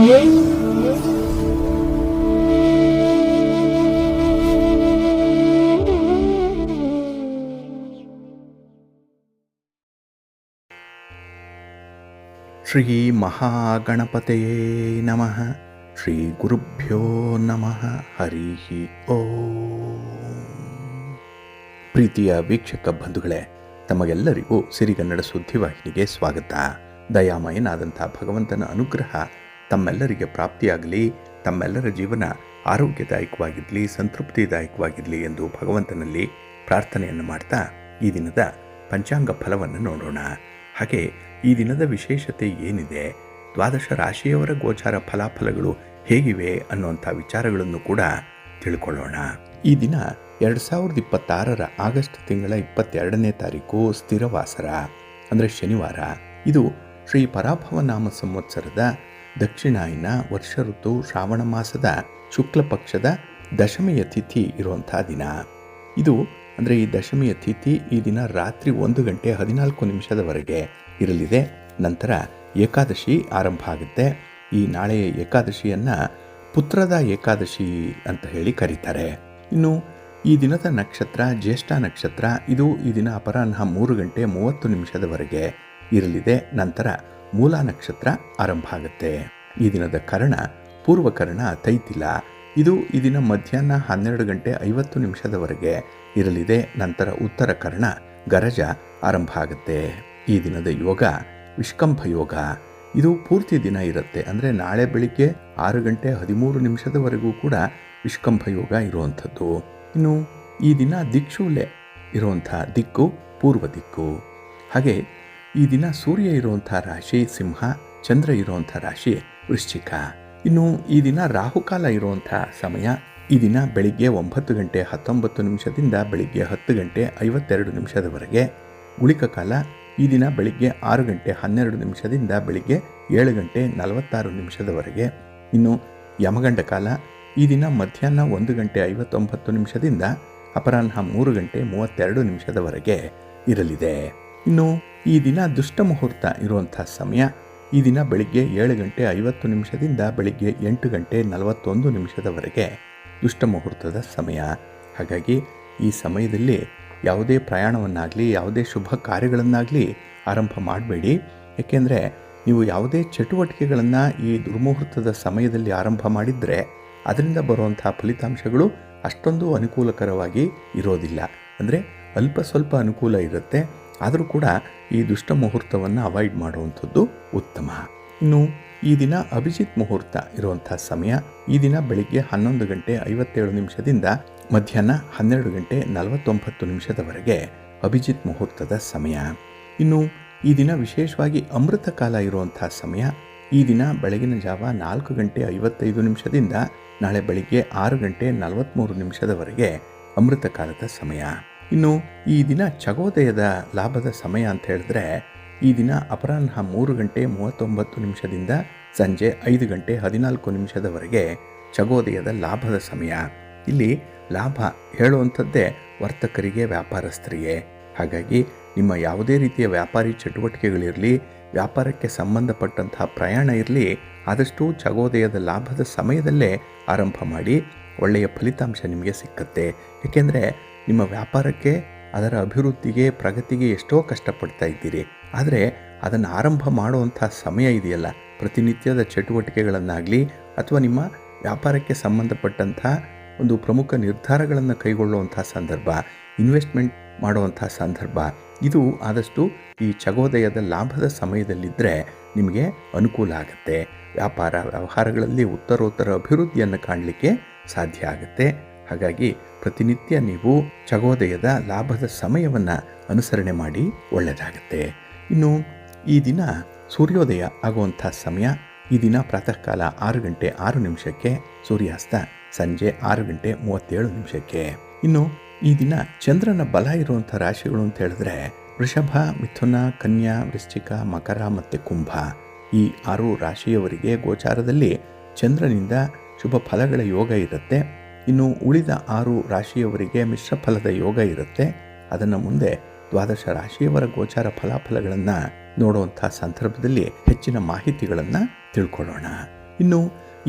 ಶ್ರೀ ಮಹಾಗಣಪತಯೇ ನಮಃ. ಶ್ರೀ ಗುರುಭ್ಯೋ ನಮಃ. ಹರಿ ಓಂ. ಪ್ರೀತಿಯ ವೀಕ್ಷಕ ಬಂಧುಗಳೇ, ತಮಗೆಲ್ಲರಿಗೂ ಸಿರಿಗನ್ನಡ ಸುದ್ದಿವಾಹಿನಿಗೆ ಸ್ವಾಗತ. ದಯಾಮಯನಾದಂಥ ಭಗವಂತನ ಅನುಗ್ರಹ ತಮ್ಮೆಲ್ಲರಿಗೆ ಪ್ರಾಪ್ತಿಯಾಗಲಿ, ತಮ್ಮೆಲ್ಲರ ಜೀವನ ಆರೋಗ್ಯದಾಯಕವಾಗಿರಲಿ, ಸಂತೃಪ್ತಿದಾಯಕವಾಗಿರಲಿ ಎಂದು ಭಗವಂತನಲ್ಲಿ ಪ್ರಾರ್ಥನೆಯನ್ನು ಮಾಡ್ತಾ ಈ ದಿನದ ಪಂಚಾಂಗ ಫಲವನ್ನು ನೋಡೋಣ. ಹಾಗೆ ಈ ದಿನದ ವಿಶೇಷತೆ ಏನಿದೆ, ದ್ವಾದಶ ರಾಶಿಯವರ ಗೋಚಾರ ಫಲಾಫಲಗಳು ಹೇಗಿವೆ ಅನ್ನುವಂಥ ವಿಚಾರಗಳನ್ನು ಕೂಡ ತಿಳ್ಕೊಳ್ಳೋಣ. ಈ ದಿನ 2026 ಆಗಸ್ಟ್ ತಿಂಗಳ 22ನೇ ತಾರೀಕು ಸ್ಥಿರವಾಸರ, ಅಂದರೆ ಶನಿವಾರ. ಇದು ಶ್ರೀ ಪರಾಭವ ನಾಮ ಸಂವತ್ಸರದ ದಕ್ಷಿಣಾಯನ ವರ್ಷ ಋತು ಶ್ರಾವಣ ಮಾಸದ ಶುಕ್ಲ ಪಕ್ಷದ ದಶಮಿಯ ತಿಥಿ ಇರುವಂಥ ದಿನ. ಇದು ಅಂದರೆ ಈ ದಶಮಿಯ ತಿಥಿ ಈ ದಿನ ರಾತ್ರಿ 1:14 ಇರಲಿದೆ. ನಂತರ ಏಕಾದಶಿ ಆರಂಭ ಆಗುತ್ತೆ. ಈ ನಾಳೆಯ ಏಕಾದಶಿಯನ್ನು ಪುತ್ರದ ಏಕಾದಶಿ ಅಂತ ಹೇಳಿ ಕರೀತಾರೆ. ಇನ್ನು ಈ ದಿನದ ನಕ್ಷತ್ರ ಜ್ಯೇಷ್ಠ ನಕ್ಷತ್ರ. ಇದು ಈ ದಿನ ಅಪರಾಹ್ನ 3:30 ಇರಲಿದೆ. ನಂತರ ಮೂಲ ನಕ್ಷತ್ರ ಆರಂಭ ಆಗುತ್ತೆ. ಈ ದಿನದ ಕರ್ಣ ಪೂರ್ವಕರ್ಣ ತೈತಿಲ. ಇದು ಈ ದಿನ ಮಧ್ಯಾಹ್ನ 12:50 ಇರಲಿದೆ. ನಂತರ ಉತ್ತರ ಕರ್ಣ ಗರಜ ಆರಂಭ ಆಗುತ್ತೆ. ಈ ದಿನದ ಯೋಗ ವಿಷ್ಕಂಭ ಯೋಗ. ಇದು ಪೂರ್ತಿ ದಿನ ಇರುತ್ತೆ, ಅಂದರೆ ನಾಳೆ ಬೆಳಿಗ್ಗೆ 6:13 ಕೂಡ ವಿಷ್ಕಂಭ ಯೋಗ ಇರುವಂಥದ್ದು. ಇನ್ನು ಈ ದಿನ ದಿಕ್ಷೂಲೆ ಇರುವಂಥ ದಿಕ್ಕು ಪೂರ್ವ ದಿಕ್ಕು. ಹಾಗೆ ಈ ದಿನ ಸೂರ್ಯ ಇರುವಂಥ ರಾಶಿ ಸಿಂಹ, ಚಂದ್ರ ಇರುವಂಥ ರಾಶಿ ವೃಶ್ಚಿಕ. ಇನ್ನು ಈ ದಿನ ರಾಹುಕಾಲ ಇರುವಂಥ ಸಮಯ ಈ ದಿನ ಬೆಳಿಗ್ಗೆ 9:19 ಬೆಳಿಗ್ಗೆ 10:52 ಗುಳಿಕ ಕಾಲ ಈ ದಿನ ಬೆಳಿಗ್ಗೆ 6:12 ಬೆಳಿಗ್ಗೆ 7:46 ಇನ್ನು ಯಮಗಂಡ ಕಾಲ ಈ ದಿನ ಮಧ್ಯಾಹ್ನ 1:59 ಅಪರಾಹ್ನ 3:32 ಇರಲಿದೆ. ಇನ್ನು ಈ ದಿನ ದುಷ್ಟ ಮುಹೂರ್ತ ಇರುವಂಥ ಸಮಯ ಈ ದಿನ ಬೆಳಿಗ್ಗೆ 7:50 ಬೆಳಿಗ್ಗೆ 8:41 ದುಷ್ಟ ಮುಹೂರ್ತದ ಸಮಯ. ಹಾಗಾಗಿ ಈ ಸಮಯದಲ್ಲಿ ಯಾವುದೇ ಪ್ರಯಾಣವನ್ನಾಗಲಿ ಯಾವುದೇ ಶುಭ ಕಾರ್ಯಗಳನ್ನಾಗಲಿ ಆರಂಭ ಮಾಡಬೇಡಿ. ಏಕೆಂದರೆ ನೀವು ಯಾವುದೇ ಚಟುವಟಿಕೆಗಳನ್ನು ಈ ದುರ್ಮುಹೂರ್ತದ ಸಮಯದಲ್ಲಿ ಆರಂಭ ಮಾಡಿದರೆ ಅದರಿಂದ ಬರುವಂಥ ಫಲಿತಾಂಶಗಳು ಅಷ್ಟೊಂದು ಅನುಕೂಲಕರವಾಗಿ ಇರೋದಿಲ್ಲ. ಅಂದರೆ ಅಲ್ಪ ಸ್ವಲ್ಪ ಅನುಕೂಲ ಇರುತ್ತೆ, ಆದರೂ ಕೂಡ ಈ ದುಷ್ಟ ಮುಹೂರ್ತವನ್ನು ಅವಾಯ್ಡ್ ಮಾಡುವಂಥದ್ದು ಉತ್ತಮ. ಇನ್ನು ಈ ದಿನ ಅಭಿಜಿತ್ ಮುಹೂರ್ತ ಇರುವಂಥ ಸಮಯ ಈ ದಿನ ಬೆಳಿಗ್ಗೆ 11:57 ಮಧ್ಯಾಹ್ನ 12:49 ಅಭಿಜಿತ್ ಮುಹೂರ್ತದ ಸಮಯ. ಇನ್ನು ಈ ದಿನ ವಿಶೇಷವಾಗಿ ಅಮೃತ ಕಾಲ ಇರುವಂಥ ಸಮಯ ಈ ದಿನ ಬೆಳಗಿನ ಜಾವ 4:55 ನಾಳೆ ಬೆಳಿಗ್ಗೆ 6:43 ಅಮೃತ ಕಾಲದ ಸಮಯ. ಇನ್ನು ಈ ದಿನ ಚಗೋದಯದ ಲಾಭದ ಸಮಯ ಅಂತ ಹೇಳಿದ್ರೆ ಈ ದಿನ ಅಪರಾಹ್ನ 3:39 ಸಂಜೆ 5:14 ಚಗೋದಯದ ಲಾಭದ ಸಮಯ. ಇಲ್ಲಿ ಲಾಭ ಹೇಳುವಂಥದ್ದೇ ವರ್ತಕರಿಗೆ, ವ್ಯಾಪಾರಸ್ಥರಿಗೆ. ಹಾಗಾಗಿ ನಿಮ್ಮ ಯಾವುದೇ ರೀತಿಯ ವ್ಯಾಪಾರಿ ಚಟುವಟಿಕೆಗಳಿರಲಿ, ವ್ಯಾಪಾರಕ್ಕೆ ಸಂಬಂಧಪಟ್ಟಂತಹ ಪ್ರಯಾಣ ಇರಲಿ, ಆದಷ್ಟು ಚಗೋದಯದ ಲಾಭದ ಸಮಯದಲ್ಲೇ ಆರಂಭ ಮಾಡಿ. ಒಳ್ಳೆಯ ಫಲಿತಾಂಶ ನಿಮಗೆ ಸಿಕ್ಕತ್ತೆ. ಏಕೆಂದರೆ ನಿಮ್ಮ ವ್ಯಾಪಾರಕ್ಕೆ, ಅದರ ಅಭಿವೃದ್ಧಿಗೆ, ಪ್ರಗತಿಗೆ ಎಷ್ಟೋ ಕಷ್ಟಪಡ್ತಾ ಇದ್ದೀರಿ. ಆದರೆ ಅದನ್ನು ಆರಂಭ ಮಾಡುವಂಥ ಸಮಯ ಇದೆಯಲ್ಲ, ಪ್ರತಿನಿತ್ಯದ ಚಟುವಟಿಕೆಗಳನ್ನಾಗಲಿ ಅಥವಾ ನಿಮ್ಮ ವ್ಯಾಪಾರಕ್ಕೆ ಸಂಬಂಧಪಟ್ಟಂಥ ಒಂದು ಪ್ರಮುಖ ನಿರ್ಧಾರಗಳನ್ನು ಕೈಗೊಳ್ಳುವಂಥ ಸಂದರ್ಭ, ಇನ್ವೆಸ್ಟ್ಮೆಂಟ್ ಮಾಡುವಂಥ ಸಂದರ್ಭ, ಇದು ಆದಷ್ಟು ಈ ಚಗೋದಯದ ಲಾಭದ ಸಮಯದಲ್ಲಿದ್ದರೆ ನಿಮಗೆ ಅನುಕೂಲ ಆಗುತ್ತೆ. ವ್ಯಾಪಾರ ವ್ಯವಹಾರಗಳಲ್ಲಿ ಉತ್ತರೋತ್ತರ ಅಭಿವೃದ್ಧಿಯನ್ನು ಕಾಣಲಿಕ್ಕೆ ಸಾಧ್ಯ ಆಗುತ್ತೆ. ಹಾಗಾಗಿ ಪ್ರತಿನಿತ್ಯ ನೀವು ಚಗೋದಯದ ಲಾಭದ ಸಮಯವನ್ನು ಅನುಸರಣೆ ಮಾಡಿ ಒಳ್ಳೆಯದಾಗುತ್ತೆ. ಇನ್ನು ಈ ದಿನ ಸೂರ್ಯೋದಯ ಆಗುವಂಥ ಸಮಯ ಈ ದಿನ ಪ್ರಾತಃ ಕಾಲ 6:06 ಸೂರ್ಯಾಸ್ತ ಸಂಜೆ 6:37. ಇನ್ನು ಈ ದಿನ ಚಂದ್ರನ ಬಲ ಇರುವಂಥ ರಾಶಿಗಳು ಅಂತ ಹೇಳಿದ್ರೆ ವೃಷಭ, ಮಿಥುನ, ಕನ್ಯಾ, ವೃಶ್ಚಿಕ, ಮಕರ ಮತ್ತು ಕುಂಭ. ಈ 6 ರಾಶಿಯವರಿಗೆ ಗೋಚಾರದಲ್ಲಿ ಚಂದ್ರನಿಂದ ಶುಭ ಫಲಗಳ ಯೋಗ ಇರುತ್ತೆ. ಇನ್ನು ಉಳಿದ 6 ರಾಶಿಯವರಿಗೆ ಮಿಶ್ರ ಫಲದ ಯೋಗ ಇರುತ್ತೆ. ಅದನ್ನು ಮುಂದೆ ದ್ವಾದಶ ರಾಶಿಯವರ ಗೋಚಾರ ಫಲಾಫಲಗಳನ್ನು ನೋಡುವಂಥ ಸಂದರ್ಭದಲ್ಲಿ ಹೆಚ್ಚಿನ ಮಾಹಿತಿಗಳನ್ನು ತಿಳ್ಕೊಳ್ಳೋಣ. ಇನ್ನು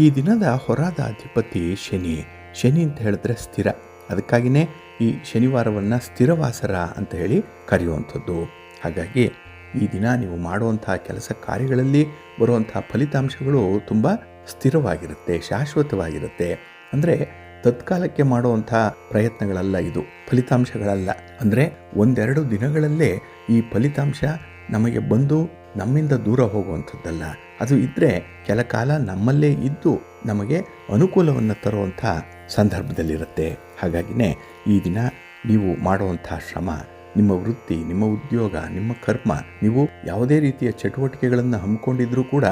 ಈ ದಿನದ ಹೊರಾದ ಅಧಿಪತಿ ಶನಿ. ಶನಿ ಅಂತ ಹೇಳಿದ್ರೆ ಸ್ಥಿರ. ಅದಕ್ಕಾಗಿಯೇ ಈ ಶನಿವಾರವನ್ನು ಸ್ಥಿರವಾಸರ ಅಂತ ಹೇಳಿ ಕರೆಯುವಂಥದ್ದು. ಹಾಗಾಗಿ ಈ ದಿನ ನೀವು ಮಾಡುವಂಥ ಕೆಲಸ ಕಾರ್ಯಗಳಲ್ಲಿ ಬರುವಂಥ ಫಲಿತಾಂಶಗಳು ತುಂಬ ಸ್ಥಿರವಾಗಿರುತ್ತೆ, ಶಾಶ್ವತವಾಗಿರುತ್ತೆ. ಅಂದರೆ ತತ್ಕಾಲಕ್ಕೆ ಮಾಡುವಂಥ ಪ್ರಯತ್ನಗಳಲ್ಲ, ಇದು ಫಲಿತಾಂಶಗಳಲ್ಲ. ಅಂದರೆ ಒಂದೆರಡು ದಿನಗಳಲ್ಲೇ ಈ ಫಲಿತಾಂಶ ನಮಗೆ ಬಂದು ನಮ್ಮಿಂದ ದೂರ ಹೋಗುವಂಥದ್ದಲ್ಲ. ಅದು ಇದ್ದರೆ ಕೆಲ ಕಾಲ ನಮ್ಮಲ್ಲೇ ಇದ್ದು ನಮಗೆ ಅನುಕೂಲವನ್ನು ತರುವಂಥ ಸಂದರ್ಭದಲ್ಲಿರುತ್ತೆ. ಹಾಗಾಗಿನೇ ಈ ದಿನ ನೀವು ಮಾಡುವಂಥ ಶ್ರಮ, ನಿಮ್ಮ ವೃತ್ತಿ, ನಿಮ್ಮ ಉದ್ಯೋಗ, ನಿಮ್ಮ ಕರ್ಮ, ನೀವು ಯಾವುದೇ ರೀತಿಯ ಚಟುವಟಿಕೆಗಳನ್ನು ಹಮ್ಮಿಕೊಂಡಿದ್ರೂ ಕೂಡ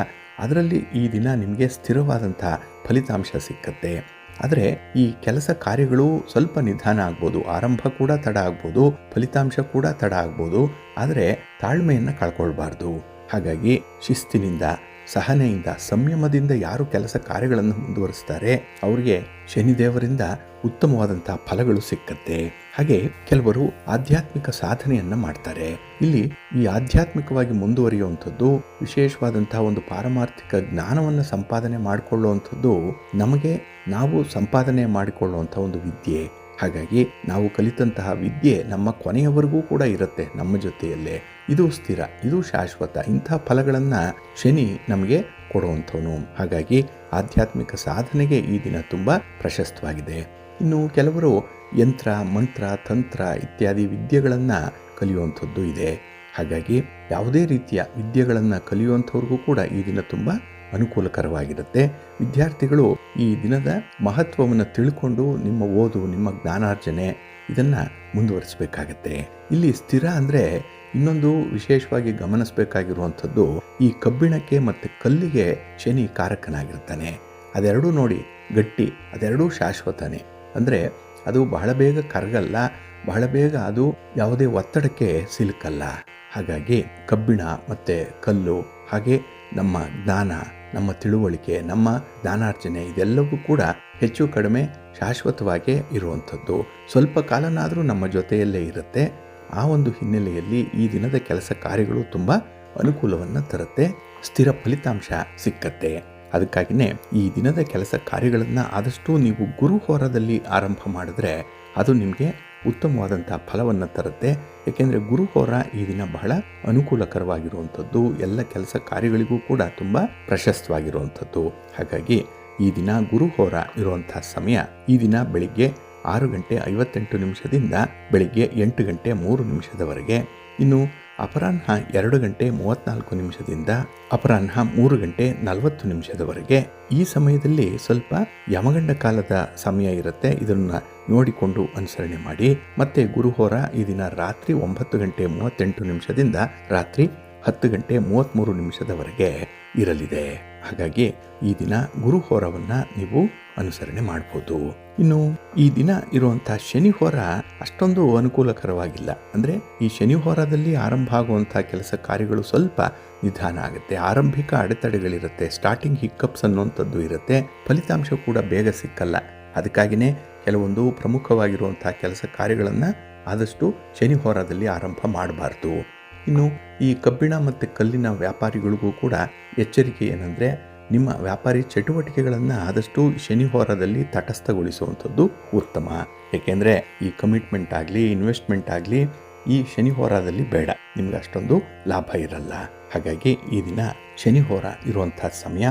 ಅದರಲ್ಲಿ ಈ ದಿನ ನಿಮಗೆ ಸ್ಥಿರವಾದಂಥ ಫಲಿತಾಂಶ ಸಿಕ್ಕತ್ತೆ. ಆದರೆ ಈ ಕೆಲಸ ಕಾರ್ಯಗಳು ಸ್ವಲ್ಪ ನಿಧಾನ ಆಗ್ಬೋದು, ಆರಂಭ ಕೂಡ ತಡ ಆಗ್ಬೋದು, ಫಲಿತಾಂಶ ಕೂಡ ತಡ ಆಗ್ಬೋದು. ಆದರೆ ತಾಳ್ಮೆಯನ್ನು ಕಳ್ಕೊಳ್ಬಾರ್ದು. ಹಾಗಾಗಿ ಶಿಸ್ತಿನಿಂದ, ಸಹನೆಯಿಂದ, ಸಂಯಮದಿಂದ ಯಾರು ಕೆಲಸ ಕಾರ್ಯಗಳನ್ನು ಮುಂದುವರಿಸ್ತಾರೆ ಅವರಿಗೆ ಶನಿದೇವರಿಂದ ಉತ್ತಮವಾದಂಥ ಫಲಗಳು ಸಿಕ್ಕತ್ತೆ. ಹಾಗೆ ಕೆಲವರು ಆಧ್ಯಾತ್ಮಿಕ ಸಾಧನೆಯನ್ನು ಮಾಡ್ತಾರೆ. ಇಲ್ಲಿ ಈ ಆಧ್ಯಾತ್ಮಿಕವಾಗಿ ಮುಂದುವರಿಯುವಂಥದ್ದು, ವಿಶೇಷವಾದಂಥ ಒಂದು ಪಾರಮಾರ್ಥಿಕ ಜ್ಞಾನವನ್ನು ಸಂಪಾದನೆ ಮಾಡಿಕೊಳ್ಳುವಂಥದ್ದು ನಮಗೆ ನಾವು ಸಂಪಾದನೆ ಮಾಡಿಕೊಳ್ಳುವಂಥ ಒಂದು ವಿದ್ಯೆ. ಹಾಗಾಗಿ ನಾವು ಕಲಿತಂತಹ ವಿದ್ಯೆ ನಮ್ಮ ಕೊನೆಯವರೆಗೂ ಕೂಡ ಇರುತ್ತೆ ನಮ್ಮ ಜೊತೆಯಲ್ಲೇ. ಇದು ಸ್ಥಿರ, ಇದು ಶಾಶ್ವತ. ಇಂಥ ಫಲಗಳನ್ನು ಶನಿ ನಮಗೆ ಕೊಡುವಂಥವನು. ಹಾಗಾಗಿ ಆಧ್ಯಾತ್ಮಿಕ ಸಾಧನೆಗೆ ಈ ದಿನ ತುಂಬ ಪ್ರಶಸ್ತವಾಗಿದೆ. ಇನ್ನು ಕೆಲವರು ಯಂತ್ರ, ಮಂತ್ರ, ತಂತ್ರ ಇತ್ಯಾದಿ ವಿದ್ಯೆಗಳನ್ನು ಕಲಿಯುವಂಥದ್ದು ಇದೆ. ಹಾಗಾಗಿ ಯಾವುದೇ ರೀತಿಯ ವಿದ್ಯೆಗಳನ್ನು ಕಲಿಯುವಂಥವ್ರಿಗೂ ಕೂಡ ಈ ದಿನ ತುಂಬ ಅನುಕೂಲಕರವಾಗಿರುತ್ತೆ. ವಿದ್ಯಾರ್ಥಿಗಳು ಈ ದಿನದ ಮಹತ್ವವನ್ನು ತಿಳ್ಕೊಂಡು ನಿಮ್ಮ ಓದು, ನಿಮ್ಮ ಜ್ಞಾನಾರ್ಜನೆ ಇದನ್ನು ಮುಂದುವರಿಸಬೇಕಾಗತ್ತೆ. ಇಲ್ಲಿ ಸ್ಥಿರ ಅಂದರೆ ಇನ್ನೊಂದು ವಿಶೇಷವಾಗಿ ಗಮನಿಸಬೇಕಾಗಿರುವಂಥದ್ದು, ಈ ಕಬ್ಬಿಣಕ್ಕೆ ಮತ್ತು ಕಲ್ಲಿಗೆ ಶನಿ ಕಾರಕನಾಗಿರ್ತಾನೆ. ಅದೆರಡೂ ನೋಡಿ ಗಟ್ಟಿ, ಅದೆರಡೂ ಶಾಶ್ವತನೇ. ಅಂದರೆ ಅದು ಬಹಳ ಬೇಗ ಕರಗಲ್ಲ, ಬಹಳ ಬೇಗ ಅದು ಯಾವುದೇ ಒತ್ತಡಕ್ಕೆ ಸಿಲುಕಲ್ಲ. ಹಾಗಾಗಿ ಕಬ್ಬಿಣ ಮತ್ತು ಕಲ್ಲು, ಹಾಗೆ ನಮ್ಮ ಜ್ಞಾನ, ನಮ್ಮ ತಿಳುವಳಿಕೆ, ನಮ್ಮ ಜ್ಞಾನಾರ್ಜನೆ ಇದೆಲ್ಲವೂ ಕೂಡ ಹೆಚ್ಚು ಕಡಿಮೆ ಶಾಶ್ವತವಾಗಿ ಇರುವಂಥದ್ದು. ಸ್ವಲ್ಪ ಕಾಲನಾದರೂ ನಮ್ಮ ಜೊತೆಯಲ್ಲೇ ಇರುತ್ತೆ. ಆ ಒಂದು ಹಿನ್ನೆಲೆಯಲ್ಲಿ ಈ ದಿನದ ಕೆಲಸ ಕಾರ್ಯಗಳು ತುಂಬ ಅನುಕೂಲವನ್ನು ತರುತ್ತೆ, ಸ್ಥಿರ ಫಲಿತಾಂಶ ಸಿಕ್ಕತ್ತೆ. ಅದಕ್ಕಾಗಿಯೇ ಈ ದಿನದ ಕೆಲಸ ಕಾರ್ಯಗಳನ್ನು ಆದಷ್ಟು ನೀವು ಗುರುಹೋರದಲ್ಲಿ ಆರಂಭ ಮಾಡಿದ್ರೆ ಅದು ನಿಮಗೆ ಉತ್ತಮವಾದಂಥ ಫಲವನ್ನು ತರುತ್ತೆ. ಏಕೆಂದರೆ ಗುರುಹೋರ ಈ ದಿನ ಬಹಳ ಅನುಕೂಲಕರವಾಗಿರುವಂಥದ್ದು, ಎಲ್ಲ ಕೆಲಸ ಕಾರ್ಯಗಳಿಗೂ ಕೂಡ ತುಂಬ ಪ್ರಶಸ್ತವಾಗಿರುವಂಥದ್ದು. ಹಾಗಾಗಿ ಈ ದಿನ ಗುರುಹೋರ ಇರುವಂಥ ಸಮಯ ಈ ದಿನ ಬೆಳಿಗ್ಗೆ 6:58 ಬೆಳಿಗ್ಗೆ 8:03 ಇನ್ನು ಅಪರಾಹ್ನ 2:34 ಅಪರಾಹ್ನ 3:40 ಈ ಸಮಯದಲ್ಲಿ ಸ್ವಲ್ಪ ಯಮಗಂಡ ಕಾಲದ ಸಮಯ ಇರುತ್ತೆ. ಇದನ್ನು ನೋಡಿಕೊಂಡು ಅನುಸರಣೆ ಮಾಡಿ. ಮತ್ತೆ ಗುರುಹೋರ ಈ ದಿನ ರಾತ್ರಿ 9:38 ರಾತ್ರಿ 10:33 ಇರಲಿದೆ. ಹಾಗಾಗಿ ಈ ದಿನ ಗುರುಹೋರವನ್ನು ನೀವು ಅನುಸರಣೆ ಮಾಡ್ಬೋದು. ಇನ್ನು ಈ ದಿನ ಇರುವಂಥ ಶನಿಹೋರ ಅಷ್ಟೊಂದು ಅನುಕೂಲಕರವಾಗಿಲ್ಲ. ಅಂದರೆ ಈ ಶನಿಹೋರದಲ್ಲಿ ಆರಂಭ ಆಗುವಂಥ ಕೆಲಸ ಕಾರ್ಯಗಳು ಸ್ವಲ್ಪ ನಿಧಾನ ಆಗುತ್ತೆ, ಆರಂಭಿಕ ಅಡೆತಡೆಗಳಿರುತ್ತೆ, ಸ್ಟಾರ್ಟಿಂಗ್ ಹಿಕ್ಕಪ್ಸ್ ಅನ್ನುವಂಥದ್ದು ಇರುತ್ತೆ, ಫಲಿತಾಂಶ ಕೂಡ ಬೇಗ ಸಿಕ್ಕಲ್ಲ. ಅದಕ್ಕಾಗಿಯೇ ಕೆಲವೊಂದು ಪ್ರಮುಖವಾಗಿರುವಂಥ ಕೆಲಸ ಕಾರ್ಯಗಳನ್ನು ಆದಷ್ಟು ಶನಿಹೋರದಲ್ಲಿ ಆರಂಭ ಮಾಡಬಾರ್ದು. ಇನ್ನು ಈ ಕಬ್ಬಿಣ ಮತ್ತು ಕಲ್ಲಿನ ವ್ಯಾಪಾರಿಗಳಿಗೂ ಕೂಡ ಎಚ್ಚರಿಕೆ ಏನಂದರೆ, ನಿಮ್ಮ ವ್ಯಾಪಾರಿ ಚಟುವಟಿಕೆಗಳನ್ನು ಆದಷ್ಟು ಶನಿಹೋರದಲ್ಲಿ ತಟಸ್ಥಗೊಳಿಸುವಂಥದ್ದು ಉತ್ತಮ. ಏಕೆಂದರೆ ಈ ಕಮಿಟ್ಮೆಂಟ್ ಆಗಲಿ, ಇನ್ವೆಸ್ಟ್ಮೆಂಟ್ ಆಗಲಿ ಈ ಶನಿಹೋರದಲ್ಲಿ ಬೇಡ, ನಿಮ್ಗೆ ಅಷ್ಟೊಂದು ಲಾಭ ಇರಲ್ಲ. ಹಾಗಾಗಿ ಈ ದಿನ ಶನಿಹೋರ ಇರುವಂಥ ಸಮಯ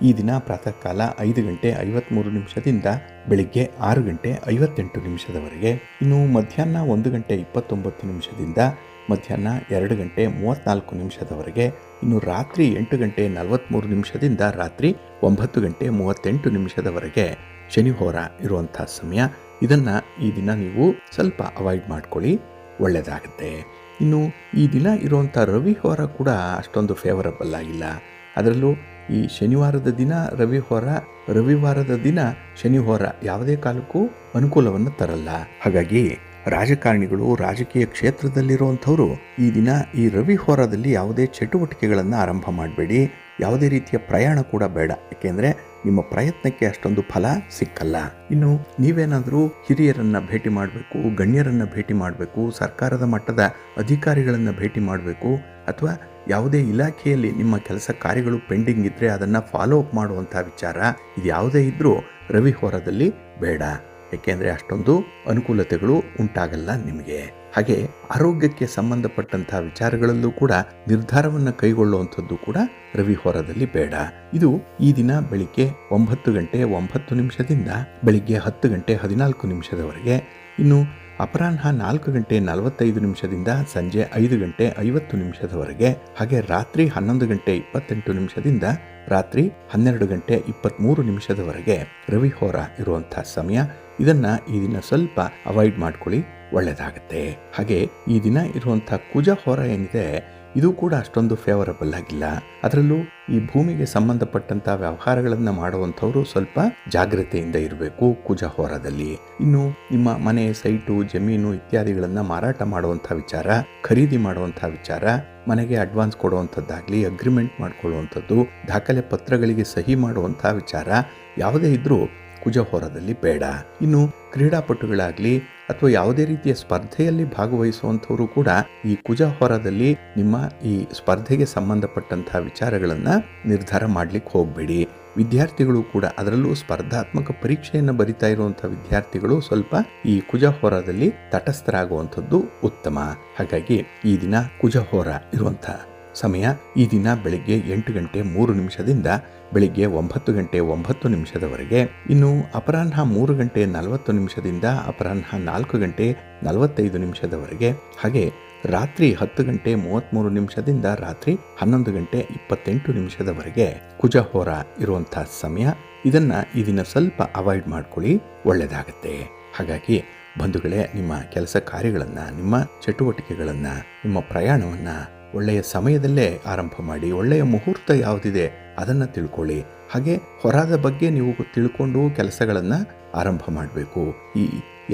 ಈ ದಿನ ಪ್ರಾತಃ ಕಾಲ 5:53 ಬೆಳಿಗ್ಗೆ 6:58 ಇನ್ನು ಮಧ್ಯಾಹ್ನ 1:29 ಮಧ್ಯಾಹ್ನ 2:34 ಇನ್ನು ರಾತ್ರಿ 8:43 ರಾತ್ರಿ 9:38 ಶನಿಹೋರ ಇರುವಂಥ ಸಮಯ. ಇದನ್ನು ಈ ದಿನ ನೀವು ಸ್ವಲ್ಪ ಅವಾಯ್ಡ್ ಮಾಡ್ಕೊಳ್ಳಿ, ಒಳ್ಳೆಯದಾಗುತ್ತೆ. ಇನ್ನು ಈ ದಿನ ಇರುವಂಥ ರವಿಹೋರ ಕೂಡ ಅಷ್ಟೊಂದು ಫೇವರಬಲ್ ಆಗಿಲ್ಲ. ಅದರಲ್ಲೂ ಈ ಶನಿವಾರದ ದಿನ ರವಿಹೋರ, ರವಿವಾರದ ದಿನ ಶನಿಹೋರ ಯಾವುದೇ ಕಾಲಕ್ಕೂ ಅನುಕೂಲವನ್ನು ತರಲ್ಲ. ಹಾಗಾಗಿ ರಾಜಕಾರಣಿಗಳು, ರಾಜಕೀಯ ಕ್ಷೇತ್ರದಲ್ಲಿರುವಂಥವರು ಈ ದಿನ ಈ ರವಿಹೋರದಲ್ಲಿ ಯಾವುದೇ ಚಟುವಟಿಕೆಗಳನ್ನು ಆರಂಭ ಮಾಡಬೇಡಿ. ಯಾವುದೇ ರೀತಿಯ ಪ್ರಯಾಣ ಕೂಡ ಬೇಡ, ಏಕೆಂದರೆ ನಿಮ್ಮ ಪ್ರಯತ್ನಕ್ಕೆ ಅಷ್ಟೊಂದು ಫಲ ಸಿಕ್ಕಲ್ಲ. ಇನ್ನು ನೀವೇನಾದರೂ ಹಿರಿಯರನ್ನು ಭೇಟಿ ಮಾಡಬೇಕು, ಗಣ್ಯರನ್ನು ಭೇಟಿ ಮಾಡಬೇಕು, ಸರ್ಕಾರದ ಮಟ್ಟದ ಅಧಿಕಾರಿಗಳನ್ನು ಭೇಟಿ ಮಾಡಬೇಕು, ಅಥವಾ ಯಾವುದೇ ಇಲಾಖೆಯಲ್ಲಿ ನಿಮ್ಮ ಕೆಲಸ ಕಾರ್ಯಗಳು ಪೆಂಡಿಂಗ್ ಇದ್ದರೆ ಅದನ್ನು ಫಾಲೋ ಅಪ್ ಮಾಡುವಂಥ ವಿಚಾರ ಇದು ಯಾವುದೇ ಇದ್ದರೂ ರವಿ ಹೋರಾದಲ್ಲಿ ಬೇಡ. ಏಕೆಂದರೆ ಅಷ್ಟೊಂದು ಅನುಕೂಲತೆಗಳು ಉಂಟಾಗಲ್ಲ ನಿಮಗೆ. ಹಾಗೆ ಆರೋಗ್ಯಕ್ಕೆ ಸಂಬಂಧಪಟ್ಟಂಥ ವಿಚಾರಗಳಲ್ಲೂ ಕೂಡ ನಿರ್ಧಾರವನ್ನು ಕೈಗೊಳ್ಳುವಂಥದ್ದು ಕೂಡ ರವಿ ಹೋರಾದಲ್ಲಿ ಬೇಡ. ಇದು ಈ ದಿನ ಬೆಳಿಗ್ಗೆ 9 ಗಂಟೆ 9 ನಿಮಿಷದಿಂದ ಬೆಳಿಗ್ಗೆ 10 ಗಂಟೆ 14 ನಿಮಿಷದವರೆಗೆ, ಇನ್ನು ಅಪರಾಹ್ನ 4 ಗಂಟೆ 45 ನಿಮಿಷದಿಂದ ಸಂಜೆ 5 ಗಂಟೆ 50 ನಿಮಿಷದವರೆಗೆ, ಹಾಗೆ ರಾತ್ರಿ 11 ಗಂಟೆ 28 ನಿಮಿಷದಿಂದ ರಾತ್ರಿ 12 ಗಂಟೆ 23 ನಿಮಿಷದವರೆಗೆ ರವಿ ಹೋರ ಇರುವಂಥ ಸಮಯ. ಇದನ್ನು ಈ ದಿನ ಸ್ವಲ್ಪ ಅವಾಯ್ಡ್ ಮಾಡ್ಕೊಳ್ಳಿ, ಒಳ್ಳೆಯದಾಗತ್ತೆ. ಹಾಗೆ ಈ ದಿನ ಇರುವಂಥ ಕುಜ ಹೋರ ಏನಿದೆ ಇದು ಕೂಡ ಅಷ್ಟೊಂದು ಫೇವರಬಲ್ ಆಗಿಲ್ಲ. ಅದರಲ್ಲೂ ಈ ಭೂಮಿಗೆ ಸಂಬಂಧಪಟ್ಟಂಥ ವ್ಯವಹಾರಗಳನ್ನು ಮಾಡುವಂಥವರು ಸ್ವಲ್ಪ ಜಾಗ್ರತೆಯಿಂದ ಇರಬೇಕು ಕುಜ ಹೋರಾದಲ್ಲಿ. ಇನ್ನು ನಿಮ್ಮ ಮನೆ, ಸೈಟು, ಜಮೀನು ಇತ್ಯಾದಿಗಳನ್ನು ಮಾರಾಟ ಮಾಡುವಂಥ ವಿಚಾರ, ಖರೀದಿ ಮಾಡುವಂಥ ವಿಚಾರ, ಮನೆಗೆ ಅಡ್ವಾನ್ಸ್ ಕೊಡುವಂಥದ್ದಾಗಲಿ, ಅಗ್ರಿಮೆಂಟ್ ಮಾಡ್ಕೊಳ್ಳುವಂಥದ್ದು, ದಾಖಲೆ ಪತ್ರಗಳಿಗೆ ಸಹಿ ಮಾಡುವಂಥ ವಿಚಾರ ಯಾವುದೇ ಇದ್ರೂ ಕುಜ ಹೋರಾದಲ್ಲಿ ಬೇಡ. ಇನ್ನು ಕ್ರೀಡಾಪಟುಗಳಾಗಲಿ ಅಥವಾ ಯಾವುದೇ ರೀತಿಯ ಸ್ಪರ್ಧೆಯಲ್ಲಿ ಭಾಗವಹಿಸುವಂಥವರು ಕೂಡ ಈ ಕುಜ ಹೋರಾದಲ್ಲಿ ನಿಮ್ಮ ಈ ಸ್ಪರ್ಧೆಗೆ ಸಂಬಂಧಪಟ್ಟಂಥ ವಿಚಾರಗಳನ್ನು ನಿರ್ಧಾರ ಮಾಡಲಿಕ್ಕೆ ಹೋಗಬೇಡಿ. ವಿದ್ಯಾರ್ಥಿಗಳು ಕೂಡ, ಅದರಲ್ಲೂ ಸ್ಪರ್ಧಾತ್ಮಕ ಪರೀಕ್ಷೆಯನ್ನು ಬರಿತಾ ಇರುವಂಥ ವಿದ್ಯಾರ್ಥಿಗಳು ಸ್ವಲ್ಪ ಈ ಕುಜ ಹೋರಾದಲ್ಲಿ ತಟಸ್ಥರಾಗುವಂಥದ್ದು ಉತ್ತಮ. ಹಾಗಾಗಿ ಈ ದಿನ ಕುಜ ಹೋರ ಇರುವಂಥ ಸಮಯ ಈ ದಿನ ಬೆಳಿಗ್ಗೆ 8 ಗಂಟೆ 3 ನಿಮಿಷದಿಂದ ಬೆಳಿಗ್ಗೆ 9 ಗಂಟೆ 9 ನಿಮಿಷದವರೆಗೆ, ಇನ್ನು ಅಪರಾಹ್ನ 3 ಗಂಟೆ 40 ನಿಮಿಷದಿಂದ ಅಪರಾಹ್ನ 4 ಗಂಟೆ 45 ನಿಮಿಷದವರೆಗೆ, ಹಾಗೆ ರಾತ್ರಿ 10 ಗಂಟೆ 33 ನಿಮಿಷದಿಂದ ರಾತ್ರಿ 11 ಗಂಟೆ 28 ನಿಮಿಷದವರೆಗೆ ಕುಜ ಹೋರ ಇರುವಂಥ ಸಮಯ. ಇದನ್ನು ಈ ದಿನ ಸ್ವಲ್ಪ ಅವಾಯ್ಡ್ ಮಾಡ್ಕೊಳ್ಳಿ, ಒಳ್ಳೆಯದಾಗತ್ತೆ. ಹಾಗಾಗಿ ಬಂಧುಗಳೇ, ನಿಮ್ಮ ಕೆಲಸ ಕಾರ್ಯಗಳನ್ನು, ನಿಮ್ಮ ಚಟುವಟಿಕೆಗಳನ್ನು, ನಿಮ್ಮ ಪ್ರಯಾಣವನ್ನು ಒಳ್ಳೆಯ ಸಮಯದಲ್ಲೇ ಆರಂಭ ಮಾಡಿ. ಒಳ್ಳೆಯ ಮುಹೂರ್ತ ಯಾವುದಿದೆ ಅದನ್ನು ತಿಳ್ಕೊಳ್ಳಿ. ಹಾಗೆ ಹೊರದ ಬಗ್ಗೆ ನೀವು ತಿಳ್ಕೊಂಡು ಕೆಲಸಗಳನ್ನು ಆರಂಭ ಮಾಡಬೇಕು. ಈ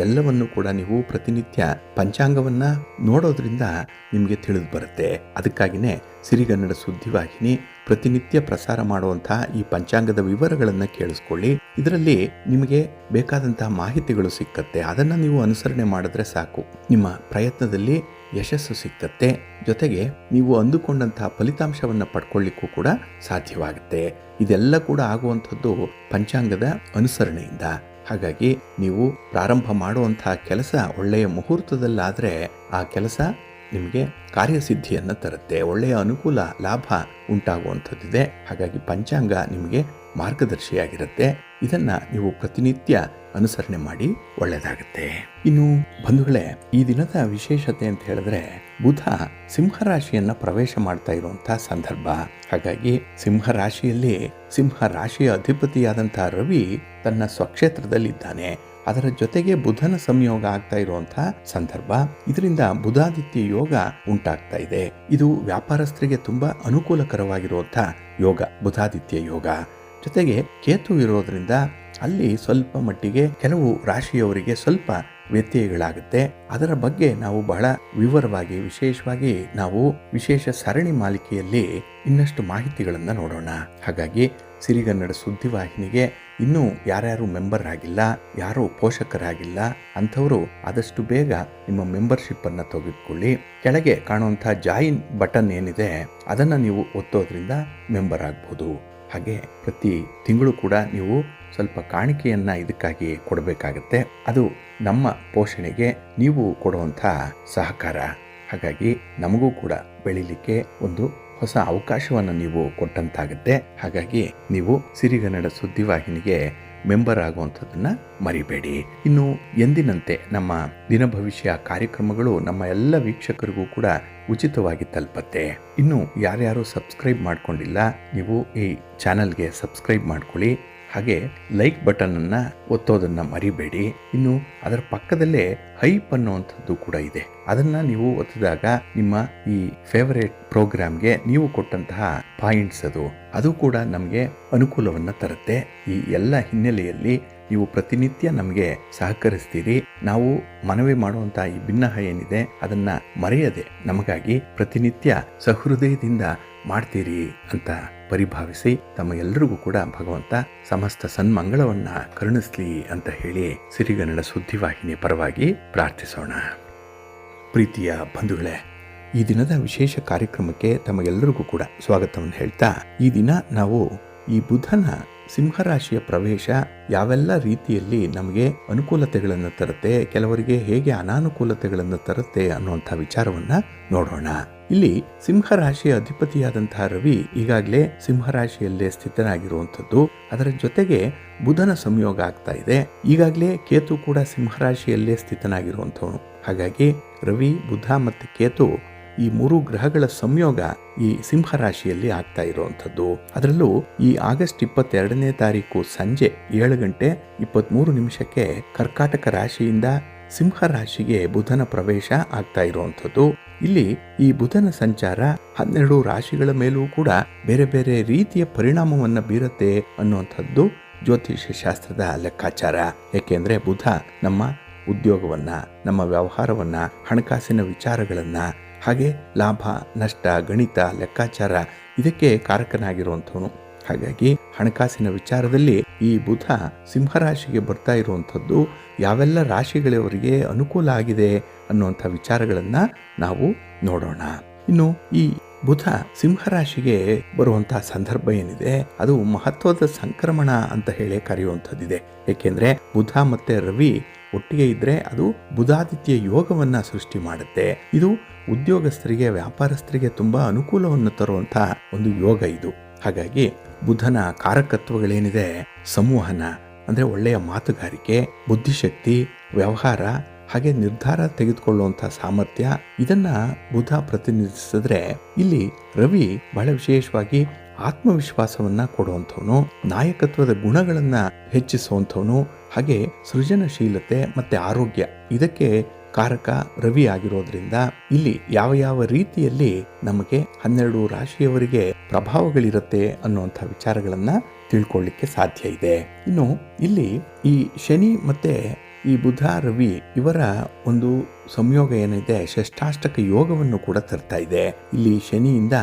ಎಲ್ಲವನ್ನು ಕೂಡ ನೀವು ಪ್ರತಿನಿತ್ಯ ಪಂಚಾಂಗವನ್ನು ನೋಡೋದ್ರಿಂದ ನಿಮಗೆ ತಿಳಿದು ಬರುತ್ತೆ. ಅದಕ್ಕಾಗಿಯೇ ಸಿರಿಗನ್ನಡ ಸುದ್ದಿವಾಹಿನಿ ಪ್ರತಿನಿತ್ಯ ಪ್ರಸಾರ ಮಾಡುವಂಥ ಈ ಪಂಚಾಂಗದ ವಿವರಗಳನ್ನು ಕೇಳಿಸ್ಕೊಳ್ಳಿ. ಇದರಲ್ಲಿ ನಿಮಗೆ ಬೇಕಾದಂತಹ ಮಾಹಿತಿಗಳು ಸಿಕ್ಕತ್ತೆ. ಅದನ್ನು ನೀವು ಅನುಸರಣೆ ಮಾಡಿದ್ರೆ ಸಾಕು, ನಿಮ್ಮ ಪ್ರಯತ್ನದಲ್ಲಿ ಯಶಸ್ಸು ಸಿಕ್ಕತ್ತೆ. ಜೊತೆಗೆ ನೀವು ಅಂದುಕೊಂಡಂತಹ ಫಲಿತಾಂಶವನ್ನು ಪಡ್ಕೊಳ್ಳಿಕ್ಕೂ ಕೂಡ ಸಾಧ್ಯವಾಗುತ್ತೆ. ಇದೆಲ್ಲ ಕೂಡ ಆಗುವಂಥದ್ದು ಪಂಚಾಂಗದ ಅನುಸರಣೆಯಿಂದ. ಹಾಗಾಗಿ ನೀವು ಪ್ರಾರಂಭ ಮಾಡುವಂತಹ ಕೆಲಸ ಒಳ್ಳೆಯ ಮುಹೂರ್ತದಲ್ಲಾದರೆ ಆ ಕೆಲಸ ನಿಮಗೆ ಕಾರ್ಯಸಿದ್ಧಿಯನ್ನು ತರುತ್ತೆ, ಒಳ್ಳೆಯ ಅನುಕೂಲ ಲಾಭ ಉಂಟಾಗುವಂಥದ್ದಿದೆ. ಹಾಗಾಗಿ ಪಂಚಾಂಗ ನಿಮಗೆ ಮಾರ್ಗದರ್ಶಿಯಾಗಿರುತ್ತೆ. ಇದನ್ನು ನೀವು ಪ್ರತಿನಿತ್ಯ ಅನುಸರಣೆ ಮಾಡಿ, ಒಳ್ಳೆಯದಾಗುತ್ತೆ. ಇನ್ನು ಬಂಧುಗಳೇ, ಈ ದಿನದ ವಿಶೇಷತೆ ಅಂತ ಹೇಳಿದ್ರೆ ಬುಧ ಸಿಂಹರಾಶಿಯನ್ನು ಪ್ರವೇಶ ಮಾಡ್ತಾ ಇರುವಂತಹ ಸಂದರ್ಭ. ಹಾಗಾಗಿ ಸಿಂಹರಾಶಿಯಲ್ಲಿ ಸಿಂಹರಾಶಿಯ ಅಧಿಪತಿಯಾದಂಥ ರವಿ ತನ್ನ ಸ್ವಕ್ಷೇತ್ರದಲ್ಲಿದ್ದಾನೆ. ಅದರ ಜೊತೆಗೆ ಬುಧನ ಸಂಯೋಗ ಆಗ್ತಾ ಇರುವಂತಹ ಸಂದರ್ಭ. ಇದರಿಂದ ಬುಧಾದಿತ್ಯ ಯೋಗ ಉಂಟಾಗ್ತಾ ಇದೆ. ಇದು ವ್ಯಾಪಾರಸ್ಥರಿಗೆ ತುಂಬಾ ಅನುಕೂಲಕರವಾಗಿರುವಂತಹ ಯೋಗ, ಬುಧಾದಿತ್ಯ ಯೋಗ. ಜೊತೆಗೆ ಕೇತು ಇರೋದ್ರಿಂದ ಅಲ್ಲಿ ಸ್ವಲ್ಪ ಮಟ್ಟಿಗೆ ಕೆಲವು ರಾಶಿಯವರಿಗೆ ಸ್ವಲ್ಪ ವ್ಯತ್ಯಯಗಳಾಗುತ್ತೆ. ಅದರ ಬಗ್ಗೆ ನಾವು ಬಹಳ ವಿವರವಾಗಿ, ವಿಶೇಷವಾಗಿ ನಾವು ವಿಶೇಷ ಸರಣಿ ಮಾಲಿಕೆಯಲ್ಲಿ ಇನ್ನಷ್ಟು ಮಾಹಿತಿಗಳನ್ನು ನೋಡೋಣ. ಹಾಗಾಗಿ ಸಿರಿಗನ್ನಡ ಸುದ್ದಿವಾಹಿನಿಗೆ ಇನ್ನೂ ಯಾರ್ಯಾರು ಮೆಂಬರ್ ಆಗಿಲ್ಲ, ಯಾರು ಪೋಷಕರಾಗಿಲ್ಲ ಅಂಥವರು ಆದಷ್ಟು ಬೇಗ ನಿಮ್ಮ ಮೆಂಬರ್ಶಿಪ್ಪನ್ನು ತೆಗೆದುಕೊಳ್ಳಿ. ಕೆಳಗೆ ಕಾಣುವಂಥ ಜಾಯಿನ್ ಬಟನ್ ಏನಿದೆ ಅದನ್ನು ನೀವು ಒತ್ತೋದ್ರಿಂದ ಮೆಂಬರ್ ಆಗ್ಬೋದು. ಹಾಗೆ ಪ್ರತಿ ತಿಂಗಳು ಕೂಡ ನೀವು ಸ್ವಲ್ಪ ಕಾಣಿಕೆಯನ್ನು ಇದಕ್ಕಾಗಿ ಕೊಡಬೇಕಾಗತ್ತೆ. ಅದು ನಮ್ಮ ಪೋಷಣೆಗೆ ನೀವು ಕೊಡುವಂಥ ಸಹಕಾರ. ಹಾಗಾಗಿ ನಮಗೂ ಕೂಡ ಬೆಳಿಲಿಕ್ಕೆ ಒಂದು ಹೊಸ ಅವಕಾಶವನ್ನು ನೀವು ಕೊಟ್ಟಂತಾಗುತ್ತೆ. ಹಾಗಾಗಿ ನೀವು ಸಿರಿಗನ್ನಡ ಸುದ್ದಿವಾಹಿನಿಗೆ ಮೆಂಬರ್ ಆಗುವಂಥದ್ದನ್ನು ಮರಿಬೇಡಿ. ಇನ್ನು ಎಂದಿನಂತೆ ನಮ್ಮ ದಿನ ಭವಿಷ್ಯ ಕಾರ್ಯಕ್ರಮಗಳು ನಮ್ಮ ಎಲ್ಲ ವೀಕ್ಷಕರಿಗೂ ಕೂಡ ಉಚಿತವಾಗಿ ತಲುಪತ್ತೆ. ಇನ್ನು ಯಾರ್ಯಾರು ಸಬ್ಸ್ಕ್ರೈಬ್ ಮಾಡ್ಕೊಂಡಿಲ್ಲ, ನೀವು ಈ ಚಾನಲ್ಗೆ ಸಬ್ಸ್ಕ್ರೈಬ್ ಮಾಡ್ಕೊಳ್ಳಿ. ಹಾಗೆ ಲೈಕ್ ಬಟನನ್ನು ಒತ್ತೋದನ್ನು ಮರಿಬೇಡಿ. ಇನ್ನು ಅದರ ಪಕ್ಕದಲ್ಲೇ ಹೈಪ್ ಅನ್ನುವಂಥದ್ದು ಕೂಡ ಇದೆ. ಅದನ್ನು ನೀವು ಒತ್ತಿದಾಗ ನಿಮ್ಮ ಈ ಫೇವರೇಟ್ ಪ್ರೋಗ್ರಾಮ್ಗೆ ನೀವು ಕೊಟ್ಟಂತಹ ಪಾಯಿಂಟ್ಸ್ ಅದು ಕೂಡ ನಮಗೆ ಅನುಕೂಲವನ್ನು ತರುತ್ತೆ. ಈ ಎಲ್ಲ ಹಿನ್ನೆಲೆಯಲ್ಲಿ ನೀವು ಪ್ರತಿನಿತ್ಯ ನಮಗೆ ಸಹಕರಿಸ್ತೀರಿ. ನಾವು ಮನವಿ ಮಾಡುವಂಥ ಈ ಭಿನ್ನಹ ಏನಿದೆ ಅದನ್ನು ಮರೆಯದೆ ನಮಗಾಗಿ ಪ್ರತಿನಿತ್ಯ ಸಹೃದಯದಿಂದ ಮಾಡ್ತೀರಿ ಅಂತ ಪರಿಭಾವಿಸಿ ತಮಗೆಲ್ಲರಿಗೂ ಕೂಡ ಭಗವಂತ ಸಮಸ್ತ ಸನ್ಮಂಗಳವನ್ನ ಕರುಣಿಸ್ಲಿ ಅಂತ ಹೇಳಿ ಸಿರಿಗನ್ನಡ ಸುದ್ದಿವಾಹಿನಿ ಪರವಾಗಿ ಪ್ರಾರ್ಥಿಸೋಣ. ಪ್ರೀತಿಯ ಬಂಧುಗಳೇ, ಈ ದಿನದ ವಿಶೇಷ ಕಾರ್ಯಕ್ರಮಕ್ಕೆ ತಮಗೆಲ್ಲರಿಗೂ ಕೂಡ ಸ್ವಾಗತವನ್ನು ಹೇಳ್ತಾ, ಈ ದಿನ ನಾವು ಈ ಬುಧನ ಸಿಂಹರಾಶಿಯ ಪ್ರವೇಶ ಯಾವೆಲ್ಲ ರೀತಿಯಲ್ಲಿ ನಮಗೆ ಅನುಕೂಲತೆಗಳನ್ನು ತರುತ್ತೆ, ಕೆಲವರಿಗೆ ಹೇಗೆ ಅನಾನುಕೂಲತೆಗಳನ್ನು ತರುತ್ತೆ ಅನ್ನುವಂಥ ವಿಚಾರವನ್ನ ನೋಡೋಣ. ಇಲ್ಲಿ ಸಿಂಹರಾಶಿಯ ಅಧಿಪತಿಯಾದಂತಹ ರವಿ ಈಗಾಗಲೇ ಸಿಂಹರಾಶಿಯಲ್ಲೇ ಸ್ಥಿತನಾಗಿರುವಂಥದ್ದು. ಅದರ ಜೊತೆಗೆ ಬುಧನ ಸಂಯೋಗ ಆಗ್ತಾ ಇದೆ. ಈಗಾಗಲೇ ಕೇತು ಕೂಡ ಸಿಂಹರಾಶಿಯಲ್ಲೇ ಸ್ಥಿತನಾಗಿರುವಂಥವನು. ಹಾಗಾಗಿ ರವಿ, ಬುಧ ಮತ್ತು ಕೇತು ಈ 3 ಗ್ರಹಗಳ ಸಂಯೋಗ ಈ ಸಿಂಹರಾಶಿಯಲ್ಲಿ ಆಗ್ತಾ ಇರುವಂಥದ್ದು. ಅದರಲ್ಲೂ ಈ ಆಗಸ್ಟ್ 22ನೇ ತಾರೀಕು ಸಂಜೆ 7:23 ಕರ್ಕಾಟಕ ರಾಶಿಯಿಂದ ಸಿಂಹರಾಶಿಗೆ ಬುಧನ ಪ್ರವೇಶ ಆಗ್ತಾ ಇರುವಂಥದ್ದು. ಇಲ್ಲಿ ಈ ಬುಧನ ಸಂಚಾರ 12 ರಾಶಿಗಳ ಮೇಲೂ ಕೂಡ ಬೇರೆ ಬೇರೆ ರೀತಿಯ ಪರಿಣಾಮವನ್ನು ಬೀರುತ್ತೆ ಅನ್ನುವಂಥದ್ದು ಜ್ಯೋತಿಷ್ಯ ಶಾಸ್ತ್ರದ ಲೆಕ್ಕಾಚಾರ. ಏಕೆಂದರೆ ಬುಧ ನಮ್ಮ ಉದ್ಯೋಗವನ್ನ, ನಮ್ಮ ವ್ಯವಹಾರವನ್ನ, ಹಣಕಾಸಿನ ವಿಚಾರಗಳನ್ನ, ಹಾಗೆ ಲಾಭ ನಷ್ಟ, ಗಣಿತ, ಲೆಕ್ಕಾಚಾರ ಇದಕ್ಕೆ ಕಾರಕನಾಗಿರುವಂಥವನು. ಹಾಗಾಗಿ ಹಣಕಾಸಿನ ವಿಚಾರದಲ್ಲಿ ಈ ಬುಧ ಸಿಂಹರಾಶಿಗೆ ಬರ್ತಾ ಇರುವಂಥದ್ದು ಯಾವೆಲ್ಲ ರಾಶಿಗಳವರಿಗೆ ಅನುಕೂಲ ಆಗಿದೆ ಅನ್ನುವಂಥ ವಿಚಾರಗಳನ್ನ ನಾವು ನೋಡೋಣ. ಇನ್ನು ಈ ಬುಧ ಸಿಂಹರಾಶಿಗೆ ಬರುವಂತಹ ಸಂದರ್ಭ ಏನಿದೆ ಅದು ಮಹತ್ವದ ಸಂಕ್ರಮಣ ಅಂತ ಹೇಳಿ ಕರೆಯುವಂಥದ್ದಿದೆ. ಏಕೆಂದ್ರೆ ಬುಧ ಮತ್ತೆ ರವಿ ಒಟ್ಟಿಗೆ ಇದ್ರೆ ಅದು ಬುಧಾದಿತ್ಯ ಯೋಗವನ್ನ ಸೃಷ್ಟಿ ಮಾಡುತ್ತೆ. ಇದು ಉದ್ಯೋಗಸ್ಥರಿಗೆ, ವ್ಯಾಪಾರಸ್ಥರಿಗೆ ತುಂಬಾ ಅನುಕೂಲವನ್ನು ತರುವಂತ ಒಂದು ಯೋಗ ಇದು. ಹಾಗಾಗಿ ಬುಧನ ಕಾರಕತ್ವಗಳೇನಿದೆ, ಸಂವಹನ ಅಂದ್ರೆ ಒಳ್ಳೆಯ ಮಾತುಗಾರಿಕೆ, ಬುದ್ಧಿಶಕ್ತಿ, ವ್ಯವಹಾರ, ಹಾಗೆ ನಿರ್ಧಾರ ತೆಗೆದುಕೊಳ್ಳುವಂಥ ಸಾಮರ್ಥ್ಯ, ಇದನ್ನ ಬುಧ ಪ್ರತಿನಿಧಿಸಿದ್ರೆ, ಇಲ್ಲಿ ರವಿ ಬಹಳ ವಿಶೇಷವಾಗಿ ಆತ್ಮವಿಶ್ವಾಸವನ್ನ ಕೊಡುವಂಥವನು, ನಾಯಕತ್ವದ ಗುಣಗಳನ್ನ ಹೆಚ್ಚಿಸುವಂಥವನು, ಹಾಗೆ ಸೃಜನಶೀಲತೆ ಮತ್ತೆ ಆರೋಗ್ಯ ಇದಕ್ಕೆ ಕಾರಕ ರವಿ ಆಗಿರೋದ್ರಿಂದ ಇಲ್ಲಿ ಯಾವ ಯಾವ ರೀತಿಯಲ್ಲಿ ನಮಗೆ 12 ರಾಶಿಯವರಿಗೆ ಪ್ರಭಾವಗಳಿರುತ್ತೆ ಅನ್ನುವಂಥ ವಿಚಾರಗಳನ್ನ ತಿಳ್ಕೊಳ್ಳಿಕ್ಕೆ ಸಾಧ್ಯ ಇದೆ. ಇನ್ನು ಇಲ್ಲಿ ಈ ಶನಿ ಮತ್ತೆ ಈ ಬುಧ ರವಿ ಇವರ ಒಂದು ಸಂಯೋಗ ಏನಿದೆ, ಷಷ್ಠಾಷ್ಟಕ ಯೋಗವನ್ನು ಕೂಡ ತರ್ತಾ ಇದೆ. ಇಲ್ಲಿ ಶನಿಯಿಂದ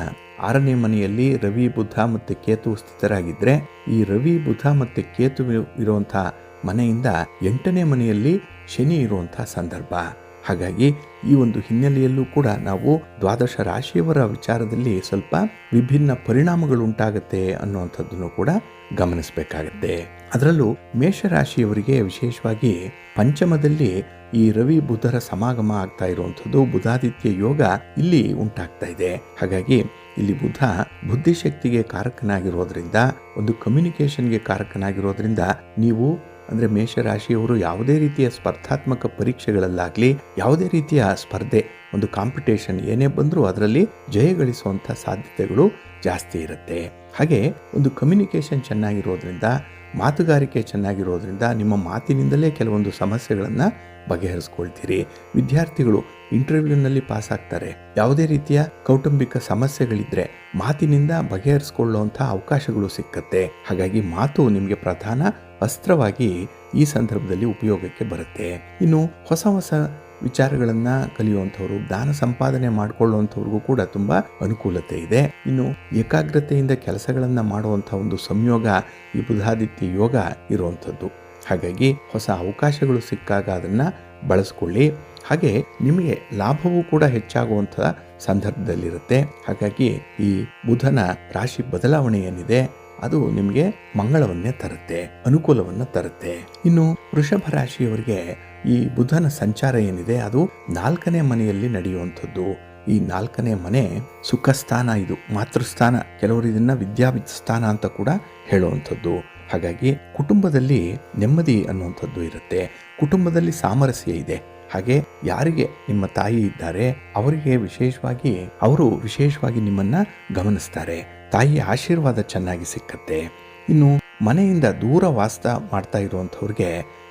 6ನೇ ಮನೆಯಲ್ಲಿ ರವಿ, ಬುಧ ಮತ್ತೆ ಕೇತು ಸ್ಥಿತರಾಗಿದ್ರೆ, ಈ ರವಿ, ಬುಧ ಮತ್ತೆ ಕೇತು ಇರುವಂತಹ ಮನೆಯಿಂದ 8ನೇ ಮನೆಯಲ್ಲಿ ಶನಿ ಇರುವಂತಹ ಸಂದರ್ಭ. ಹಾಗಾಗಿ ಈ ಒಂದು ಹಿನ್ನೆಲೆಯಲ್ಲೂ ಕೂಡ ನಾವು ದ್ವಾದಶ ರಾಶಿಯವರ ವಿಚಾರದಲ್ಲಿ ಸ್ವಲ್ಪ ವಿಭಿನ್ನ ಪರಿಣಾಮಗಳು ಉಂಟಾಗತ್ತೆ ಅನ್ನುವಂಥದ್ದನ್ನು ಕೂಡ ಗಮನಿಸಬೇಕಾಗತ್ತೆ. ಅದರಲ್ಲೂ ಮೇಷರಾಶಿಯವರಿಗೆ ವಿಶೇಷವಾಗಿ ಪಂಚಮದಲ್ಲಿ ಈ ರವಿ ಬುಧರ ಸಮಾಗಮ ಆಗ್ತಾ ಇರುವಂಥದ್ದು, ಬುಧಾದಿತ್ಯ ಯೋಗ ಇಲ್ಲಿ ಉಂಟಾಗ್ತಾ ಇದೆ. ಹಾಗಾಗಿ ಇಲ್ಲಿ ಬುಧ ಬುದ್ಧಿಶಕ್ತಿಗೆ ಕಾರಕನಾಗಿರೋದ್ರಿಂದ, ಒಂದು ಕಮ್ಯುನಿಕೇಷನ್ಗೆ ಕಾರಕನಾಗಿರೋದ್ರಿಂದ, ನೀವು ಅಂದ್ರೆ ಮೇಷರಾಶಿಯವರು ಯಾವುದೇ ರೀತಿಯ ಸ್ಪರ್ಧಾತ್ಮಕ ಪರೀಕ್ಷೆಗಳಲ್ಲಾಗ್ಲಿ, ಯಾವುದೇ ರೀತಿಯ ಸ್ಪರ್ಧೆ, ಒಂದು ಕಾಂಪಿಟೇಷನ್ ಏನೇ ಬಂದರೂ ಅದರಲ್ಲಿ ಜಯಗಳಿಸುವಂಥ ಸಾಧ್ಯತೆಗಳು ಜಾಸ್ತಿ ಇರುತ್ತೆ. ಹಾಗೆ ಒಂದು ಕಮ್ಯುನಿಕೇಷನ್ ಚೆನ್ನಾಗಿರೋದ್ರಿಂದ, ಮಾತುಗಾರಿಕೆ ಚೆನ್ನಾಗಿರೋದ್ರಿಂದ ನಿಮ್ಮ ಮಾತಿನಿಂದಲೇ ಕೆಲವೊಂದು ಸಮಸ್ಯೆಗಳನ್ನು ಬಗೆಹರಿಸ್ಕೊಳ್ತೀರಿ. ವಿದ್ಯಾರ್ಥಿಗಳು ಇಂಟರ್ವ್ಯೂನಲ್ಲಿ ಪಾಸ್ ಆಗ್ತಾರೆ. ಯಾವುದೇ ರೀತಿಯ ಕೌಟುಂಬಿಕ ಸಮಸ್ಯೆಗಳಿದ್ರೆ ಮಾತಿನಿಂದ ಬಗೆಹರಿಸ್ಕೊಳ್ಳುವಂಥ ಅವಕಾಶಗಳು ಸಿಕ್ಕತ್ತೆ. ಹಾಗಾಗಿ ಮಾತು ನಿಮಗೆ ಪ್ರಧಾನ ಅಸ್ತ್ರವಾಗಿ ಈ ಸಂದರ್ಭದಲ್ಲಿ ಉಪಯೋಗಕ್ಕೆ ಬರುತ್ತೆ. ಇನ್ನು ಹೊಸ ಹೊಸ ವಿಚಾರಗಳನ್ನ ಕಲಿಯುವಂಥವ್ರು, ಜ್ಞಾನ ಸಂಪಾದನೆ ಮಾಡಿಕೊಳ್ಳುವಂಥವ್ರಿಗೂ ಕೂಡ ತುಂಬಾ ಅನುಕೂಲತೆ ಇದೆ. ಇನ್ನು ಏಕಾಗ್ರತೆಯಿಂದ ಕೆಲಸಗಳನ್ನ ಮಾಡುವಂಥ ಒಂದು ಸಂಯೋಗ ಈ ಬುಧಾದಿತ್ಯ ಯೋಗ ಇರುವಂಥದ್ದು. ಹಾಗಾಗಿ ಹೊಸ ಅವಕಾಶಗಳು ಸಿಕ್ಕಾಗ ಅದನ್ನ ಬಳಸ್ಕೊಳ್ಳಿ. ಹಾಗೆ ನಿಮಗೆ ಲಾಭವೂ ಕೂಡ ಹೆಚ್ಚಾಗುವಂಥ ಸಂದರ್ಭದಲ್ಲಿರುತ್ತೆ. ಹಾಗಾಗಿ ಈ ಬುಧನ ರಾಶಿ ಬದಲಾವಣೆ ಏನಿದೆ ಅದು ನಿಮಗೆ ಮಂಗಳವನ್ನೇ ತರುತ್ತೆ, ಅನುಕೂಲವನ್ನ ತರುತ್ತೆ. ಇನ್ನು ವೃಷಭ ರಾಶಿಯವರಿಗೆ ಈ ಬುಧನ ಸಂಚಾರ ಏನಿದೆ ಅದು 4ನೇ ಮನೆಯಲ್ಲಿ ನಡೆಯುವಂಥದ್ದು. ಈ 4ನೇ ಮನೆ ಸುಖ ಸ್ಥಾನ, ಇದು ಮಾತೃಸ್ಥಾನ. ಕೆಲವರು ಇದನ್ನ ವಿದ್ಯಾಸ್ಥಾನ ಅಂತ ಕೂಡ ಹೇಳುವಂಥದ್ದು. ಹಾಗಾಗಿ ಕುಟುಂಬದಲ್ಲಿ ನೆಮ್ಮದಿ ಅನ್ನುವಂಥದ್ದು ಇರುತ್ತೆ, ಕುಟುಂಬದಲ್ಲಿ ಸಾಮರಸ್ಯ ಇದೆ. ಹಾಗೆ ಯಾರಿಗೆ ನಿಮ್ಮ ತಾಯಿ ಇದ್ದಾರೆ ಅವರಿಗೆ ಅವರು ವಿಶೇಷವಾಗಿ ನಿಮ್ಮನ್ನ ಗಮನಿಸ್ತಾರೆ. ತಾಯಿಯ ಆಶೀರ್ವಾದ ಚೆನ್ನಾಗಿ ಸಿಕ್ಕತ್ತೆ. ಇನ್ನು ಮನೆಯಿಂದ ದೂರ ವಾಸ ಮಾಡ್ತಾ ಇರುವಂಥವ್ರಿಗೆ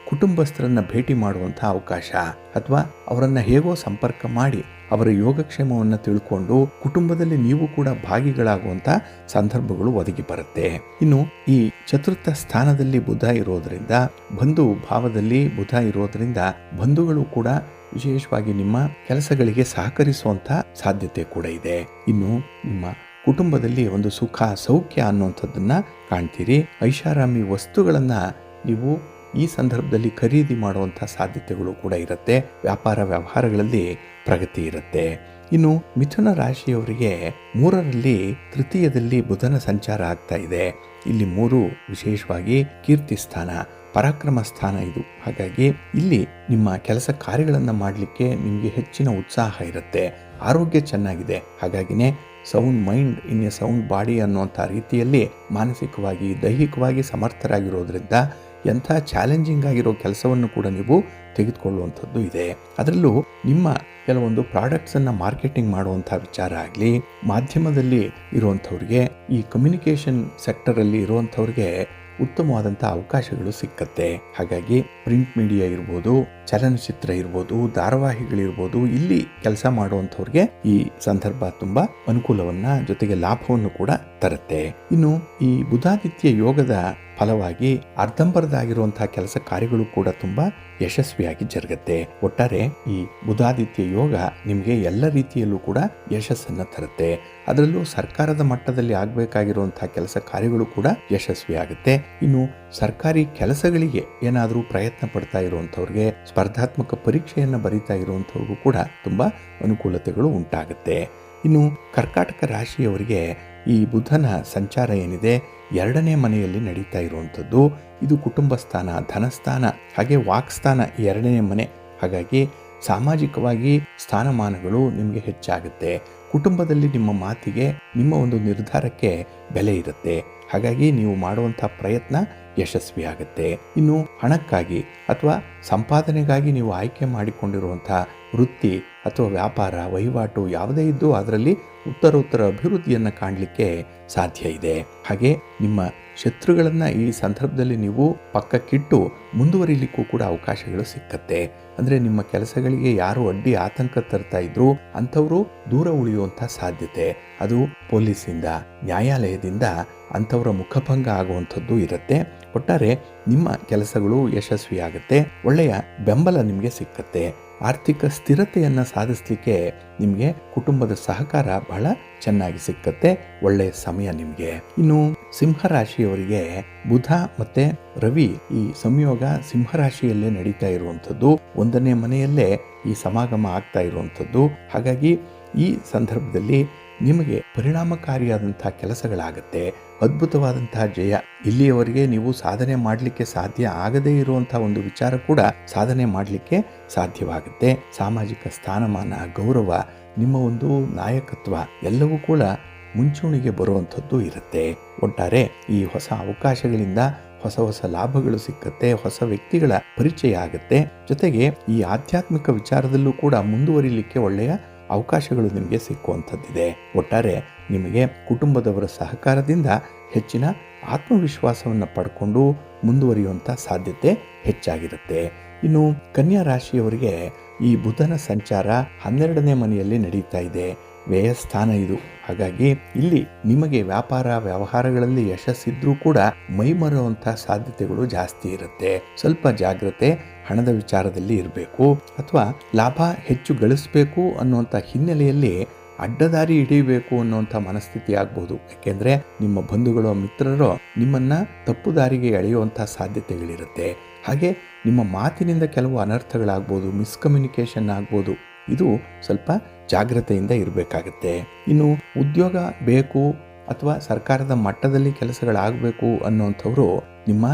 ಕುಟುಂಬಸ್ಥರನ್ನ ಭೇಟಿ ಮಾಡುವಂಥ ಅವಕಾಶ, ಅಥವಾ ಅವರನ್ನ ಹೇಗೋ ಸಂಪರ್ಕ ಮಾಡಿ ಅವರ ಯೋಗಕ್ಷೇಮವನ್ನು ತಿಳ್ಕೊಂಡು ಕುಟುಂಬದಲ್ಲಿ ನೀವು ಕೂಡ ಭಾಗಿಗಳಾಗುವಂಥ ಸಂದರ್ಭಗಳು ಒದಗಿ ಬರುತ್ತೆ. ಇನ್ನು ಈ ಚತುರ್ಥ ಸ್ಥಾನದಲ್ಲಿ ಬುಧ ಇರೋದ್ರಿಂದ, ಬಂಧು ಭಾವದಲ್ಲಿ ಬುಧ ಇರೋದ್ರಿಂದ ಬಂಧುಗಳು ಕೂಡ ವಿಶೇಷವಾಗಿ ನಿಮ್ಮ ಕೆಲಸಗಳಿಗೆ ಸಹಕರಿಸುವಂಥ ಸಾಧ್ಯತೆ ಕೂಡ ಇದೆ. ಇನ್ನು ನಿಮ್ಮ ಕುಟುಂಬದಲ್ಲಿ ಒಂದು ಸುಖ ಸೌಖ್ಯ ಅನ್ನುವಂಥದ್ದನ್ನ ಕಾಣ್ತೀರಿ. ಐಷಾರಾಮಿ ವಸ್ತುಗಳನ್ನ ನೀವು ಈ ಸಂದರ್ಭದಲ್ಲಿ ಖರೀದಿ ಮಾಡುವಂಥ ಸಾಧ್ಯತೆಗಳು ಕೂಡ ಇರುತ್ತೆ. ವ್ಯಾಪಾರ ವ್ಯವಹಾರಗಳಲ್ಲಿ ಪ್ರಗತಿ ಇರುತ್ತೆ. ಇನ್ನು ಮಿಥುನ ರಾಶಿಯವರಿಗೆ 3ರಲ್ಲಿ ತೃತೀಯದಲ್ಲಿ ಬುಧನ ಸಂಚಾರ ಆಗ್ತಾ ಇದೆ. ಇಲ್ಲಿ 3 ವಿಶೇಷವಾಗಿ ಕೀರ್ತಿ ಸ್ಥಾನ, ಪರಾಕ್ರಮ ಸ್ಥಾನ ಇದು. ಹಾಗಾಗಿ ಇಲ್ಲಿ ನಿಮ್ಮ ಕೆಲಸ ಕಾರ್ಯಗಳನ್ನು ಮಾಡಲಿಕ್ಕೆ ನಿಮಗೆ ಹೆಚ್ಚಿನ ಉತ್ಸಾಹ ಇರುತ್ತೆ. ಆರೋಗ್ಯ ಚೆನ್ನಾಗಿದೆ. ಹಾಗಾಗಿನೇ sound mind in a sound body ಅನ್ನುವಂಥ ರೀತಿಯಲ್ಲಿ ಮಾನಸಿಕವಾಗಿ ದೈಹಿಕವಾಗಿ ಸಮರ್ಥರಾಗಿರೋದ್ರಿಂದ ಎಂಥ ಚಾಲೆಂಜಿಂಗ್ ಆಗಿರೋ ಕೆಲಸವನ್ನು ಕೂಡ ನೀವು ತೆಗೆದುಕೊಳ್ಳುವಂಥದ್ದು ಇದೆ. ಅದರಲ್ಲೂ ನಿಮ್ಮ ಕೆಲವೊಂದು ಪ್ರಾಡಕ್ಟ್ಸನ್ನು ಮಾರ್ಕೆಟಿಂಗ್ ಮಾಡುವಂಥ ವಿಚಾರ ಆಗಲಿ, ಮಾಧ್ಯಮದಲ್ಲಿ ಇರುವಂಥವ್ರಿಗೆ, ಈ ಕಮ್ಯುನಿಕೇಷನ್ ಸೆಕ್ಟರಲ್ಲಿ ಇರುವಂಥವ್ರಿಗೆ ಉತ್ತಮವಾದಂಥ ಅವಕಾಶಗಳು ಸಿಕ್ಕತ್ತೆ. ಹಾಗಾಗಿ ಪ್ರಿಂಟ್ ಮೀಡಿಯಾ ಇರ್ಬೋದು, ಚಲನಚಿತ್ರ ಇರ್ಬೋದು, ಧಾರಾವಾಹಿಗಳಿರ್ಬೋದು, ಇಲ್ಲಿ ಕೆಲಸ ಮಾಡುವಂಥವ್ರಿಗೆ ಈ ಸಂದರ್ಭ ತುಂಬ ಅನುಕೂಲವನ್ನ ಜೊತೆಗೆ ಲಾಭವನ್ನು ಕೂಡ ತರುತ್ತೆ. ಇನ್ನು ಈ ಬುಧಾದಿತ್ಯ ಯೋಗದ ಫಲವಾಗಿ ಅರ್ಧಂಬರ್ಧಾಗಿರುವಂತಹ ಕೆಲಸ ಕಾರ್ಯಗಳು ಕೂಡ ತುಂಬಾ ಯಶಸ್ವಿಯಾಗಿ ಜರುಗುತ್ತೆ. ಒಟ್ಟಾರೆ ಈ ಬುಧಾದಿತ್ಯ ಯೋಗ ನಿಮಗೆ ಎಲ್ಲ ರೀತಿಯಲ್ಲೂ ಕೂಡ ಯಶಸ್ಸನ್ನ ತರುತ್ತೆ. ಅದರಲ್ಲೂ ಸರ್ಕಾರದ ಮಟ್ಟದಲ್ಲಿ ಆಗಬೇಕಾಗಿರುವಂತಹ ಕೆಲಸ ಕಾರ್ಯಗಳು ಕೂಡ ಯಶಸ್ವಿ ಆಗುತ್ತೆ. ಇನ್ನು ಸರ್ಕಾರಿ ಕೆಲಸಗಳಿಗೆ ಏನಾದರೂ ಪ್ರಯತ್ನ ಪಡ್ತಾ ಇರುವಂಥವ್ರಿಗೆ, ಸ್ಪರ್ಧಾತ್ಮಕ ಪರೀಕ್ಷೆಯನ್ನು ಬರೀತಾ ಇರುವಂಥವ್ರಿಗೂ ಕೂಡ ತುಂಬಾ ಅನುಕೂಲತೆಗಳು ಉಂಟಾಗುತ್ತೆ. ಇನ್ನು ಕರ್ಕಾಟಕ ರಾಶಿಯವರಿಗೆ ಈ ಬುಧನ ಸಂಚಾರ ಏನಿದೆ 2ನೇ ಮನೆಯಲ್ಲಿ ನಡೀತಾ ಇರುವಂಥದ್ದು. ಇದು ಕುಟುಂಬ ಸ್ಥಾನ, ಧನಸ್ಥಾನ, ಹಾಗೆ ವಾಕ್ಸ್ಥಾನ, 2ನೇ ಮನೆ. ಹಾಗಾಗಿ ಸಾಮಾಜಿಕವಾಗಿ ಸ್ಥಾನಮಾನಗಳು ನಿಮಗೆ ಹೆಚ್ಚಾಗುತ್ತೆ. ಕುಟುಂಬದಲ್ಲಿ ನಿಮ್ಮ ಮಾತಿಗೆ, ನಿಮ್ಮ ಒಂದು ನಿರ್ಧಾರಕ್ಕೆ ಬೆಲೆ ಇರುತ್ತೆ. ಹಾಗಾಗಿ ನೀವು ಮಾಡುವಂಥ ಪ್ರಯತ್ನ ಯಶಸ್ವಿ ಆಗುತ್ತೆ. ಇನ್ನು ಹಣಕ್ಕಾಗಿ ಅಥವಾ ಸಂಪಾದನೆಗಾಗಿ ನೀವು ಆಯ್ಕೆ ಮಾಡಿಕೊಂಡಿರುವಂಥ ವೃತ್ತಿ ಅಥವಾ ವ್ಯಾಪಾರ ವಹಿವಾಟು ಯಾವುದೇ ಇದ್ದು ಅದರಲ್ಲಿ ಉತ್ತರೋತ್ತರ ಅಭಿವೃದ್ಧಿಯನ್ನು ಕಾಣಲಿಕ್ಕೆ ಸಾಧ್ಯ ಇದೆ. ಹಾಗೆ ನಿಮ್ಮ ಶತ್ರುಗಳನ್ನು ಈ ಸಂದರ್ಭದಲ್ಲಿ ನೀವು ಪಕ್ಕಕ್ಕಿಟ್ಟು ಮುಂದುವರಿಲಿಕ್ಕೂ ಕೂಡ ಅವಕಾಶಗಳು ಸಿಕ್ಕತ್ತೆ. ಅಂದರೆ ನಿಮ್ಮ ಕೆಲಸಗಳಿಗೆ ಯಾರು ಅಡ್ಡಿ ಆತಂಕ ತರ್ತಾ ಇದ್ರು ಅಂಥವರು ದೂರ ಉಳಿಯುವಂಥ ಸಾಧ್ಯತೆ, ಅದು ಪೊಲೀಸಿಂದ, ನ್ಯಾಯಾಲಯದಿಂದ ಅಂಥವರ ಮುಖಭಂಗ ಆಗುವಂಥದ್ದು ಇರುತ್ತೆ. ಒಟ್ಟಾರೆ ನಿಮ್ಮ ಕೆಲಸಗಳು ಯಶಸ್ವಿಯಾಗುತ್ತೆ. ಒಳ್ಳೆಯ ಬೆಂಬಲ ನಿಮಗೆ ಸಿಕ್ಕತ್ತೆ. ಆರ್ಥಿಕ ಸ್ಥಿರತೆಯನ್ನು ಸಾಧಿಸಲಿಕ್ಕೆ ನಿಮಗೆ ಕುಟುಂಬದ ಸಹಕಾರ ಬಹಳ ಚೆನ್ನಾಗಿ ಸಿಕ್ಕತ್ತೆ. ಒಳ್ಳೆಯ ಸಮಯ ನಿಮಗೆ. ಇನ್ನು ಸಿಂಹರಾಶಿಯವರಿಗೆ ಬುಧ ಮತ್ತೆ ರವಿ ಈ ಸಂಯೋಗ ಸಿಂಹರಾಶಿಯಲ್ಲೇ ನಡೀತಾ ಇರುವಂಥದ್ದು, 1ನೇ ಮನೆಯಲ್ಲೇ ಈ ಸಮಾಗಮ ಆಗ್ತಾ ಇರುವಂಥದ್ದು. ಹಾಗಾಗಿ ಈ ಸಂದರ್ಭದಲ್ಲಿ ನಿಮಗೆ ಪರಿಣಾಮಕಾರಿಯಾದಂತಹ ಕೆಲಸಗಳಾಗತ್ತೆ. ಅದ್ಭುತವಾದಂತಹ ಜಯ. ಇಲ್ಲಿಯವರೆಗೆ ನೀವು ಸಾಧನೆ ಮಾಡಲಿಕ್ಕೆ ಸಾಧ್ಯ ಆಗದೇ ಇರುವಂತಹ ಒಂದು ವಿಚಾರ ಕೂಡ ಸಾಧನೆ ಮಾಡಲಿಕ್ಕೆ ಸಾಧ್ಯವಾಗುತ್ತೆ. ಸಾಮಾಜಿಕ ಸ್ಥಾನಮಾನ, ಗೌರವ, ನಿಮ್ಮ ಒಂದು ನಾಯಕತ್ವ ಎಲ್ಲವೂ ಕೂಡ ಮುಂಚೂಣಿಗೆ ಬರುವಂಥದ್ದು ಇರುತ್ತೆ. ಒಟ್ಟಾರೆ ಈ ಹೊಸ ಅವಕಾಶಗಳಿಂದ ಹೊಸ ಹೊಸ ಲಾಭಗಳು ಸಿಕ್ಕತ್ತೆ. ಹೊಸ ವ್ಯಕ್ತಿಗಳ ಪರಿಚಯ ಆಗುತ್ತೆ. ಜೊತೆಗೆ ಈ ಆಧ್ಯಾತ್ಮಿಕ ವಿಚಾರದಲ್ಲೂ ಕೂಡ ಮುಂದುವರಿಲಿಕ್ಕೆ ಒಳ್ಳೆಯ ಅವಕಾಶಗಳು ನಿಮಗೆ ಸಿಕ್ಕುವಂಥದ್ದಿದೆ. ಒಟ್ಟಾರೆ ನಿಮಗೆ ಕುಟುಂಬದವರ ಸಹಕಾರದಿಂದ ಹೆಚ್ಚಿನ ಆತ್ಮವಿಶ್ವಾಸವನ್ನು ಪಡ್ಕೊಂಡು ಮುಂದುವರಿಯುವಂಥ ಸಾಧ್ಯತೆ ಹೆಚ್ಚಾಗಿರುತ್ತೆ. ಇನ್ನು ಕನ್ಯಾ ರಾಶಿಯವರಿಗೆ ಈ ಬುಧನ ಸಂಚಾರ 12ನೇ ಮನೆಯಲ್ಲಿ ನಡೀತಾ ಇದೆ. ವ್ಯಯಸ್ಥಾನ ಇದು. ಹಾಗಾಗಿ ಇಲ್ಲಿ ನಿಮಗೆ ವ್ಯಾಪಾರ ವ್ಯವಹಾರಗಳಲ್ಲಿ ಯಶಸ್ಸಿದ್ರೂ ಕೂಡ ಮೈಮರೆಯುವಂಥ ಸಾಧ್ಯತೆಗಳು ಜಾಸ್ತಿ ಇರುತ್ತೆ. ಸ್ವಲ್ಪ ಜಾಗ್ರತೆ ಹಣದ ವಿಚಾರದಲ್ಲಿ ಇರಬೇಕು. ಅಥವಾ ಲಾಭ ಹೆಚ್ಚು ಗಳಿಸಬೇಕು ಅನ್ನುವಂಥ ಹಿನ್ನೆಲೆಯಲ್ಲಿ ಅಡ್ಡದಾರಿ ಹಿಡಿಯಬೇಕು ಅನ್ನುವಂಥ ಮನಸ್ಥಿತಿ ಆಗ್ಬೋದು. ಯಾಕೆಂದರೆ ನಿಮ್ಮ ಬಂಧುಗಳು ಮಿತ್ರರು ನಿಮ್ಮನ್ನ ತಪ್ಪು ದಾರಿಗೆ ಎಳೆಯುವಂಥ ಸಾಧ್ಯತೆಗಳಿರುತ್ತೆ. ಹಾಗೆ ನಿಮ್ಮ ಮಾತಿನಿಂದ ಕೆಲವು ಅನರ್ಥಗಳಾಗ್ಬೋದು, ಮಿಸ್ಕಮ್ಯುನಿಕೇಷನ್ ಆಗ್ಬೋದು. ಇದು ಸ್ವಲ್ಪ ಜಾಗ್ರತೆಯಿಂದ ಇರಬೇಕಾಗತ್ತೆ. ಇನ್ನು ಉದ್ಯೋಗ ಬೇಕು ಅಥವಾ ಸರ್ಕಾರದ ಮಟ್ಟದಲ್ಲಿ ಕೆಲಸಗಳಾಗಬೇಕು ಅನ್ನುವಂಥವ್ರು ನಿಮ್ಮ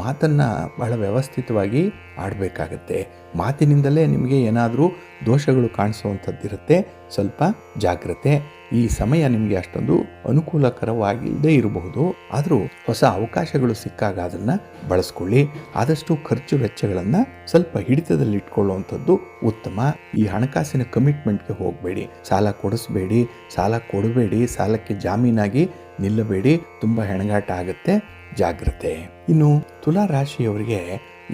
ಮಾತನ್ನು ಬಹಳ ವ್ಯವಸ್ಥಿತವಾಗಿ ಆಡಬೇಕಾಗತ್ತೆ. ಮಾತಿನಿಂದಲೇ ನಿಮಗೆ ಏನಾದರೂ ದೋಷಗಳು ಕಾಣಿಸುವಂಥದ್ದಿರುತ್ತೆ. ಸ್ವಲ್ಪ ಜಾಗ್ರತೆ. ಈ ಸಮಯ ನಿಮಗೆ ಅಷ್ಟೊಂದು ಅನುಕೂಲಕರವಾಗಿಲ್ಲದೆ ಇರಬಹುದು. ಆದರೂ ಹೊಸ ಅವಕಾಶಗಳು ಸಿಕ್ಕಾಗ ಅದನ್ನು ಬಳಸ್ಕೊಳ್ಳಿ. ಆದಷ್ಟು ಖರ್ಚು ವೆಚ್ಚಗಳನ್ನು ಸ್ವಲ್ಪ ಹಿಡಿತದಲ್ಲಿ ಇಟ್ಕೊಳ್ಳುವಂಥದ್ದು ಉತ್ತಮ. ಈ ಹಣಕಾಸಿನ ಕಮಿಟ್ಮೆಂಟ್ಗೆ ಹೋಗಬೇಡಿ. ಸಾಲ ಕೊಡಿಸ್ಬೇಡಿ, ಸಾಲ ಕೊಡಬೇಡಿ, ಸಾಲಕ್ಕೆ ಜಾಮೀನಾಗಿ ನಿಲ್ಲಬೇಡಿ. ತುಂಬ ಹೆಣಗಾಟ ಆಗುತ್ತೆ. ಜಾಗ್ರತೆ. ಇನ್ನು ತುಲಾ ರಾಶಿಯವರಿಗೆ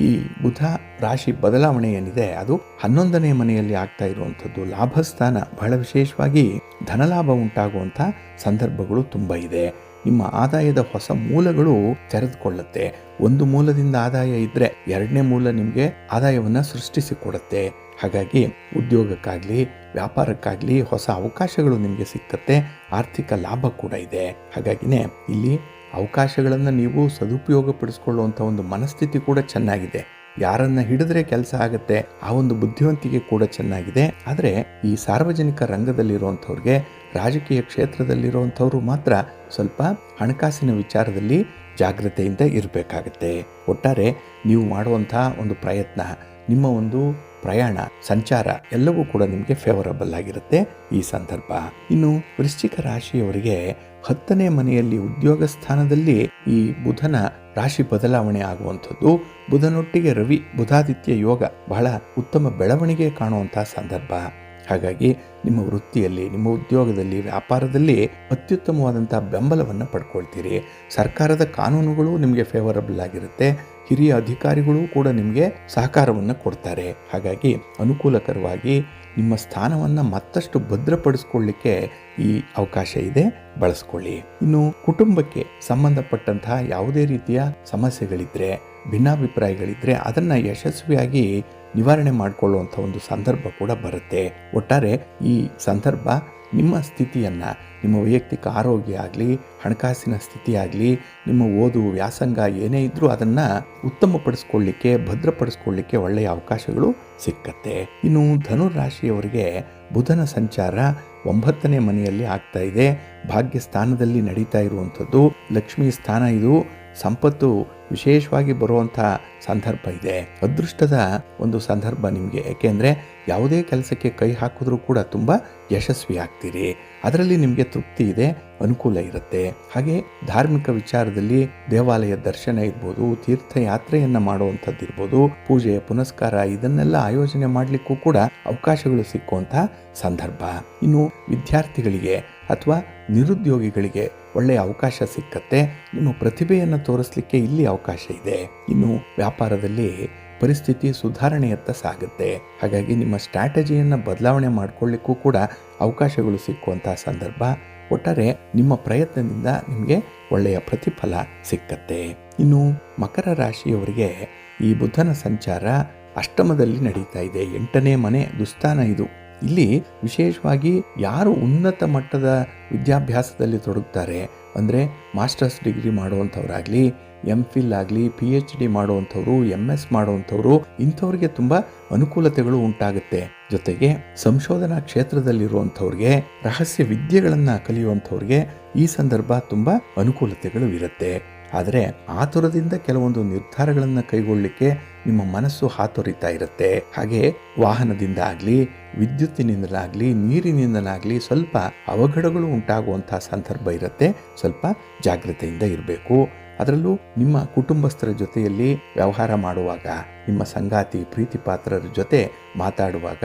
ಈ ಬುಧ ರಾಶಿ ಬದಲಾವಣೆ ಏನಿದೆ ಅದು 11ನೇ ಮನೆಯಲ್ಲಿ ಆಗ್ತಾ ಇರುವಂಥದ್ದು. ಲಾಭಸ್ಥಾನ, ಬಹಳ ವಿಶೇಷವಾಗಿ ಧನಲಾಭ ಉಂಟಾಗುವಂಥ ಸಂದರ್ಭಗಳು ತುಂಬ ಇದೆ. ನಿಮ್ಮ ಆದಾಯದ ಹೊಸ ಮೂಲಗಳು ತೆರೆದುಕೊಳ್ಳುತ್ತೆ. ಒಂದು ಮೂಲದಿಂದ ಆದಾಯ ಇದ್ದರೆ 2ನೇ ಮೂಲ ನಿಮಗೆ ಆದಾಯವನ್ನು ಸೃಷ್ಟಿಸಿಕೊಡುತ್ತೆ. ಹಾಗಾಗಿ ಉದ್ಯೋಗಕ್ಕಾಗಲಿ ವ್ಯಾಪಾರಕ್ಕಾಗಲಿ ಹೊಸ ಅವಕಾಶಗಳು ನಿಮಗೆ ಸಿಕ್ಕತ್ತೆ. ಆರ್ಥಿಕ ಲಾಭ ಕೂಡ ಇದೆ. ಹಾಗಾಗಿನೇ ಇಲ್ಲಿ ಅವಕಾಶಗಳನ್ನು ನೀವು ಸದುಪಯೋಗ ಪಡಿಸ್ಕೊಳ್ಳುವಂಥ ಒಂದು ಮನಸ್ಥಿತಿ ಕೂಡ ಚೆನ್ನಾಗಿದೆ. ಯಾರನ್ನ ಹಿಡಿದ್ರೆ ಕೆಲಸ ಆಗುತ್ತೆ, ಆ ಒಂದು ಬುದ್ಧಿವಂತಿಕೆ ಕೂಡ ಚೆನ್ನಾಗಿದೆ. ಆದರೆ ಈ ಸಾರ್ವಜನಿಕ ರಂಗದಲ್ಲಿರುವಂಥವ್ರಿಗೆ, ರಾಜಕೀಯ ಕ್ಷೇತ್ರದಲ್ಲಿರುವಂಥವ್ರು ಮಾತ್ರ ಸ್ವಲ್ಪ ಹಣಕಾಸಿನ ವಿಚಾರದಲ್ಲಿ ಜಾಗ್ರತೆಯಿಂದ ಇರಬೇಕಾಗತ್ತೆ. ಒಟ್ಟಾರೆ ನೀವು ಮಾಡುವಂಥ ಒಂದು ಪ್ರಯತ್ನ, ನಿಮ್ಮ ಒಂದು ಪ್ರಯಾಣ, ಸಂಚಾರ ಎಲ್ಲವೂ ಕೂಡ ನಿಮಗೆ ಫೇವರಬಲ್ ಆಗಿರುತ್ತೆ ಈ ಸಂದರ್ಭ. ಇನ್ನು ವೃಶ್ಚಿಕ ರಾಶಿಯವರಿಗೆ 10ನೇ ಮನೆಯಲ್ಲಿ ಉದ್ಯೋಗ ಸ್ಥಾನದಲ್ಲಿ ಈ ಬುಧನ ರಾಶಿ ಬದಲಾವಣೆ ಆಗುವಂಥದ್ದು, ಬುಧನೊಟ್ಟಿಗೆ ರವಿ ಬುಧಾದಿತ್ಯ ಯೋಗ ಬಹಳ ಉತ್ತಮ ಬೆಳವಣಿಗೆ ಕಾಣುವಂತಹ ಸಂದರ್ಭ. ಹಾಗಾಗಿ ನಿಮ್ಮ ವೃತ್ತಿಯಲ್ಲಿ, ನಿಮ್ಮ ಉದ್ಯೋಗದಲ್ಲಿ, ವ್ಯಾಪಾರದಲ್ಲಿ ಅತ್ಯುತ್ತಮವಾದಂಥ ಬೆಂಬಲವನ್ನು ಪಡ್ಕೊಳ್ತೀರಿ. ಸರ್ಕಾರದ ಕಾನೂನುಗಳು ನಿಮಗೆ ಫೇವರಬಲ್ ಆಗಿರುತ್ತೆ. ಹಿರಿಯ ಅಧಿಕಾರಿಗಳು ಕೂಡ ನಿಮಗೆ ಸಹಕಾರವನ್ನು ಕೊಡ್ತಾರೆ. ಹಾಗಾಗಿ ಅನುಕೂಲಕರವಾಗಿ ನಿಮ್ಮ ಸ್ಥಾನವನ್ನು ಮತ್ತಷ್ಟು ಭದ್ರಪಡಿಸ್ಕೊಳ್ಳಿಕ್ಕೆ ಈ ಅವಕಾಶ ಇದೆ, ಬಳಸ್ಕೊಳ್ಳಿ. ಇನ್ನು ಕುಟುಂಬಕ್ಕೆ ಸಂಬಂಧಪಟ್ಟಂತಹ ಯಾವುದೇ ರೀತಿಯ ಸಮಸ್ಯೆಗಳಿದ್ರೆ, ಭಿನ್ನಾಭಿಪ್ರಾಯಗಳಿದ್ರೆ ಅದನ್ನು ಯಶಸ್ವಿಯಾಗಿ ನಿವಾರಣೆ ಮಾಡಿಕೊಳ್ಳುವಂಥ ಒಂದು ಸಂದರ್ಭ ಕೂಡ ಬರುತ್ತೆ. ಒಟ್ಟಾರೆ ಈ ಸಂದರ್ಭ ನಿಮ್ಮ ಸ್ಥಿತಿಯನ್ನು, ನಿಮ್ಮ ವೈಯಕ್ತಿಕ ಆರೋಗ್ಯ ಆಗಲಿ, ಹಣಕಾಸಿನ ಸ್ಥಿತಿ ಆಗಲಿ, ನಿಮ್ಮ ಓದು ವ್ಯಾಸಂಗ ಏನೇ ಇದ್ದರೂ ಅದನ್ನು ಉತ್ತಮಪಡಿಸ್ಕೊಳ್ಳಿಕ್ಕೆ, ಭದ್ರಪಡಿಸ್ಕೊಳ್ಳಿಕ್ಕೆ ಒಳ್ಳೆಯ ಅವಕಾಶಗಳು ಸಿಕ್ಕತ್ತೆ. ಇನ್ನು ಧನುರಾಶಿಯವರಿಗೆ ಬುಧನ ಸಂಚಾರ 9ನೇ ಮನೆಯಲ್ಲಿ ಆಗ್ತಾ ಇದೆ. ಭಾಗ್ಯ ಸ್ಥಾನದಲ್ಲಿ ನಡೀತಾ ಇರುವಂಥದ್ದು, ಲಕ್ಷ್ಮೀ ಸ್ಥಾನ ಇದು. ಸಂಪತ್ತು ವಿಶೇಷವಾಗಿ ಬರುವಂಥ ಸಂದರ್ಭ ಇದೆ. ಅದೃಷ್ಟದ ಒಂದು ಸಂದರ್ಭ ನಿಮಗೆ. ಏಕೆಂದರೆ ಯಾವುದೇ ಕೆಲಸಕ್ಕೆ ಕೈ ಹಾಕಿದ್ರೂ ಕೂಡ ತುಂಬ ಯಶಸ್ವಿ ಆಗ್ತೀರಿ. ಅದರಲ್ಲಿ ನಿಮಗೆ ತೃಪ್ತಿ ಇದೆ, ಅನುಕೂಲ ಇರುತ್ತೆ. ಹಾಗೆ ಧಾರ್ಮಿಕ ವಿಚಾರದಲ್ಲಿ ದೇವಾಲಯ ದರ್ಶನ ಇರ್ಬೋದು, ತೀರ್ಥಯಾತ್ರೆಯನ್ನು ಮಾಡುವಂಥದ್ದು ಇರ್ಬೋದು, ಪೂಜೆ ಪುನಸ್ಕಾರ ಇದನ್ನೆಲ್ಲ ಆಯೋಜನೆ ಮಾಡಲಿಕ್ಕೂ ಕೂಡ ಅವಕಾಶಗಳು ಸಿಕ್ಕುವಂಥ ಸಂದರ್ಭ. ಇನ್ನು ವಿದ್ಯಾರ್ಥಿಗಳಿಗೆ ಅಥವಾ ನಿರುದ್ಯೋಗಿಗಳಿಗೆ ಒಳ್ಳೆಯ ಅವಕಾಶ ಸಿಕ್ಕತ್ತೆ. ನಿಮ್ಮ ಪ್ರತಿಭೆಯನ್ನು ತೋರಿಸಲಿಕ್ಕೆ ಇಲ್ಲಿ ಅವಕಾಶ ಇದೆ. ಇನ್ನು ವ್ಯಾಪಾರದಲ್ಲಿ ಪರಿಸ್ಥಿತಿ ಸುಧಾರಣೆಯತ್ತ ಸಾಗುತ್ತೆ. ಹಾಗಾಗಿ ನಿಮ್ಮ ಸ್ಟ್ರಾಟಜಿಯನ್ನು ಬದಲಾವಣೆ ಮಾಡಿಕೊಳ್ಳಿಕ್ಕೂ ಕೂಡ ಅವಕಾಶಗಳು ಸಿಕ್ಕುವಂಥ ಸಂದರ್ಭ. ಒಟ್ಟಾರೆ ನಿಮ್ಮ ಪ್ರಯತ್ನದಿಂದ ನಿಮಗೆ ಒಳ್ಳೆಯ ಪ್ರತಿಫಲ ಸಿಕ್ಕತ್ತೆ. ಇನ್ನು ಮಕರ ರಾಶಿಯವರಿಗೆ ಈ ಬುಧನ ಸಂಚಾರ ಅಷ್ಟಮದಲ್ಲಿ ನಡೀತಾ ಇದೆ. 8ನೇ ಮನೆ ದುಸ್ಥಾನ ಇದು. ಇಲ್ಲಿ ವಿಶೇಷವಾಗಿ ಯಾರು ಉನ್ನತ ಮಟ್ಟದ ವಿದ್ಯಾಭ್ಯಾಸದಲ್ಲಿ ತೊಡಗುತ್ತಾರೆ, ಅಂದರೆ ಮಾಸ್ಟರ್ಸ್ ಡಿಗ್ರಿ ಮಾಡುವಂಥವ್ರಾಗಲಿ, MPhil ಆಗಲಿ, PhD ಮಾಡುವಂಥವ್ರು, MS ಮಾಡುವಂಥವ್ರು, ಇಂಥವ್ರಿಗೆ ತುಂಬ ಅನುಕೂಲತೆಗಳು ಉಂಟಾಗುತ್ತೆ. ಜೊತೆಗೆ ಸಂಶೋಧನಾ ಕ್ಷೇತ್ರದಲ್ಲಿರುವಂಥವ್ರಿಗೆ, ರಹಸ್ಯ ವಿದ್ಯೆಗಳನ್ನು ಕಲಿಯುವಂಥವ್ರಿಗೆ ಈ ಸಂದರ್ಭ ತುಂಬ ಅನುಕೂಲತೆಗಳು ಇರುತ್ತೆ. ಆದರೆ ಆತುರದಿಂದ ಕೆಲವೊಂದು ನಿರ್ಧಾರಗಳನ್ನು ಕೈಗೊಳ್ಳಲಿಕ್ಕೆ ನಿಮ್ಮ ಮನಸ್ಸು ಹಾತೊರಿತಾ ಇರುತ್ತೆ. ಹಾಗೆ ವಾಹನದಿಂದ ಆಗಲಿ, ವಿದ್ಯುತ್ತಿನಿಂದಲಾಗಲಿ, ನೀರಿನಿಂದಲಾಗಲಿ ಸ್ವಲ್ಪ ಅವಘಡಗಳು ಉಂಟಾಗುವಂಥ ಸಂದರ್ಭ ಇರುತ್ತೆ. ಸ್ವಲ್ಪ ಜಾಗ್ರತೆಯಿಂದ ಇರಬೇಕು. ಅದರಲ್ಲೂ ನಿಮ್ಮ ಕುಟುಂಬಸ್ಥರ ಜೊತೆಯಲ್ಲಿ ವ್ಯವಹಾರ ಮಾಡುವಾಗ, ನಿಮ್ಮ ಸಂಗಾತಿ ಪ್ರೀತಿ ಪಾತ್ರರ ಜೊತೆ ಮಾತಾಡುವಾಗ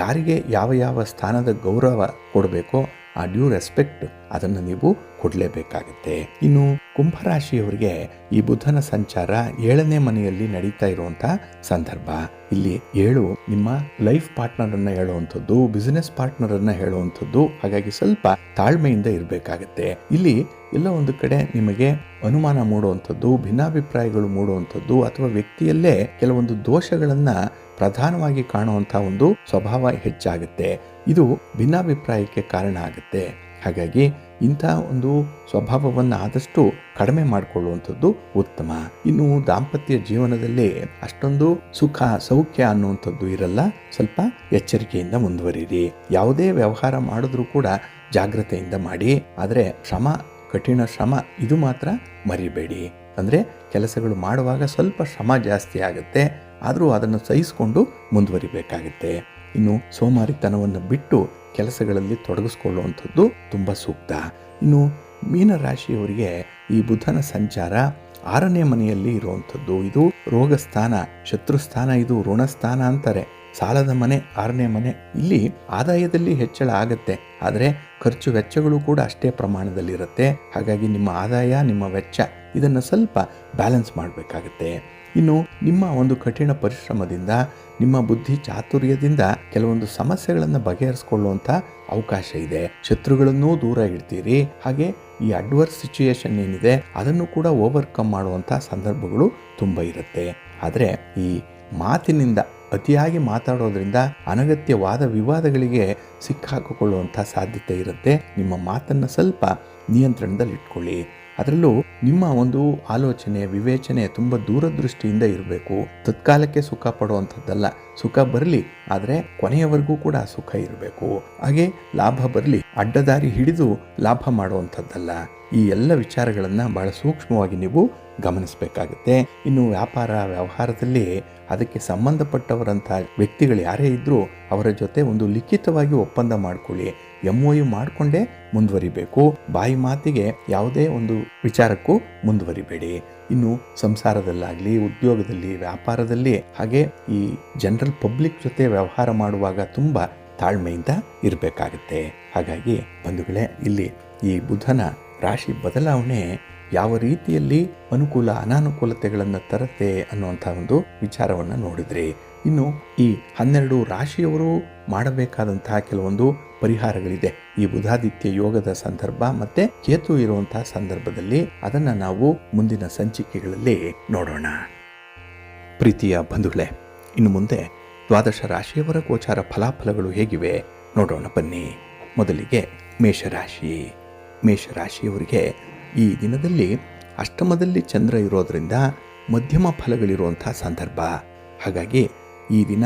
ಯಾರಿಗೆ ಯಾವ ಯಾವ ಸ್ಥಾನದ ಗೌರವ ಕೊಡಬೇಕೋ ಆ ಡ್ಯೂ ರೆಸ್ಪೆಕ್ಟ್ ಅದನ್ನು ನೀವು ಕೊಡಲೇಬೇಕಾಗುತ್ತೆ. ಇನ್ನು ಕುಂಭರಾಶಿಯವರಿಗೆ ಈ ಬುಧನ ಸಂಚಾರ 7ನೇ ಮನೆಯಲ್ಲಿ ನಡೀತಾ ಇರುವಂಥ ಸಂದರ್ಭ. ಇಲ್ಲಿ 7 ನಿಮ್ಮ ಲೈಫ್ ಪಾರ್ಟ್ನರನ್ನು ಹೇಳುವಂಥದ್ದು, ಬಿಸಿನೆಸ್ ಪಾರ್ಟ್ನರನ್ನು ಹೇಳುವಂಥದ್ದು. ಹಾಗಾಗಿ ಸ್ವಲ್ಪ ತಾಳ್ಮೆಯಿಂದ ಇರಬೇಕಾಗತ್ತೆ. ಇಲ್ಲಿ ಎಲ್ಲ ಒಂದು ಕಡೆ ನಿಮಗೆ ಅನುಮಾನ ಮೂಡುವಂಥದ್ದು, ಭಿನ್ನಾಭಿಪ್ರಾಯಗಳು ಮೂಡುವಂಥದ್ದು, ಅಥವಾ ವ್ಯಕ್ತಿಯಲ್ಲೇ ಕೆಲವೊಂದು ದೋಷಗಳನ್ನು ಪ್ರಧಾನವಾಗಿ ಕಾಣುವಂಥ ಒಂದು ಸ್ವಭಾವ ಹೆಚ್ಚಾಗುತ್ತೆ. ಇದು ಭಿನ್ನಾಭಿಪ್ರಾಯಕ್ಕೆ ಕಾರಣ ಆಗುತ್ತೆ. ಹಾಗಾಗಿ ಇಂಥ ಒಂದು ಸ್ವಭಾವವನ್ನು ಆದಷ್ಟು ಕಡಿಮೆ ಮಾಡಿಕೊಳ್ಳುವಂಥದ್ದು ಉತ್ತಮ. ಇನ್ನು ದಾಂಪತ್ಯ ಜೀವನದಲ್ಲಿ ಅಷ್ಟೊಂದು ಸುಖ ಸೌಖ್ಯ ಅನ್ನುವಂಥದ್ದು ಇರಲ್ಲ. ಸ್ವಲ್ಪ ಎಚ್ಚರಿಕೆಯಿಂದ ಮುಂದುವರಿರಿ. ಯಾವುದೇ ವ್ಯವಹಾರ ಮಾಡಿದ್ರೂ ಕೂಡ ಜಾಗ್ರತೆಯಿಂದ ಮಾಡಿ. ಆದರೆ ಶ್ರಮ, ಕಠಿಣ ಶ್ರಮ ಇದು ಮಾತ್ರ ಮರಿಬೇಡಿ. ಅಂದರೆ ಕೆಲಸಗಳು ಮಾಡುವಾಗ ಸ್ವಲ್ಪ ಶ್ರಮ ಜಾಸ್ತಿ ಆಗುತ್ತೆ, ಆದರೂ ಅದನ್ನು ಸಹಿಸಿಕೊಂಡು ಮುಂದುವರಿಬೇಕಾಗುತ್ತೆ. ಇನ್ನು ಸೋಮಾರಿತನವನ್ನು ಬಿಟ್ಟು ಕೆಲಸಗಳಲ್ಲಿ ತೊಡಗಿಸ್ಕೊಳ್ಳುವಂಥದ್ದು ತುಂಬ ಸೂಕ್ತ. ಇನ್ನು ಮೀನರಾಶಿಯವರಿಗೆ ಈ ಬುಧನ ಸಂಚಾರ 6ನೇ ಮನೆಯಲ್ಲಿ ಇರುವಂಥದ್ದು. ಇದು ರೋಗಸ್ಥಾನ, ಶತ್ರುಸ್ಥಾನ, ಇದು ಋಣಸ್ಥಾನ ಅಂತಾರೆ. ಸಾಲದ ಮನೆ 6ನೇ ಮನೆ. ಇಲ್ಲಿ ಆದಾಯದಲ್ಲಿ ಹೆಚ್ಚಳ ಆಗುತ್ತೆ, ಆದರೆ ಖರ್ಚು ವೆಚ್ಚಗಳು ಕೂಡ ಅಷ್ಟೇ ಪ್ರಮಾಣದಲ್ಲಿರುತ್ತೆ. ಹಾಗಾಗಿ ನಿಮ್ಮ ಆದಾಯ, ನಿಮ್ಮ ವೆಚ್ಚ ಇದನ್ನು ಸ್ವಲ್ಪ ಬ್ಯಾಲೆನ್ಸ್ ಮಾಡಬೇಕಾಗುತ್ತೆ. ಇನ್ನು ನಿಮ್ಮ ಒಂದು ಕಠಿಣ ಪರಿಶ್ರಮದಿಂದ, ನಿಮ್ಮ ಬುದ್ಧಿ ಚಾತುರ್ಯದಿಂದ ಕೆಲವೊಂದು ಸಮಸ್ಯೆಗಳನ್ನು ಬಗೆಹರಿಸಿಕೊಳ್ಳುವಂಥ ಅವಕಾಶ ಇದೆ. ಶತ್ರುಗಳನ್ನೂ ದೂರ ಇಡ್ತೀರಿ. ಹಾಗೆ ಈ ಅಡ್ವರ್ಸ್ ಸಿಚುಯೇಷನ್ ಏನಿದೆ ಅದನ್ನು ಕೂಡ ಓವರ್ಕಮ್ ಮಾಡುವಂಥ ಸಂದರ್ಭಗಳು ತುಂಬ ಇರುತ್ತೆ. ಆದರೆ ಈ ಮಾತಿನಿಂದ, ಅತಿಯಾಗಿ ಮಾತಾಡೋದ್ರಿಂದ ಅನಗತ್ಯ ವಾದ ವಿವಾದಗಳಿಗೆ ಸಿಕ್ಕಾಕಿಕೊಳ್ಳುವಂಥ ಸಾಧ್ಯತೆ ಇರುತ್ತೆ. ನಿಮ್ಮ ಮಾತನ್ನು ಸ್ವಲ್ಪ ನಿಯಂತ್ರಣದಲ್ಲಿಟ್ಕೊಳ್ಳಿ. ಅದರಲ್ಲೂ ನಿಮ್ಮ ಒಂದು ಆಲೋಚನೆ ವಿವೇಚನೆ ತುಂಬ ದೂರದೃಷ್ಟಿಯಿಂದ ಇರಬೇಕು. ತತ್ಕಾಲಕ್ಕೆ ಸುಖ ಪಡುವಂಥದ್ದಲ್ಲ. ಸುಖ ಬರಲಿ, ಆದರೆ ಕೊನೆಯವರೆಗೂ ಕೂಡ ಸುಖ ಇರಬೇಕು. ಹಾಗೆ ಲಾಭ ಬರಲಿ, ಅಡ್ಡದಾರಿ ಹಿಡಿದು ಲಾಭ ಮಾಡುವಂಥದ್ದಲ್ಲ. ಈ ಎಲ್ಲ ವಿಚಾರಗಳನ್ನು ಬಹಳ ಸೂಕ್ಷ್ಮವಾಗಿ ನೀವು ಗಮನಿಸಬೇಕಾಗುತ್ತೆ. ಇನ್ನು ವ್ಯಾಪಾರ ವ್ಯವಹಾರದಲ್ಲಿ ಅದಕ್ಕೆ ಸಂಬಂಧಪಟ್ಟವರಂಥ ವ್ಯಕ್ತಿಗಳು ಯಾರೇ ಇದ್ದರೂ ಅವರ ಜೊತೆ ಒಂದು ಲಿಖಿತವಾಗಿ ಒಪ್ಪಂದ ಮಾಡಿಕೊಳ್ಳಿ. MOU ಮಾಡಿಕೊಂಡೇ ಮುಂದುವರಿಬೇಕು. ಬಾಯಿ ಮಾತಿಗೆ ಯಾವುದೇ ಒಂದು ವಿಚಾರಕ್ಕೂ ಮುಂದುವರಿಬೇಡಿ. ಇನ್ನು ಸಂಸಾರದಲ್ಲಾಗಲಿ, ಉದ್ಯೋಗದಲ್ಲಿ, ವ್ಯಾಪಾರದಲ್ಲಿ, ಹಾಗೆ ಈ ಜನರಲ್ ಪಬ್ಲಿಕ್ ಜೊತೆ ವ್ಯವಹಾರ ಮಾಡುವಾಗ ತುಂಬ ತಾಳ್ಮೆಯಿಂದ ಇರಬೇಕಾಗುತ್ತೆ. ಹಾಗಾಗಿ ಬಂಧುಗಳೇ, ಇಲ್ಲಿ ಈ ಬುಧನ ರಾಶಿ ಬದಲಾವಣೆ ಯಾವ ರೀತಿಯಲ್ಲಿ ಅನುಕೂಲ ಅನಾನುಕೂಲತೆಗಳನ್ನು ತರುತ್ತೆ ಅನ್ನುವಂಥ ಒಂದು ವಿಚಾರವನ್ನು ನೋಡಿದ್ರಿ. ಇನ್ನು ಈ 12 ರಾಶಿಯವರು ಮಾಡಬೇಕಾದಂತಹ ಕೆಲವೊಂದು ಪರಿಹಾರಗಳಿದೆ. ಈ ಬುಧಾದಿತ್ಯ ಯೋಗದ ಸಂದರ್ಭ ಮತ್ತೆ ಕೇತು ಇರುವಂತಹ ಸಂದರ್ಭದಲ್ಲಿ ಅದನ್ನು ನಾವು ಮುಂದಿನ ಸಂಚಿಕೆಗಳಲ್ಲಿ ನೋಡೋಣ. ಪ್ರೀತಿಯ ಬಂಧುಗಳೇ, ಇನ್ನು ಮುಂದೆ 12 ರಾಶಿಯವರ ಗೋಚಾರ ಫಲಾಫಲಗಳು ಹೇಗಿವೆ ನೋಡೋಣ ಬನ್ನಿ. ಮೊದಲಿಗೆ ಮೇಷರಾಶಿ. ಮೇಷರಾಶಿಯವರಿಗೆ ಈ ದಿನದಲ್ಲಿ ಅಷ್ಟಮದಲ್ಲಿ ಚಂದ್ರ ಇರೋದರಿಂದ ಮಧ್ಯಮ ಫಲಗಳಿರುವಂಥ ಸಂದರ್ಭ. ಹಾಗಾಗಿ ಈ ದಿನ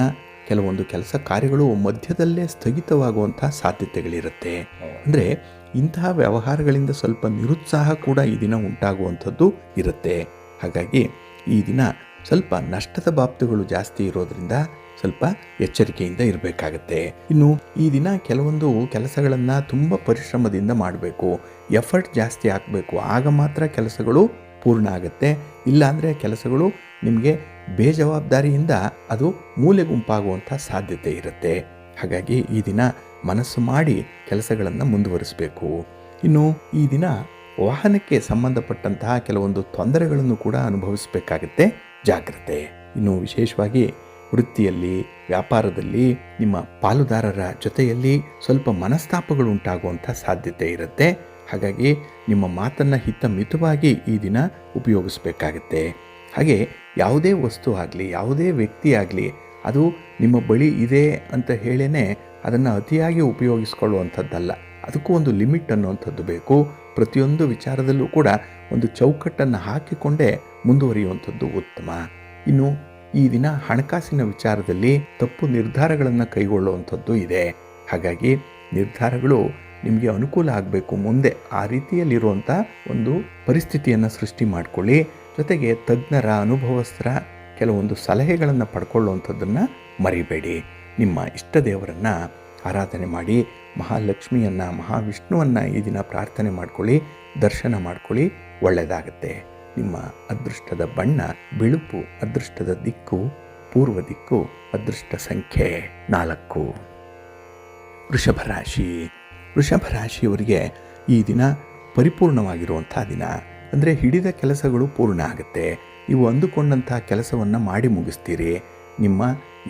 ಕೆಲವೊಂದು ಕೆಲಸ ಕಾರ್ಯಗಳು ಮಧ್ಯದಲ್ಲೇ ಸ್ಥಗಿತವಾಗುವಂಥ ಸಾಧ್ಯತೆಗಳಿರುತ್ತೆ. ಅಂದರೆ ಇಂತಹ ವ್ಯವಹಾರಗಳಿಂದ ಸ್ವಲ್ಪ ನಿರುತ್ಸಾಹ ಕೂಡ ಈ ದಿನ ಉಂಟಾಗುವಂಥದ್ದು ಇರುತ್ತೆ. ಹಾಗಾಗಿ ಈ ದಿನ ಸ್ವಲ್ಪ ನಷ್ಟದ ಬಾಬ್ತುಗಳು ಜಾಸ್ತಿ ಇರೋದ್ರಿಂದ ಸ್ವಲ್ಪ ಎಚ್ಚರಿಕೆಯಿಂದ ಇರಬೇಕಾಗತ್ತೆ. ಇನ್ನು ಈ ದಿನ ಕೆಲವೊಂದು ಕೆಲಸಗಳನ್ನು ತುಂಬ ಪರಿಶ್ರಮದಿಂದ ಮಾಡಬೇಕು, ಎಫರ್ಟ್ ಜಾಸ್ತಿ ಹಾಕಬೇಕು. ಆಗ ಮಾತ್ರ ಕೆಲಸಗಳು ಪೂರ್ಣ ಆಗುತ್ತೆ. ಇಲ್ಲಾಂದರೆ ಕೆಲಸಗಳು ನಿಮಗೆ ಬೇಜವಾಬ್ದಾರಿಯಿಂದ ಅದು ಮೂಲೆ ಗುಂಪಾಗುವಂಥ ಸಾಧ್ಯತೆ ಇರುತ್ತೆ. ಹಾಗಾಗಿ ಈ ದಿನ ಮನಸ್ಸು ಮಾಡಿ ಕೆಲಸಗಳನ್ನು ಮುಂದುವರಿಸಬೇಕು. ಇನ್ನು ಈ ದಿನ ವಾಹನಕ್ಕೆ ಸಂಬಂಧಪಟ್ಟಂತಹ ಕೆಲವೊಂದು ತೊಂದರೆಗಳನ್ನು ಕೂಡ ಅನುಭವಿಸಬೇಕಾಗುತ್ತೆ. ಜಾಗ್ರತೆ. ಇನ್ನು ವಿಶೇಷವಾಗಿ ವೃತ್ತಿಯಲ್ಲಿ, ವ್ಯಾಪಾರದಲ್ಲಿ ನಿಮ್ಮ ಪಾಲುದಾರರ ಜೊತೆಯಲ್ಲಿ ಸ್ವಲ್ಪ ಮನಸ್ತಾಪಗಳು ಉಂಟಾಗುವಂಥ ಸಾಧ್ಯತೆ ಇರುತ್ತೆ. ಹಾಗಾಗಿ ನಿಮ್ಮ ಮಾತನ್ನು ಹಿತಮಿತವಾಗಿ ಈ ದಿನ ಉಪಯೋಗಿಸಬೇಕಾಗತ್ತೆ. ಹಾಗೆ ಯಾವುದೇ ವಸ್ತು ಆಗಲಿ, ಯಾವುದೇ ವ್ಯಕ್ತಿ ಆಗಲಿ, ಅದು ನಿಮ್ಮ ಬಳಿ ಇದೆ ಅಂತ ಹೇಳೇ ಅದನ್ನು ಅತಿಯಾಗಿ ಉಪಯೋಗಿಸ್ಕೊಳ್ಳುವಂಥದ್ದಲ್ಲ. ಅದಕ್ಕೂ ಒಂದು ಲಿಮಿಟ್ ಅನ್ನುವಂಥದ್ದು ಬೇಕು. ಪ್ರತಿಯೊಂದು ವಿಚಾರದಲ್ಲೂ ಕೂಡ ಒಂದು ಚೌಕಟ್ಟನ್ನು ಹಾಕಿಕೊಂಡೇ ಮುಂದುವರಿಯುವಂಥದ್ದು ಉತ್ತಮ. ಇನ್ನು ಈ ದಿನ ಹಣಕಾಸಿನ ವಿಚಾರದಲ್ಲಿ ತಪ್ಪು ನಿರ್ಧಾರಗಳನ್ನು ಕೈಗೊಳ್ಳುವಂಥದ್ದು ಇದೆ. ಹಾಗಾಗಿ ನಿರ್ಧಾರಗಳು ನಿಮಗೆ ಅನುಕೂಲ ಆಗಬೇಕು ಮುಂದೆ. ಆ ರೀತಿಯಲ್ಲಿರುವಂಥ ಒಂದು ಪರಿಸ್ಥಿತಿಯನ್ನು ಸೃಷ್ಟಿ ಮಾಡಿಕೊಳ್ಳಿ. ಜೊತೆಗೆ ತಜ್ಞರ, ಅನುಭವಸ್ಥರ ಕೆಲವೊಂದು ಸಲಹೆಗಳನ್ನು ಪಡ್ಕೊಳ್ಳುವಂಥದ್ದನ್ನು ಮರಿಬೇಡಿ. ನಿಮ್ಮ ಇಷ್ಟ ದೇವರನ್ನು ಆರಾಧನೆ ಮಾಡಿ, ಮಹಾಲಕ್ಷ್ಮಿಯನ್ನು, ಮಹಾವಿಷ್ಣುವನ್ನು ಈ ದಿನ ಪ್ರಾರ್ಥನೆ ಮಾಡ್ಕೊಳ್ಳಿ, ದರ್ಶನ ಮಾಡ್ಕೊಳ್ಳಿ. ಒಳ್ಳೆಯದಾಗತ್ತೆ. ನಿಮ್ಮ ಅದೃಷ್ಟದ ಬಣ್ಣ ಬಿಳುಪು, ಅದೃಷ್ಟದ ದಿಕ್ಕು ಪೂರ್ವ ದಿಕ್ಕು, ಅದೃಷ್ಟ ಸಂಖ್ಯೆ 4. ವೃಷಭ ರಾಶಿ. ವೃಷಭ ರಾಶಿಯವರಿಗೆ ಈ ದಿನ ಪರಿಪೂರ್ಣವಾಗಿರುವಂಥ ದಿನ. ಅಂದರೆ ಹಿಡಿದ ಕೆಲಸಗಳು ಪೂರ್ಣ ಆಗುತ್ತೆ. ನೀವು ಅಂದುಕೊಂಡಂತಹ ಕೆಲಸವನ್ನು ಮಾಡಿ ಮುಗಿಸ್ತೀರಿ. ನಿಮ್ಮ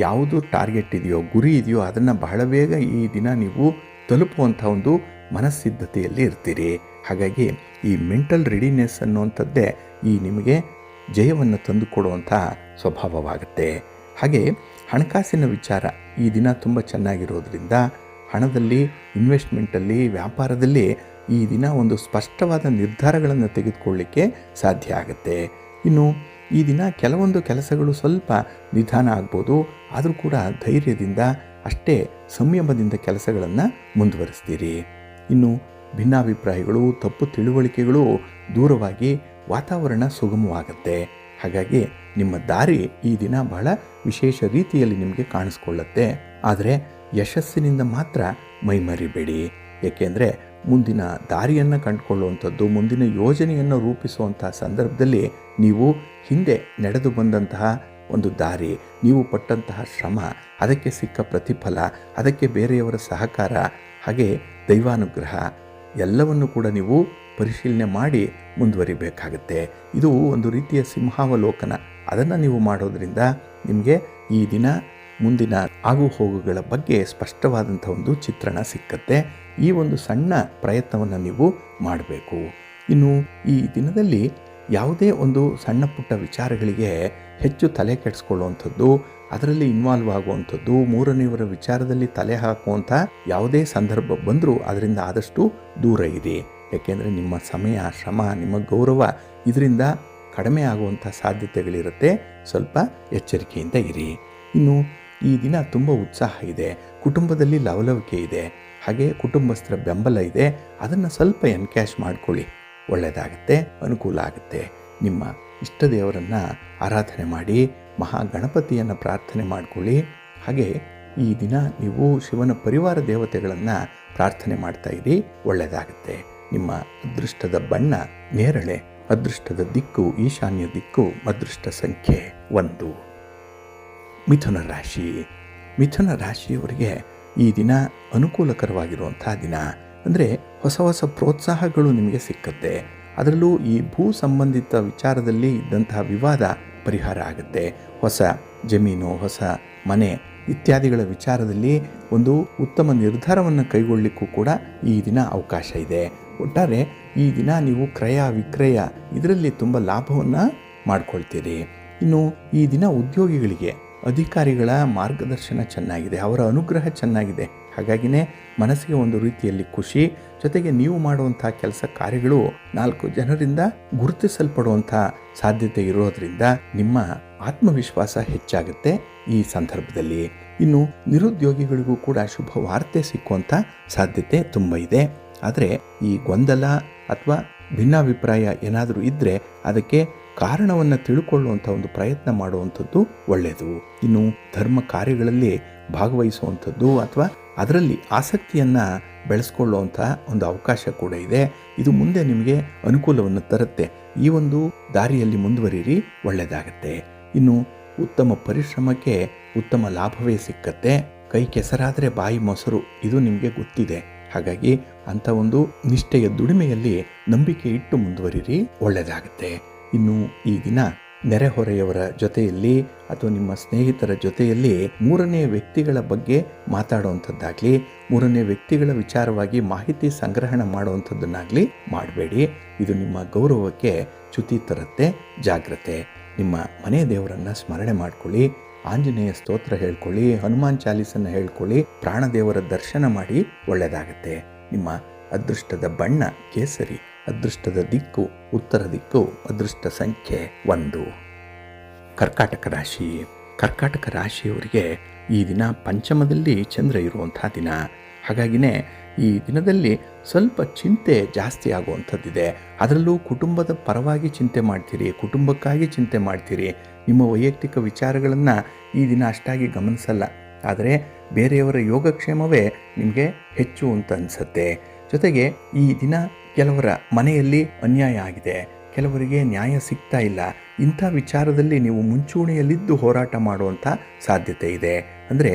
ಯಾವುದು ಟಾರ್ಗೆಟ್ ಇದೆಯೋ, ಗುರಿ ಇದೆಯೋ, ಅದನ್ನು ಬಹಳ ಬೇಗ ಈ ದಿನ ನೀವು ತಲುಪುವಂಥ ಒಂದು ಮನಸ್ಸಿದ್ಧತೆಯಲ್ಲಿ ಇರ್ತೀರಿ. ಹಾಗಾಗಿ ಈ ಮೆಂಟಲ್ ರೆಡಿನೆಸ್ ಅನ್ನುವಂಥದ್ದೇ ಈ ನಿಮಗೆ ಜಯವನ್ನು ತಂದುಕೊಡುವಂಥ ಸ್ವಭಾವವಾಗುತ್ತೆ. ಹಾಗೆ ಹಣಕಾಸಿನ ವಿಚಾರ ಈ ದಿನ ತುಂಬ ಚೆನ್ನಾಗಿರೋದ್ರಿಂದ ಹಣದಲ್ಲಿ, ಇನ್ವೆಸ್ಟ್ಮೆಂಟಲ್ಲಿ, ವ್ಯಾಪಾರದಲ್ಲಿ ಈ ದಿನ ಒಂದು ಸ್ಪಷ್ಟವಾದ ನಿರ್ಧಾರಗಳನ್ನು ತೆಗೆದುಕೊಳ್ಳಿಕ್ಕೆ ಸಾಧ್ಯ ಆಗುತ್ತೆ. ಇನ್ನು ಈ ದಿನ ಕೆಲವೊಂದು ಕೆಲಸಗಳು ಸ್ವಲ್ಪ ನಿಧಾನ ಆಗ್ಬೋದು. ಆದರೂ ಕೂಡ ಧೈರ್ಯದಿಂದ, ಅಷ್ಟೇ ಸಂಯಮದಿಂದ ಕೆಲಸಗಳನ್ನು ಮುಂದುವರಿಸ್ತೀರಿ. ಇನ್ನು ಭಿನ್ನಾಭಿಪ್ರಾಯಗಳು, ತಪ್ಪು ತಿಳುವಳಿಕೆಗಳು ದೂರವಾಗಿ ವಾತಾವರಣ ಸುಗಮವಾಗುತ್ತೆ. ಹಾಗಾಗಿ ನಿಮ್ಮ ದಾರಿ ಈ ದಿನ ಬಹಳ ವಿಶೇಷ ರೀತಿಯಲ್ಲಿ ನಿಮಗೆ ಕಾಣಿಸ್ಕೊಳ್ಳುತ್ತೆ. ಆದರೆ ಯಶಸ್ಸಿನಿಂದ ಮಾತ್ರ ಮೈಮರಿಬೇಡಿ. ಏಕೆಂದರೆ ಮುಂದಿನ ದಾರಿಯನ್ನು ಕಂಡುಕೊಳ್ಳುವಂಥದ್ದು, ಮುಂದಿನ ಯೋಜನೆಯನ್ನು ರೂಪಿಸುವಂಥ ಸಂದರ್ಭದಲ್ಲಿ ನೀವು ಹಿಂದೆ ನಡೆದು ಬಂದಂತಹ ಒಂದು ದಾರಿ, ನೀವು ಪಟ್ಟಂತಹ ಶ್ರಮ, ಅದಕ್ಕೆ ಸಿಕ್ಕ ಪ್ರತಿಫಲ, ಅದಕ್ಕೆ ಬೇರೆಯವರ ಸಹಕಾರ, ಹಾಗೆ ದೈವಾನುಗ್ರಹ ಎಲ್ಲವನ್ನು ಕೂಡ ನೀವು ಪರಿಶೀಲನೆ ಮಾಡಿ ಮುಂದುವರಿಬೇಕಾಗತ್ತೆ. ಇದು ಒಂದು ರೀತಿಯ ಸಿಂಹಾವಲೋಕನ. ಅದನ್ನು ನೀವು ಮಾಡೋದ್ರಿಂದ ನಿಮಗೆ ಈ ದಿನ ಮುಂದಿನ ಆಗುಹೋಗುಗಳ ಬಗ್ಗೆ ಸ್ಪಷ್ಟವಾದಂಥ ಒಂದು ಚಿತ್ರಣ ಸಿಕ್ಕತ್ತೆ. ಈ ಒಂದು ಸಣ್ಣ ಪ್ರಯತ್ನವನ್ನು ನೀವು ಮಾಡಬೇಕು. ಇನ್ನು ಈ ದಿನದಲ್ಲಿ ಯಾವುದೇ ಒಂದು ಸಣ್ಣ ಪುಟ್ಟ ವಿಚಾರಗಳಿಗೆ ಹೆಚ್ಚು ತಲೆ ಕೆಡಿಸ್ಕೊಳ್ಳುವಂಥದ್ದು, ಅದರಲ್ಲಿ ಇನ್ವಾಲ್ವ್ ಆಗುವಂಥದ್ದು, ಮೂರನೆಯವರ ವಿಚಾರದಲ್ಲಿ ತಲೆ ಹಾಕುವಂಥ ಯಾವುದೇ ಸಂದರ್ಭ ಬಂದರೂ ಅದರಿಂದ ಆದಷ್ಟು ದೂರ ಇರಿ. ಯಾಕೆಂದರೆ ನಿಮ್ಮ ಸಮಯ, ಶ್ರಮ, ನಿಮ್ಮ ಗೌರವ ಇದರಿಂದ ಕಡಿಮೆ ಆಗುವಂಥ ಸಾಧ್ಯತೆಗಳಿರುತ್ತೆ. ಸ್ವಲ್ಪ ಎಚ್ಚರಿಕೆಯಿಂದ ಇರಿ. ಇನ್ನು ಈ ದಿನ ತುಂಬ ಉತ್ಸಾಹ ಇದೆ, ಕುಟುಂಬದಲ್ಲಿ ಲವಲವಿಕೆ ಇದೆ, ಹಾಗೆ ಕುಟುಂಬಸ್ಥರ ಬೆಂಬಲ ಇದೆ. ಅದನ್ನು ಸ್ವಲ್ಪ ಎನ್ಕ್ಯಾಶ್ ಮಾಡ್ಕೊಳ್ಳಿ, ಒಳ್ಳೆಯದಾಗುತ್ತೆ, ಅನುಕೂಲ ಆಗುತ್ತೆ. ನಿಮ್ಮ ಇಷ್ಟ ದೇವರನ್ನು ಆರಾಧನೆ ಮಾಡಿ, ಮಹಾಗಣಪತಿಯನ್ನು ಪ್ರಾರ್ಥನೆ ಮಾಡಿಕೊಳ್ಳಿ. ಹಾಗೆ ಈ ದಿನ ನೀವು ಶಿವನ ಪರಿವಾರ ದೇವತೆಗಳನ್ನು ಪ್ರಾರ್ಥನೆ ಮಾಡ್ತಾ ಇರಿ, ಒಳ್ಳೆಯದಾಗುತ್ತೆ. ನಿಮ್ಮ ಅದೃಷ್ಟದ ಬಣ್ಣ ನೇರಳೆ, ಅದೃಷ್ಟದ ದಿಕ್ಕು ಈಶಾನ್ಯ ದಿಕ್ಕು, ಅದೃಷ್ಟ ಸಂಖ್ಯೆ 1. ಮಿಥುನ ರಾಶಿ. ಮಿಥುನ ರಾಶಿಯವರಿಗೆ ಈ ದಿನ ಅನುಕೂಲಕರವಾಗಿರುವಂಥ ದಿನ. ಅಂದರೆ ಹೊಸ ಹೊಸ ಪ್ರೋತ್ಸಾಹಗಳು ನಿಮಗೆ ಸಿಕ್ಕತ್ತೆ. ಅದರಲ್ಲೂ ಈ ಭೂ ಸಂಬಂಧಿತ ವಿಚಾರದಲ್ಲಿ ಇದ್ದಂತಹ ವಿವಾದ ಪರಿಹಾರ ಆಗುತ್ತೆ. ಹೊಸ ಜಮೀನು, ಹೊಸ ಮನೆ ಇತ್ಯಾದಿಗಳ ವಿಚಾರದಲ್ಲಿ ಒಂದು ಉತ್ತಮ ನಿರ್ಧಾರವನ್ನು ಕೈಗೊಳ್ಳಲಿಕ್ಕೂ ಕೂಡ ಈ ದಿನ ಅವಕಾಶ ಇದೆ. ಒಟ್ಟಾರೆ ಈ ದಿನ ನೀವು ಕ್ರಯ ವಿಕ್ರಯ ಇದರಲ್ಲಿ ತುಂಬ ಲಾಭವನ್ನು ಮಾಡ್ಕೊಳ್ತೀರಿ. ಇನ್ನು ಈ ದಿನ ಉದ್ಯೋಗಿಗಳಿಗೆ ಅಧಿಕಾರಿಗಳ ಮಾರ್ಗದರ್ಶನ ಚೆನ್ನಾಗಿದೆ, ಅವರ ಅನುಗ್ರಹ ಚೆನ್ನಾಗಿದೆ. ಹಾಗಾಗಿನೇ ಮನಸ್ಸಿಗೆ ಒಂದು ರೀತಿಯಲ್ಲಿ ಖುಷಿ. ಜೊತೆಗೆ ನೀವು ಮಾಡುವಂಥ ಕೆಲಸ ಕಾರ್ಯಗಳು 4 ಜನರಿಂದ ಗುರುತಿಸಲ್ಪಡುವಂಥ ಸಾಧ್ಯತೆ ಇರೋದರಿಂದ ನಿಮ್ಮ ಆತ್ಮವಿಶ್ವಾಸ ಹೆಚ್ಚಾಗುತ್ತೆ ಈ ಸಂದರ್ಭದಲ್ಲಿ. ಇನ್ನು ನಿರುದ್ಯೋಗಿಗಳಿಗೂ ಕೂಡ ಶುಭ ವಾರ್ತೆ ಸಿಕ್ಕುವಂಥ ಸಾಧ್ಯತೆ ತುಂಬ ಇದೆ. ಆದರೆ ಈ ಗೊಂದಲ ಅಥವಾ ಭಿನ್ನಾಭಿಪ್ರಾಯ ಏನಾದರೂ ಇದ್ದರೆ ಅದಕ್ಕೆ ಕಾರಣವನ್ನು ತಿಳ್ಕೊಳ್ಳುವಂಥ ಒಂದು ಪ್ರಯತ್ನ ಮಾಡುವಂಥದ್ದು ಒಳ್ಳೆಯದು. ಇನ್ನು ಧರ್ಮ ಕಾರ್ಯಗಳಲ್ಲಿ ಭಾಗವಹಿಸುವಂಥದ್ದು ಅಥವಾ ಅದರಲ್ಲಿ ಆಸಕ್ತಿಯನ್ನು ಬೆಳೆಸ್ಕೊಳ್ಳುವಂಥ ಒಂದು ಅವಕಾಶ ಕೂಡ ಇದೆ. ಇದು ಮುಂದೆ ನಿಮಗೆ ಅನುಕೂಲವನ್ನು ತರುತ್ತೆ. ಈ ಒಂದು ದಾರಿಯಲ್ಲಿ ಮುಂದುವರಿಯಿರಿ, ಒಳ್ಳೆಯದಾಗತ್ತೆ. ಇನ್ನು ಉತ್ತಮ ಪರಿಶ್ರಮಕ್ಕೆ ಉತ್ತಮ ಲಾಭವೇ ಸಿಕ್ಕತ್ತೆ. ಕೈ ಕೆಸರಾದರೆ ಬಾಯಿ ಮೊಸರು, ಇದು ನಿಮಗೆ ಗೊತ್ತಿದೆ. ಹಾಗಾಗಿ ಅಂಥ ಒಂದು ನಿಷ್ಠೆಯ ದುಡಿಮೆಯಲ್ಲಿ ನಂಬಿಕೆ ಇಟ್ಟು ಮುಂದುವರಿರಿ, ಒಳ್ಳೆಯದಾಗುತ್ತೆ. ಇನ್ನು ಈ ದಿನ ನೆರೆಹೊರೆಯವರ ಜೊತೆಯಲ್ಲಿ ಅಥವಾ ನಿಮ್ಮ ಸ್ನೇಹಿತರ ಜೊತೆಯಲ್ಲಿ 3ನೇ ವ್ಯಕ್ತಿಗಳ ಬಗ್ಗೆ ಮಾತಾಡುವಂಥದ್ದಾಗಲಿ, 3ನೇ ವ್ಯಕ್ತಿಗಳ ವಿಚಾರವಾಗಿ ಮಾಹಿತಿ ಸಂಗ್ರಹಣೆ ಮಾಡುವಂಥದ್ದನ್ನಾಗಲಿ ಮಾಡಬೇಡಿ. ಇದು ನಿಮ್ಮ ಗೌರವಕ್ಕೆ ಚ್ಯುತಿ ತರುತ್ತೆ, ಜಾಗ್ರತೆ. ನಿಮ್ಮ ಮನೆ ದೇವರನ್ನು ಸ್ಮರಣೆ ಮಾಡ್ಕೊಳ್ಳಿ, ಆಂಜನೇಯ ಸ್ತೋತ್ರ ಹೇಳ್ಕೊಳ್ಳಿ, ಹನುಮಾನ್ ಚಾಲೀಸನ್ನು ಹೇಳ್ಕೊಳ್ಳಿ, ಪ್ರಾಣದೇವರ ದರ್ಶನ ಮಾಡಿ, ಒಳ್ಳೆಯದಾಗುತ್ತೆ. ನಿಮ್ಮ ಅದೃಷ್ಟದ ಬಣ್ಣ ಕೇಸರಿ, ಅದೃಷ್ಟದ ದಿಕ್ಕು ಉತ್ತರ ದಿಕ್ಕು, ಅದೃಷ್ಟ ಸಂಖ್ಯೆ 1. ಕರ್ಕಾಟಕ ರಾಶಿ. ಕರ್ಕಾಟಕ ರಾಶಿಯವರಿಗೆ ಈ ದಿನ ಪಂಚಮದಲ್ಲಿ ಚಂದ್ರ ಇರುವಂಥ ದಿನ. ಹಾಗಾಗಿನೇ ಈ ದಿನದಲ್ಲಿ ಸ್ವಲ್ಪ ಚಿಂತೆ ಜಾಸ್ತಿ ಆಗುವಂಥದ್ದಿದೆ. ಅದರಲ್ಲೂ ಕುಟುಂಬದ ಪರವಾಗಿ ಚಿಂತೆ ಮಾಡ್ತೀರಿ, ಕುಟುಂಬಕ್ಕಾಗಿ ಚಿಂತೆ ಮಾಡ್ತೀರಿ. ನಿಮ್ಮ ವೈಯಕ್ತಿಕ ವಿಚಾರಗಳನ್ನು ಈ ದಿನ ಅಷ್ಟಾಗಿ ಗಮನಿಸಲ್ಲ. ಆದರೆ ಬೇರೆಯವರ ಯೋಗಕ್ಷೇಮವೇ ನಿಮಗೆ ಹೆಚ್ಚು ಅಂತ ಅನಿಸುತ್ತೆ. ಜೊತೆಗೆ ಈ ದಿನ ಕೆಲವರ ಮನೆಯಲ್ಲಿ ಅನ್ಯಾಯ ಆಗಿದೆ, ಕೆಲವರಿಗೆ ನ್ಯಾಯ ಸಿಗ್ತಾ ಇಲ್ಲ. ಇಂಥ ವಿಚಾರದಲ್ಲಿ ನೀವು ಮುಂಚೂಣಿಯಲ್ಲಿದ್ದು ಹೋರಾಟ ಮಾಡುವಂಥ ಸಾಧ್ಯತೆ ಇದೆ. ಅಂದರೆ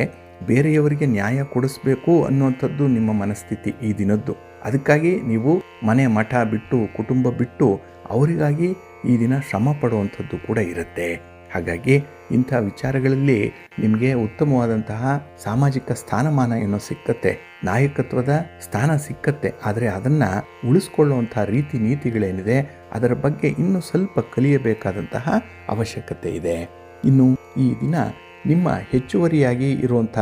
ಬೇರೆಯವರಿಗೆ ನ್ಯಾಯ ಕೊಡಿಸ್ಬೇಕು ಅನ್ನುವಂಥದ್ದು ನಿಮ್ಮ ಮನಸ್ಥಿತಿ ಈ ದಿನದ್ದು. ಅದಕ್ಕಾಗಿ ನೀವು ಮನೆ ಮಠ ಬಿಟ್ಟು, ಕುಟುಂಬ ಬಿಟ್ಟು ಅವರಿಗಾಗಿ ಈ ದಿನ ಶ್ರಮ ಪಡುವಂಥದ್ದು ಕೂಡ ಇರುತ್ತೆ. ಹಾಗಾಗಿ ಇಂಥ ವಿಚಾರಗಳಲ್ಲಿ ನಿಮಗೆ ಉತ್ತಮವಾದಂತಹ ಸಾಮಾಜಿಕ ಸ್ಥಾನಮಾನ ಏನೋ ಸಿಕ್ಕತ್ತೆ, ನಾಯಕತ್ವದ ಸ್ಥಾನ ಸಿಕ್ಕತ್ತೆ. ಆದರೆ ಅದನ್ನು ಉಳಿಸ್ಕೊಳ್ಳುವಂತಹ ರೀತಿ ನೀತಿಗಳೇನಿದೆ ಅದರ ಬಗ್ಗೆ ಇನ್ನೂ ಸ್ವಲ್ಪ ಕಲಿಯಬೇಕಾದಂತಹ ಅವಶ್ಯಕತೆ ಇದೆ. ಇನ್ನು ಈ ದಿನ ನಿಮ್ಮ ಹೆಚ್ಚುವರಿಯಾಗಿ ಇರುವಂಥ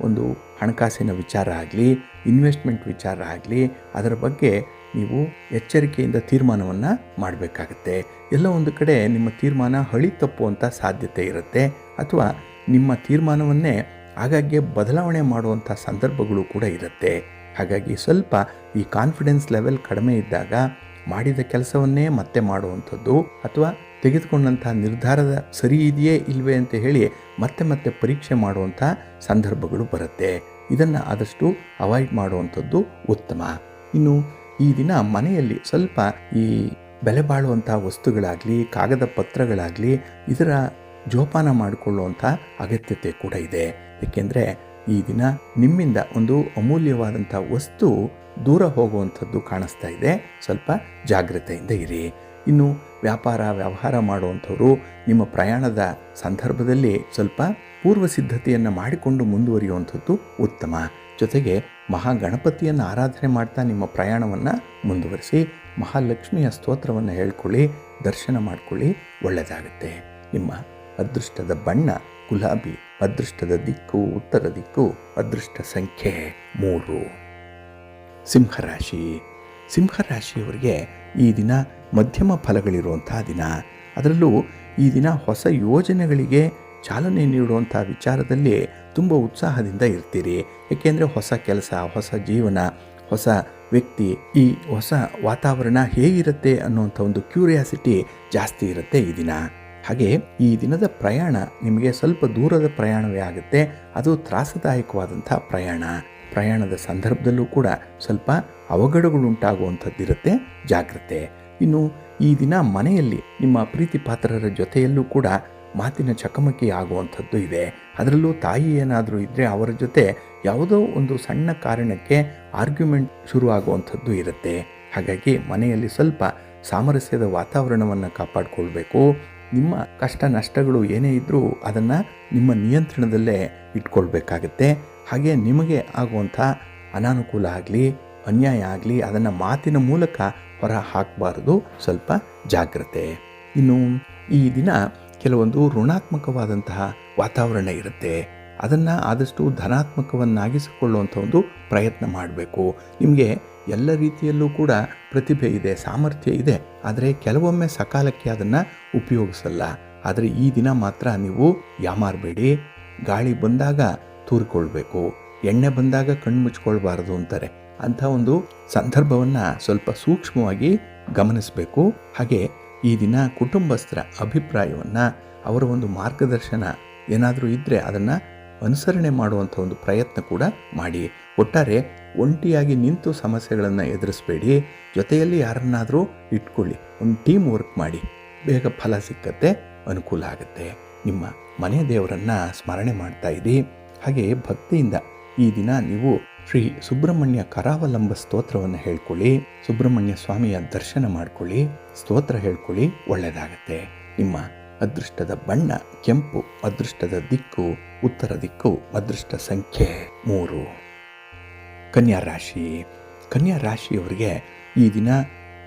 ಒಂದು ಹಣಕಾಸಿನ ವಿಚಾರ ಆಗಲಿ, ಇನ್ವೆಸ್ಟ್ಮೆಂಟ್ ವಿಚಾರ ಆಗಲಿ, ಅದರ ಬಗ್ಗೆ ನೀವು ಎಚ್ಚರಿಕೆಯಿಂದ ತೀರ್ಮಾನವನ್ನು ಮಾಡಬೇಕಾಗತ್ತೆ. ಎಲ್ಲ ಒಂದು ಕಡೆ ನಿಮ್ಮ ತೀರ್ಮಾನ ಹಳಿ ತಪ್ಪುವಂಥ ಸಾಧ್ಯತೆ ಇರುತ್ತೆ, ಅಥವಾ ನಿಮ್ಮ ತೀರ್ಮಾನವನ್ನೇ ಆಗಾಗ್ಗೆ ಬದಲಾವಣೆ ಮಾಡುವಂಥ ಸಂದರ್ಭಗಳು ಕೂಡ ಇರುತ್ತೆ. ಹಾಗಾಗಿ ಸ್ವಲ್ಪ ಈ ಕಾನ್ಫಿಡೆನ್ಸ್ ಲೆವೆಲ್ ಕಡಿಮೆ ಇದ್ದಾಗ ಮಾಡಿದ ಕೆಲಸವನ್ನೇ ಮತ್ತೆ ಮಾಡುವಂಥದ್ದು, ಅಥವಾ ತೆಗೆದುಕೊಂಡಂಥ ನಿರ್ಧಾರದ ಸರಿ ಇದೆಯೇ ಇಲ್ವೇ ಅಂತ ಹೇಳಿ ಮತ್ತೆ ಮತ್ತೆ ಪರೀಕ್ಷೆ ಮಾಡುವಂಥ ಸಂದರ್ಭಗಳು ಬರುತ್ತೆ. ಇದನ್ನು ಆದಷ್ಟು ಅವಾಯ್ಡ್ ಮಾಡುವಂಥದ್ದು ಉತ್ತಮ. ಇನ್ನು ಈ ದಿನ ಮನೆಯಲ್ಲಿ ಸ್ವಲ್ಪ ಈ ಬೆಲೆ ಬಾಳುವಂಥ ವಸ್ತುಗಳಾಗಲಿ, ಕಾಗದ ಪತ್ರಗಳಾಗಲಿ, ಇದರ ಜೋಪಾನ ಮಾಡಿಕೊಳ್ಳುವಂಥ ಅಗತ್ಯತೆ ಕೂಡ ಇದೆ. ಏಕೆಂದರೆ ಈ ದಿನ ನಿಮ್ಮಿಂದ ಒಂದು ಅಮೂಲ್ಯವಾದಂಥ ವಸ್ತು ದೂರ ಹೋಗುವಂಥದ್ದು ಕಾಣಿಸ್ತಾ ಇದೆ. ಸ್ವಲ್ಪ ಜಾಗ್ರತೆಯಿಂದ ಇರಿ. ಇನ್ನು ವ್ಯವಹಾರ ಮಾಡುವಂಥವರು ನಿಮ್ಮ ಪ್ರಯಾಣದ ಸಂದರ್ಭದಲ್ಲಿ ಸ್ವಲ್ಪ ಪೂರ್ವ ಸಿದ್ಧತೆಯನ್ನು ಮಾಡಿಕೊಂಡು ಮುಂದುವರಿಯುವಂಥದ್ದು ಉತ್ತಮ. ಜೊತೆಗೆ ಮಹಾಗಣಪತಿಯನ್ನು ಆರಾಧನೆ ಮಾಡ್ತಾ ನಿಮ್ಮ ಪ್ರಯಾಣವನ್ನು ಮುಂದುವರಿಸಿ, ಮಹಾಲಕ್ಷ್ಮಿಯ ಸ್ತೋತ್ರವನ್ನು ಹೇಳ್ಕೊಳ್ಳಿ, ದರ್ಶನ ಮಾಡಿಕೊಳ್ಳಿ, ಒಳ್ಳೆಯದಾಗುತ್ತೆ. ನಿಮ್ಮ ಅದೃಷ್ಟದ ಬಣ್ಣ ಗುಲಾಬಿ, ಅದೃಷ್ಟದ ದಿಕ್ಕು ಉತ್ತರ ದಿಕ್ಕು, ಅದೃಷ್ಟ ಸಂಖ್ಯೆ 3. ಸಿಂಹರಾಶಿ. ಸಿಂಹರಾಶಿಯವರಿಗೆ ಈ ದಿನ ಮಧ್ಯಮ ಫಲಗಳಿರುವಂಥ ದಿನ. ಅದರಲ್ಲೂ ಈ ದಿನ ಹೊಸ ಯೋಜನೆಗಳಿಗೆ ಚಾಲನೆ ನೀಡುವಂಥ ವಿಚಾರದಲ್ಲಿ ತುಂಬ ಉತ್ಸಾಹದಿಂದ ಇರ್ತೀರಿ. ಏಕೆಂದರೆ ಹೊಸ ಕೆಲಸ, ಹೊಸ ಜೀವನ, ಹೊಸ ವ್ಯಕ್ತಿ, ಈ ಹೊಸ ವಾತಾವರಣ ಹೇಗಿರುತ್ತೆ ಅನ್ನುವಂಥ ಒಂದು ಕ್ಯೂರಿಯಾಸಿಟಿ ಜಾಸ್ತಿ ಇರುತ್ತೆ ಈ ದಿನ. ಹಾಗೆ ಈ ದಿನದ ಪ್ರಯಾಣ ನಿಮಗೆ ಸ್ವಲ್ಪ ದೂರದ ಪ್ರಯಾಣವೇ ಆಗುತ್ತೆ. ಅದು ತ್ರಾಸದಾಯಕವಾದಂಥ ಪ್ರಯಾಣದ ಸಂದರ್ಭದಲ್ಲೂ ಕೂಡ ಸ್ವಲ್ಪ ಅವಘಡಗಳುಂಟಾಗುವಂಥದ್ದಿರುತ್ತೆ, ಜಾಗ್ರತೆ. ಇನ್ನು ಈ ದಿನ ಮನೆಯಲ್ಲಿ ನಿಮ್ಮ ಪ್ರೀತಿ ಪಾತ್ರರ ಜೊತೆಯಲ್ಲೂ ಕೂಡ ಮಾತಿನ ಚಕಮಕಿ ಆಗುವಂಥದ್ದು ಇದೆ. ಅದರಲ್ಲೂ ತಾಯಿ ಏನಾದರೂ ಇದ್ದರೆ ಅವರ ಜೊತೆ ಯಾವುದೋ ಒಂದು ಸಣ್ಣ ಕಾರಣಕ್ಕೆ ಆರ್ಗ್ಯುಮೆಂಟ್ ಶುರುವಾಗುವಂಥದ್ದು ಇರುತ್ತೆ. ಹಾಗಾಗಿ ಮನೆಯಲ್ಲಿ ಸ್ವಲ್ಪ ಸಾಮರಸ್ಯದ ವಾತಾವರಣವನ್ನು ಕಾಪಾಡಿಕೊಳ್ಬೇಕು. ನಿಮ್ಮ ಕಷ್ಟ ನಷ್ಟಗಳು ಏನೇ ಇದ್ದರೂ ಅದನ್ನು ನಿಮ್ಮ ನಿಯಂತ್ರಣದಲ್ಲೇ ಇಟ್ಕೊಳ್ಬೇಕಾಗತ್ತೆ. ಹಾಗೆ ನಿಮಗೆ ಆಗುವಂಥ ಅನಾನುಕೂಲ ಆಗಲಿ, ಅನ್ಯಾಯ ಆಗಲಿ ಅದನ್ನು ಮಾತಿನ ಮೂಲಕ ಹೊರ ಹಾಕಬಾರದು, ಸ್ವಲ್ಪ ಜಾಗ್ರತೆ. ಇನ್ನು ಈ ದಿನ ಕೆಲವೊಂದು ಋಣಾತ್ಮಕವಾದಂತಹ ವಾತಾವರಣ ಇರುತ್ತೆ. ಅದನ್ನು ಆದಷ್ಟು ಧನಾತ್ಮಕವನ್ನಾಗಿಸಿಕೊಳ್ಳುವಂಥ ಒಂದು ಪ್ರಯತ್ನ ಮಾಡಬೇಕು. ನಿಮಗೆ ಎಲ್ಲ ರೀತಿಯಲ್ಲೂ ಕೂಡ ಪ್ರತಿಭೆ ಇದೆ, ಸಾಮರ್ಥ್ಯ ಇದೆ, ಆದರೆ ಕೆಲವೊಮ್ಮೆ ಸಕಾಲಕ್ಕೆ ಅದನ್ನು ಉಪಯೋಗಿಸಲ್ಲ. ಆದರೆ ಈ ದಿನ ಮಾತ್ರ ನೀವು ಯಾಮಾರಬೇಡಿ. ಗಾಳಿ ಬಂದಾಗ ತೂರಿಕೊಳ್ಬೇಕು, ಎಣ್ಣೆ ಬಂದಾಗ ಕಣ್ಣು ಮುಚ್ಕೊಳ್ಬಾರದು ಅಂತಾರೆ. ಅಂಥ ಒಂದು ಸಂದರ್ಭವನ್ನು ಸ್ವಲ್ಪ ಸೂಕ್ಷ್ಮವಾಗಿ ಗಮನಿಸಬೇಕು. ಹಾಗೆ ಈ ದಿನ ಕುಟುಂಬಸ್ಥರ ಅಭಿಪ್ರಾಯವನ್ನು, ಅವರ ಒಂದು ಮಾರ್ಗದರ್ಶನ ಏನಾದರೂ ಇದ್ದರೆ ಅದನ್ನು ಅನುಸರಣೆ ಮಾಡುವಂಥ ಒಂದು ಪ್ರಯತ್ನ ಕೂಡ ಮಾಡಿ. ಒಟ್ಟಾರೆ ಒಂಟಿಯಾಗಿ ನಿಂತು ಸಮಸ್ಯೆಗಳನ್ನು ಎದುರಿಸಬೇಡಿ, ಜೊತೆಯಲ್ಲಿ ಯಾರನ್ನಾದರೂ ಇಟ್ಕೊಳ್ಳಿ, ಒಂದು ಟೀಮ್ ವರ್ಕ್ ಮಾಡಿ, ಬೇಗ ಫಲ ಸಿಕ್ಕತ್ತೆ, ಅನುಕೂಲ ಆಗುತ್ತೆ. ನಿಮ್ಮ ಮನೆ ದೇವರನ್ನು ಸ್ಮರಣೆ ಮಾಡ್ತಾ ಇರಿ. ಹಾಗೆ ಭಕ್ತಿಯಿಂದ ಈ ದಿನ ನೀವು ಶ್ರೀ ಸುಬ್ರಹ್ಮಣ್ಯ ಕರಾವಲಂಬ ಸ್ತೋತ್ರವನ್ನು ಹೇಳ್ಕೊಳ್ಳಿ, ಸುಬ್ರಹ್ಮಣ್ಯ ಸ್ವಾಮಿಯ ದರ್ಶನ ಮಾಡ್ಕೊಳ್ಳಿ, ಸ್ತೋತ್ರ ಹೇಳ್ಕೊಳ್ಳಿ, ಒಳ್ಳೆಯದಾಗತ್ತೆ. ನಿಮ್ಮ ಅದೃಷ್ಟದ ಬಣ್ಣ ಕೆಂಪು, ಅದೃಷ್ಟದ ದಿಕ್ಕು ಉತ್ತರ ದಿಕ್ಕು, ಅದೃಷ್ಟ ಸಂಖ್ಯೆ 3. ಕನ್ಯಾ ರಾಶಿ. ಕನ್ಯಾ ರಾಶಿಯವರಿಗೆ ಈ ದಿನ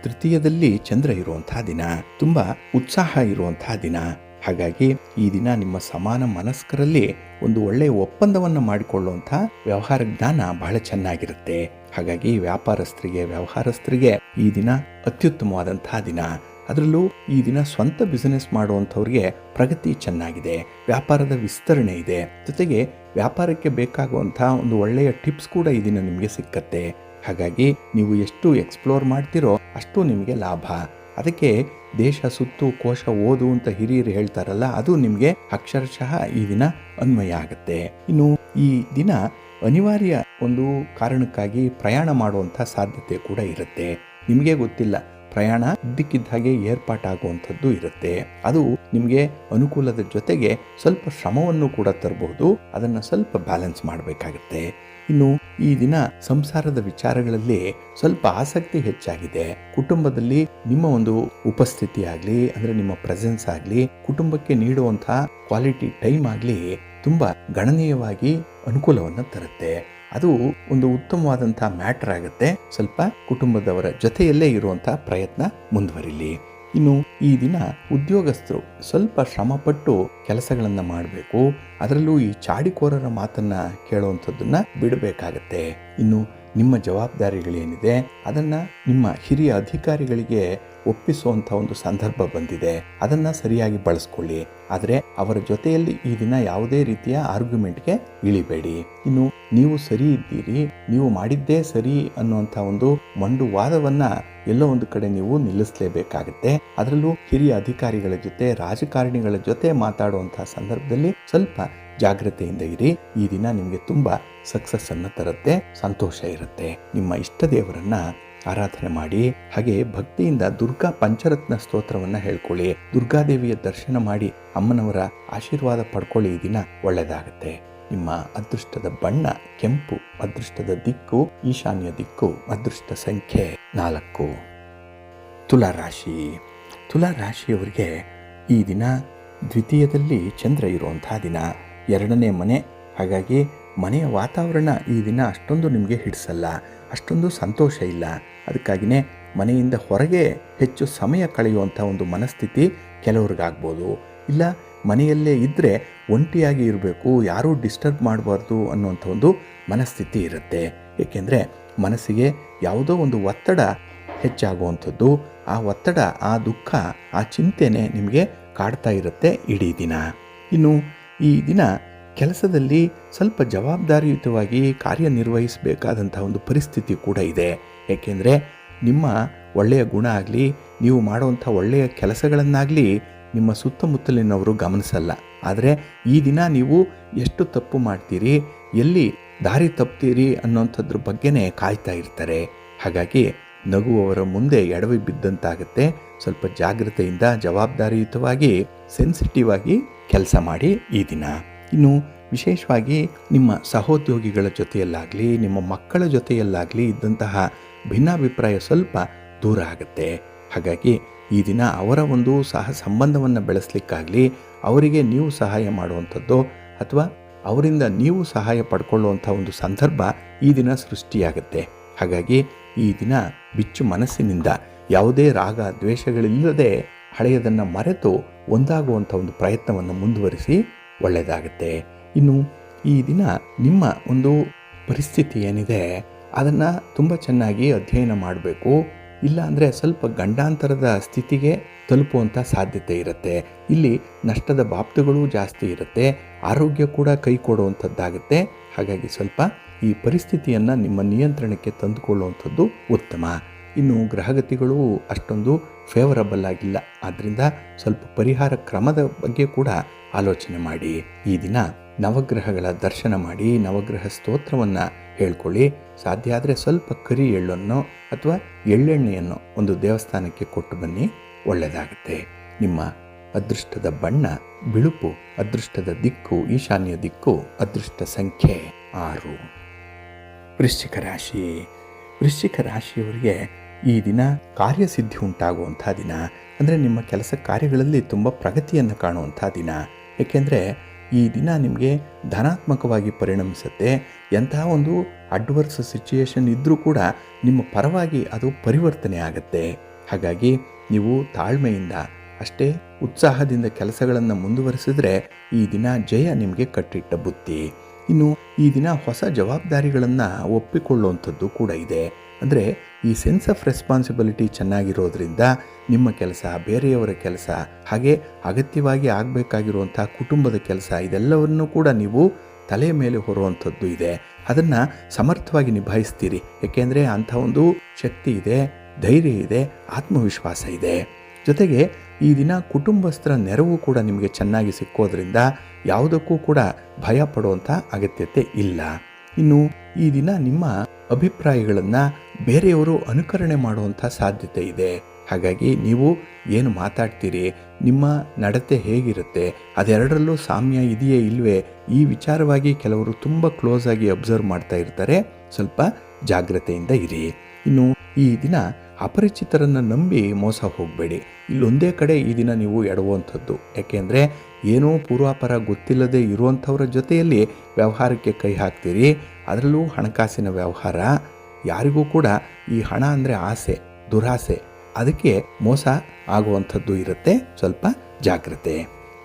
ತೃತೀಯದಲ್ಲಿ ಚಂದ್ರ ಇರುವಂತಹ ದಿನ, ತುಂಬ ಉತ್ಸಾಹ ಇರುವಂತಹ ದಿನ. ಹಾಗಾಗಿ ಈ ದಿನ ನಿಮ್ಮ ಸಮಾನ ಮನಸ್ಕರಲ್ಲಿ ಒಂದು ಒಳ್ಳೆಯ ಒಪ್ಪಂದವನ್ನು ಮಾಡಿಕೊಳ್ಳುವಂಥ ವ್ಯವಹಾರ ಜ್ಞಾನ ಬಹಳ ಚೆನ್ನಾಗಿರುತ್ತೆ. ಹಾಗಾಗಿ ವ್ಯವಹಾರಸ್ಥರಿಗೆ ಈ ದಿನ ಅತ್ಯುತ್ತಮವಾದಂತಹ ದಿನ. ಅದರಲ್ಲೂ ಈ ದಿನ ಸ್ವಂತ ಬಿಸಿನೆಸ್ ಮಾಡುವಂಥವ್ರಿಗೆ ಪ್ರಗತಿ ಚೆನ್ನಾಗಿದೆ, ವ್ಯಾಪಾರದ ವಿಸ್ತರಣೆ ಇದೆ, ಜೊತೆಗೆ ವ್ಯಾಪಾರಕ್ಕೆ ಬೇಕಾಗುವಂಥ ಒಂದು ಒಳ್ಳೆಯ ಟಿಪ್ಸ್ ಕೂಡ ಈ ದಿನ ನಿಮಗೆ ಸಿಕ್ಕತ್ತೆ. ಹಾಗಾಗಿ ನೀವು ಎಷ್ಟು ಎಕ್ಸ್ಪ್ಲೋರ್ ಮಾಡ್ತೀರೋ ಅಷ್ಟು ನಿಮಗೆ ಲಾಭ. ಅದಕ್ಕೆ ದೇಶ ಸುತ್ತು ಕೋಶ ಓದು ಅಂತ ಹಿರಿಯರು ಹೇಳ್ತಾರಲ್ಲ, ಅದು ನಿಮಗೆ ಅಕ್ಷರಶಃ ಈ ದಿನ ಅನ್ವಯ ಆಗುತ್ತೆ. ಇನ್ನು ಈ ದಿನ ಅನಿವಾರ್ಯ ಒಂದು ಕಾರಣಕ್ಕಾಗಿ ಪ್ರಯಾಣ ಮಾಡುವಂಥ ಸಾಧ್ಯತೆ ಕೂಡ ಇರುತ್ತೆ. ನಿಮಗೆ ಗೊತ್ತಿಲ್ಲ, ಪ್ರಯಾಣ ಇದ್ದಕ್ಕಿದ್ದ ಹಾಗೆ ಏರ್ಪಾಟಾಗುವಂಥದ್ದು ಇರುತ್ತೆ. ಅದು ನಿಮಗೆ ಅನುಕೂಲದ ಜೊತೆಗೆ ಸ್ವಲ್ಪ ಶ್ರಮವನ್ನು ಕೂಡ ತರಬಹುದು. ಅದನ್ನು ಸ್ವಲ್ಪ ಬ್ಯಾಲೆನ್ಸ್ ಮಾಡಬೇಕಾಗುತ್ತೆ. ಇನ್ನು ಈ ದಿನ ಸಂಸಾರದ ವಿಚಾರಗಳಲ್ಲಿ ಸ್ವಲ್ಪ ಆಸಕ್ತಿ ಹೆಚ್ಚಾಗಿದೆ. ಕುಟುಂಬದಲ್ಲಿ ನಿಮ್ಮ ಒಂದು ಉಪಸ್ಥಿತಿ ಆಗಲಿ, ಅಂದರೆ ನಿಮ್ಮ ಪ್ರೆಸೆನ್ಸ್ ಆಗಲಿ, ಕುಟುಂಬಕ್ಕೆ ನೀಡುವಂತಹ ಕ್ವಾಲಿಟಿ ಟೈಮ್ ಆಗಲಿ ತುಂಬ ಗಣನೀಯವಾಗಿ ಅನುಕೂಲವನ್ನು ತರುತ್ತೆ. ಅದು ಒಂದು ಉತ್ತಮವಾದಂಥ ಮ್ಯಾಟರ್ ಆಗುತ್ತೆ. ಸ್ವಲ್ಪ ಕುಟುಂಬದವರ ಜೊತೆಯಲ್ಲೇ ಇರುವಂಥ ಪ್ರಯತ್ನ ಮುಂದುವರಿಲಿ. ಇನ್ನು ಈ ದಿನ ಉದ್ಯೋಗಸ್ಥರು ಸ್ವಲ್ಪ ಶ್ರಮಪಟ್ಟು ಕೆಲಸಗಳನ್ನು ಮಾಡಬೇಕು. ಅದರಲ್ಲೂ ಈ ಚಾಡಿಕೋರರ ಮಾತನ್ನು ಕೇಳುವಂಥದ್ದನ್ನು ಬಿಡಬೇಕಾಗತ್ತೆ. ಇನ್ನು ನಿಮ್ಮ ಜವಾಬ್ದಾರಿಗಳೇನಿದೆ ಅದನ್ನು ನಿಮ್ಮ ಹಿರಿಯ ಅಧಿಕಾರಿಗಳಿಗೆ ಒಪ್ಪಿಸುವಂಥ ಒಂದು ಸಂದರ್ಭ ಬಂದಿದೆ. ಅದನ್ನು ಸರಿಯಾಗಿ ಬಳಸ್ಕೊಳ್ಳಿ. ಆದರೆ ಅವರ ಜೊತೆಯಲ್ಲಿ ಈ ದಿನ ಯಾವುದೇ ರೀತಿಯ ಆರ್ಗ್ಯುಮೆಂಟ್ಗೆ ಇಳಿಬೇಡಿ. ಇನ್ನು ನೀವು ಸರಿ ಇದ್ದೀರಿ, ನೀವು ಮಾಡಿದ್ದೇ ಸರಿ ಅನ್ನುವಂಥ ಒಂದು ಮಂಡು ವಾದವನ್ನು ಎಲ್ಲೋ ಒಂದು ಕಡೆ ನೀವು ನಿಲ್ಲಿಸಲೇಬೇಕಾಗುತ್ತೆ. ಅದರಲ್ಲೂ ಹಿರಿಯ ಅಧಿಕಾರಿಗಳ ಜೊತೆ, ರಾಜಕಾರಣಿಗಳ ಜೊತೆ ಮಾತಾಡುವಂತಹ ಸಂದರ್ಭದಲ್ಲಿ ಸ್ವಲ್ಪ ಜಾಗ್ರತೆಯಿಂದ ಇರಿ. ಈ ದಿನ ನಿಮಗೆ ತುಂಬ ಸಕ್ಸಸ್ ಅನ್ನು ತರುತ್ತೆ, ಸಂತೋಷ ಇರುತ್ತೆ. ನಿಮ್ಮ ಇಷ್ಟ ದೇವರನ್ನ ಆರಾಧನೆ ಮಾಡಿ. ಹಾಗೆ ಭಕ್ತಿಯಿಂದ ದುರ್ಗಾ ಪಂಚರತ್ನ ಸ್ತೋತ್ರವನ್ನು ಹೇಳ್ಕೊಳ್ಳಿ. ದುರ್ಗಾದೇವಿಯ ದರ್ಶನ ಮಾಡಿ ಅಮ್ಮನವರ ಆಶೀರ್ವಾದ ಪಡ್ಕೊಳ್ಳಿ. ಈ ದಿನ ಒಳ್ಳೆಯದಾಗುತ್ತೆ. ನಿಮ್ಮ ಅದೃಷ್ಟದ ಬಣ್ಣ ಕೆಂಪು, ಅದೃಷ್ಟದ ದಿಕ್ಕು ಈಶಾನ್ಯ ದಿಕ್ಕು, ಅದೃಷ್ಟ ಸಂಖ್ಯೆ 4. ತುಲಾರಾಶಿ. ತುಲಾರಾಶಿಯವರಿಗೆ ಈ ದಿನ ದ್ವಿತೀಯದಲ್ಲಿ ಚಂದ್ರ ಇರುವಂತಹ ದಿನ, 2ನೇ ಮನೆ. ಹಾಗಾಗಿ ಮನೆಯ ವಾತಾವರಣ ಈ ದಿನ ಅಷ್ಟೊಂದು ನಿಮಗೆ ಹಿಡಿಸಲ್ಲ, ಅಷ್ಟೊಂದು ಸಂತೋಷ ಇಲ್ಲ. ಅದಕ್ಕಾಗಿಯೇ ಮನೆಯಿಂದ ಹೊರಗೆ ಹೆಚ್ಚು ಸಮಯ ಕಳೆಯುವಂಥ ಒಂದು ಮನಸ್ಥಿತಿ ಕೆಲವ್ರಿಗಾಗ್ಬೋದು. ಇಲ್ಲ ಮನೆಯಲ್ಲೇ ಇದ್ದರೆ ಒಂಟಿಯಾಗಿ ಇರಬೇಕು, ಯಾರೂ ಡಿಸ್ಟರ್ಬ್ ಮಾಡಬಾರ್ದು ಅನ್ನುವಂಥ ಒಂದು ಮನಸ್ಥಿತಿ ಇರುತ್ತೆ. ಏಕೆಂದರೆ ಮನಸ್ಸಿಗೆ ಯಾವುದೋ ಒಂದು ಒತ್ತಡ ಹೆಚ್ಚಾಗುವಂಥದ್ದು, ಆ ಒತ್ತಡ, ಆ ದುಃಖ, ಆ ಚಿಂತೆನೇ ನಿಮಗೆ ಕಾಡ್ತಾ ಇರುತ್ತೆ ಇಡೀ ದಿನ. ಇನ್ನು ಈ ದಿನ ಕೆಲಸದಲ್ಲಿ ಸ್ವಲ್ಪ ಜವಾಬ್ದಾರಿಯುತವಾಗಿ ಕಾರ್ಯನಿರ್ವಹಿಸಬೇಕಾದಂಥ ಒಂದು ಪರಿಸ್ಥಿತಿ ಕೂಡ ಇದೆ. ಏಕೆಂದರೆ ನಿಮ್ಮ ಒಳ್ಳೆಯ ಗುಣ ಆಗಲಿ, ನೀವು ಮಾಡುವಂಥ ಒಳ್ಳೆಯ ಕೆಲಸಗಳನ್ನಾಗಲಿ ನಿಮ್ಮ ಸುತ್ತಮುತ್ತಲಿನವರು ಗಮನಿಸಲ್ಲ. ಆದರೆ ಈ ದಿನ ನೀವು ಎಷ್ಟು ತಪ್ಪು ಮಾಡ್ತೀರಿ, ಎಲ್ಲಿ ದಾರಿ ತಪ್ತೀರಿ ಅನ್ನೋಂಥದ್ರ ಬಗ್ಗೆನೇ ಕಾಯ್ತಾ ಇರ್ತಾರೆ. ಹಾಗಾಗಿ ನಗುವವರ ಮುಂದೆ ಎಡವಿ ಬಿದ್ದಂತಾಗುತ್ತೆ. ಸ್ವಲ್ಪ ಜಾಗ್ರತೆಯಿಂದ ಜವಾಬ್ದಾರಿಯುತವಾಗಿ ಸೆನ್ಸಿಟಿವ್ ಆಗಿ ಕೆಲಸ ಮಾಡಿ ಈ ದಿನ. ಇನ್ನು ವಿಶೇಷವಾಗಿ ನಿಮ್ಮ ಸಹೋದ್ಯೋಗಿಗಳ ಜೊತೆಯಲ್ಲಾಗಲಿ, ನಿಮ್ಮ ಮಕ್ಕಳ ಜೊತೆಯಲ್ಲಾಗಲಿ ಇದ್ದಂತಹ ಭಿನ್ನಾಭಿಪ್ರಾಯ ಸ್ವಲ್ಪ ದೂರ ಆಗುತ್ತೆ. ಹಾಗಾಗಿ ಈ ದಿನ ಅವರ ಒಂದು ಸಂಬಂಧವನ್ನು ಬೆಳೆಸಲಿಕ್ಕಾಗಲಿ, ಅವರಿಗೆ ನೀವು ಸಹಾಯ ಮಾಡುವಂಥದ್ದು ಅಥವಾ ಅವರಿಂದ ನೀವು ಸಹಾಯ ಪಡ್ಕೊಳ್ಳುವಂಥ ಒಂದು ಸಂದರ್ಭ ಈ ದಿನ ಸೃಷ್ಟಿಯಾಗುತ್ತೆ. ಹಾಗಾಗಿ ಈ ದಿನ ಬಿಚ್ಚು ಮನಸ್ಸಿನಿಂದ ಯಾವುದೇ ರಾಗ ದ್ವೇಷಗಳಿಲ್ಲದೆ ಹಳೆಯದನ್ನು ಮರೆತು ಒಂದಾಗುವಂಥ ಒಂದು ಪ್ರಯತ್ನವನ್ನು ಮುಂದುವರಿಸಿ ಒಳ್ಳೆಯದಾಗುತ್ತೆ. ಇನ್ನು ಈ ದಿನ ನಿಮ್ಮ ಒಂದು ಪರಿಸ್ಥಿತಿ ಏನಿದೆ ಅದನ್ನು ತುಂಬ ಚೆನ್ನಾಗಿ ಅಧ್ಯಯನ ಮಾಡಬೇಕು. ಇಲ್ಲ ಅಂದರೆ ಸ್ವಲ್ಪ ಗಂಡಾಂತರದ ಸ್ಥಿತಿಗೆ ತಲುಪುವಂಥ ಸಾಧ್ಯತೆ ಇರುತ್ತೆ. ಇಲ್ಲಿ ನಷ್ಟದ ಬಾಪ್ತುಗಳು ಜಾಸ್ತಿ ಇರುತ್ತೆ, ಆರೋಗ್ಯ ಕೂಡ ಕೈ ಕೊಡುವಂಥದ್ದಾಗುತ್ತೆ. ಹಾಗಾಗಿ ಸ್ವಲ್ಪ ಈ ಪರಿಸ್ಥಿತಿಯನ್ನು ನಿಮ್ಮ ನಿಯಂತ್ರಣಕ್ಕೆ ತಂದುಕೊಳ್ಳುವಂಥದ್ದು ಉತ್ತಮ. ಇನ್ನು ಗ್ರಹಗತಿಗಳು ಅಷ್ಟೊಂದು ಫೇವರಬಲ್ ಆಗಿಲ್ಲ, ಆದ್ದರಿಂದ ಸ್ವಲ್ಪ ಪರಿಹಾರ ಕ್ರಮದ ಬಗ್ಗೆ ಕೂಡ ಆಲೋಚನೆ ಮಾಡಿ. ಈ ದಿನ ನವಗ್ರಹಗಳ ದರ್ಶನ ಮಾಡಿ, ನವಗ್ರಹ ಸ್ತೋತ್ರವನ್ನು ಹೇಳ್ಕೊಳ್ಳಿ. ಸಾಧ್ಯ ಆದರೆ ಸ್ವಲ್ಪ ಕರಿ ಎಳ್ಳನ್ನು ಅಥವಾ ಎಳ್ಳೆಣ್ಣೆಯನ್ನು ಒಂದು ದೇವಸ್ಥಾನಕ್ಕೆ ಕೊಟ್ಟು ಬನ್ನಿ, ಒಳ್ಳೆಯದಾಗುತ್ತೆ. ನಿಮ್ಮ ಅದೃಷ್ಟದ ಬಣ್ಣ ಬಿಳುಪು, ಅದೃಷ್ಟದ ದಿಕ್ಕು ಈಶಾನ್ಯ ದಿಕ್ಕು, ಅದೃಷ್ಟ ಸಂಖ್ಯೆ 6. ವೃಶ್ಚಿಕ ರಾಶಿ. ವೃಶ್ಚಿಕ ರಾಶಿಯವರಿಗೆ ಈ ದಿನ ಕಾರ್ಯಸಿದ್ಧಿ ಉಂಟಾಗುವಂಥ ದಿನ. ಅಂದರೆ ನಿಮ್ಮ ಕೆಲಸ ಕಾರ್ಯಗಳಲ್ಲಿ ತುಂಬ ಪ್ರಗತಿಯನ್ನು ಕಾಣುವಂಥ ದಿನ. ಏಕೆಂದರೆ ಈ ದಿನ ನಿಮಗೆ ಧನಾತ್ಮಕವಾಗಿ ಪರಿಣಮಿಸುತ್ತೆ. ಎಂತಹ ಒಂದು ಅಡ್ವರ್ಸ್ ಸಿಚುಯೇಷನ್ ಇದ್ದರೂ ಕೂಡ ನಿಮ್ಮ ಪರವಾಗಿ ಅದು ಪರಿವರ್ತನೆ ಆಗುತ್ತೆ. ಹಾಗಾಗಿ ನೀವು ತಾಳ್ಮೆಯಿಂದ ಅಷ್ಟೇ ಉತ್ಸಾಹದಿಂದ ಕೆಲಸಗಳನ್ನು ಮುಂದುವರಿಸಿದ್ರೆ ಈ ದಿನ ಜಯ ನಿಮಗೆ ಕಟ್ಟಿಟ್ಟ ಬುತ್ತಿ. ಇನ್ನು ಈ ದಿನ ಹೊಸ ಜವಾಬ್ದಾರಿಗಳನ್ನು ಒಪ್ಪಿಕೊಳ್ಳುವಂಥದ್ದು ಕೂಡ ಇದೆ. ಅಂದರೆ ಈ ಸೆನ್ಸ್ ಆಫ್ ರೆಸ್ಪಾನ್ಸಿಬಿಲಿಟಿ ಚೆನ್ನಾಗಿರೋದ್ರಿಂದ ನಿಮ್ಮ ಕೆಲಸ, ಬೇರೆಯವರ ಕೆಲಸ, ಹಾಗೆ ಅಗತ್ಯವಾಗಿ ಆಗಬೇಕಾಗಿರುವಂಥ ಕುಟುಂಬದ ಕೆಲಸ, ಇದೆಲ್ಲವನ್ನೂ ಕೂಡ ನೀವು ತಲೆಯ ಮೇಲೆ ಹೊರುವಂಥದ್ದು ಇದೆ. ಅದನ್ನು ಸಮರ್ಥವಾಗಿ ನಿಭಾಯಿಸ್ತೀರಿ. ಏಕೆಂದರೆ ಅಂಥ ಒಂದು ಶಕ್ತಿ ಇದೆ, ಧೈರ್ಯ ಇದೆ, ಆತ್ಮವಿಶ್ವಾಸ ಇದೆ. ಜೊತೆಗೆ ಈ ದಿನ ಕುಟುಂಬಸ್ಥರ ನೆರವು ಕೂಡ ನಿಮಗೆ ಚೆನ್ನಾಗಿ ಸಿಕ್ಕೋದ್ರಿಂದ ಯಾವುದಕ್ಕೂ ಕೂಡ ಭಯ ಪಡುವಂಥ ಅಗತ್ಯತೆ ಇಲ್ಲ. ಇನ್ನು ಈ ದಿನ ನಿಮ್ಮ ಅಭಿಪ್ರಾಯಗಳನ್ನು ಬೇರೆಯವರು ಅನುಕರಣೆ ಮಾಡುವಂಥ ಸಾಧ್ಯತೆ ಇದೆ. ಹಾಗಾಗಿ ನೀವು ಏನು ಮಾತಾಡ್ತೀರಿ, ನಿಮ್ಮ ನಡತೆ ಹೇಗಿರುತ್ತೆ, ಅದೆರಡರಲ್ಲೂ ಸಾಮ್ಯ ಇದೆಯೇ ಇಲ್ವೇ, ಈ ವಿಚಾರವಾಗಿ ಕೆಲವರು ತುಂಬ ಕ್ಲೋಸ್ ಆಗಿ ಅಬ್ಸರ್ವ್ ಮಾಡ್ತಾ ಇರ್ತಾರೆ. ಸ್ವಲ್ಪ ಜಾಗ್ರತೆಯಿಂದ ಇರಿ. ಇನ್ನು ಈ ದಿನ ಅಪರಿಚಿತರನ್ನು ನಂಬಿ ಮೋಸ ಹೋಗಬೇಡಿ. ಇಲ್ಲೊಂದೇ ಕಡೆ ಈ ದಿನ ನೀವು ಎಡುವಂಥದ್ದು. ಯಾಕೆಂದರೆ ಏನೋ ಪೂರ್ವಾಪರ ಗೊತ್ತಿಲ್ಲದೆ ಇರುವಂಥವ್ರ ಜೊತೆಯಲ್ಲಿ ವ್ಯವಹಾರಕ್ಕೆ ಕೈ ಹಾಕ್ತೀರಿ. ಅದರಲ್ಲೂ ಹಣಕಾಸಿನ ವ್ಯವಹಾರ. ಯಾರಿಗೂ ಕೂಡ ಈ ಹಣ ಅಂದರೆ ಆಸೆ, ದುರಾಸೆ, ಅದಕ್ಕೆ ಮೋಸ ಆಗುವಂಥದ್ದು ಇರುತ್ತೆ. ಸ್ವಲ್ಪ ಜಾಗ್ರತೆ.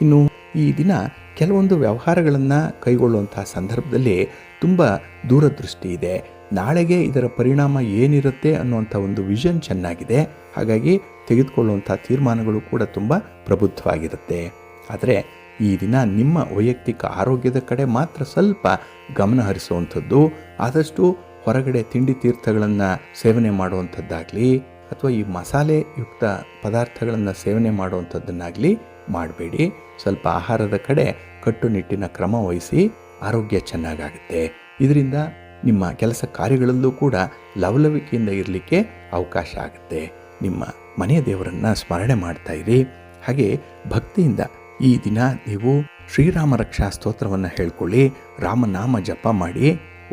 ಇನ್ನು ಈ ದಿನ ಕೆಲವೊಂದು ವ್ಯವಹಾರಗಳನ್ನು ಕೈಗೊಳ್ಳುವಂಥ ಸಂದರ್ಭದಲ್ಲಿ ತುಂಬ ದೂರದೃಷ್ಟಿ ಇದೆ. ನಾಳೆಗೆ ಇದರ ಪರಿಣಾಮ ಏನಿರುತ್ತೆ ಅನ್ನುವಂಥ ಒಂದು ವಿಷನ್ ಚೆನ್ನಾಗಿದೆ. ಹಾಗಾಗಿ ತೆಗೆದುಕೊಳ್ಳುವಂಥ ತೀರ್ಮಾನಗಳು ಕೂಡ ತುಂಬ ಪ್ರಬುದ್ಧವಾಗಿರುತ್ತೆ. ಆದರೆ ಈ ದಿನ ನಿಮ್ಮ ವೈಯಕ್ತಿಕ ಆರೋಗ್ಯದ ಕಡೆ ಮಾತ್ರ ಸ್ವಲ್ಪ ಗಮನ ಹರಿಸುವಂಥದ್ದು. ಆದಷ್ಟು ಹೊರಗಡೆ ತಿಂಡಿ ತೀರ್ಥಗಳನ್ನು ಸೇವನೆ ಮಾಡುವಂಥದ್ದಾಗಲಿ ಅಥವಾ ಈ ಮಸಾಲೆ ಯುಕ್ತ ಪದಾರ್ಥಗಳನ್ನು ಸೇವನೆ ಮಾಡುವಂಥದ್ದನ್ನಾಗಲಿ ಮಾಡಬೇಡಿ. ಸ್ವಲ್ಪ ಆಹಾರದ ಕಡೆ ಕಟ್ಟುನಿಟ್ಟಿನ ಕ್ರಮ ವಹಿಸಿ ಆರೋಗ್ಯ ಚೆನ್ನಾಗಾಗುತ್ತೆ. ಇದರಿಂದ ನಿಮ್ಮ ಕೆಲಸ ಕಾರ್ಯಗಳಲ್ಲೂ ಕೂಡ ಲವಲವಿಕೆಯಿಂದ ಇರಲಿಕ್ಕೆ ಅವಕಾಶ ಆಗುತ್ತೆ. ನಿಮ್ಮ ಮನೆಯ ದೇವರನ್ನು ಸ್ಮರಣೆ ಮಾಡ್ತಾ ಇರಿ. ಹಾಗೆ ಭಕ್ತಿಯಿಂದ ಈ ದಿನ ನೀವು ಶ್ರೀರಾಮ ರಕ್ಷಾ ಸ್ತೋತ್ರವನ್ನು ಹೇಳ್ಕೊಳ್ಳಿ, ರಾಮನಾಮ ಜಪ ಮಾಡಿ,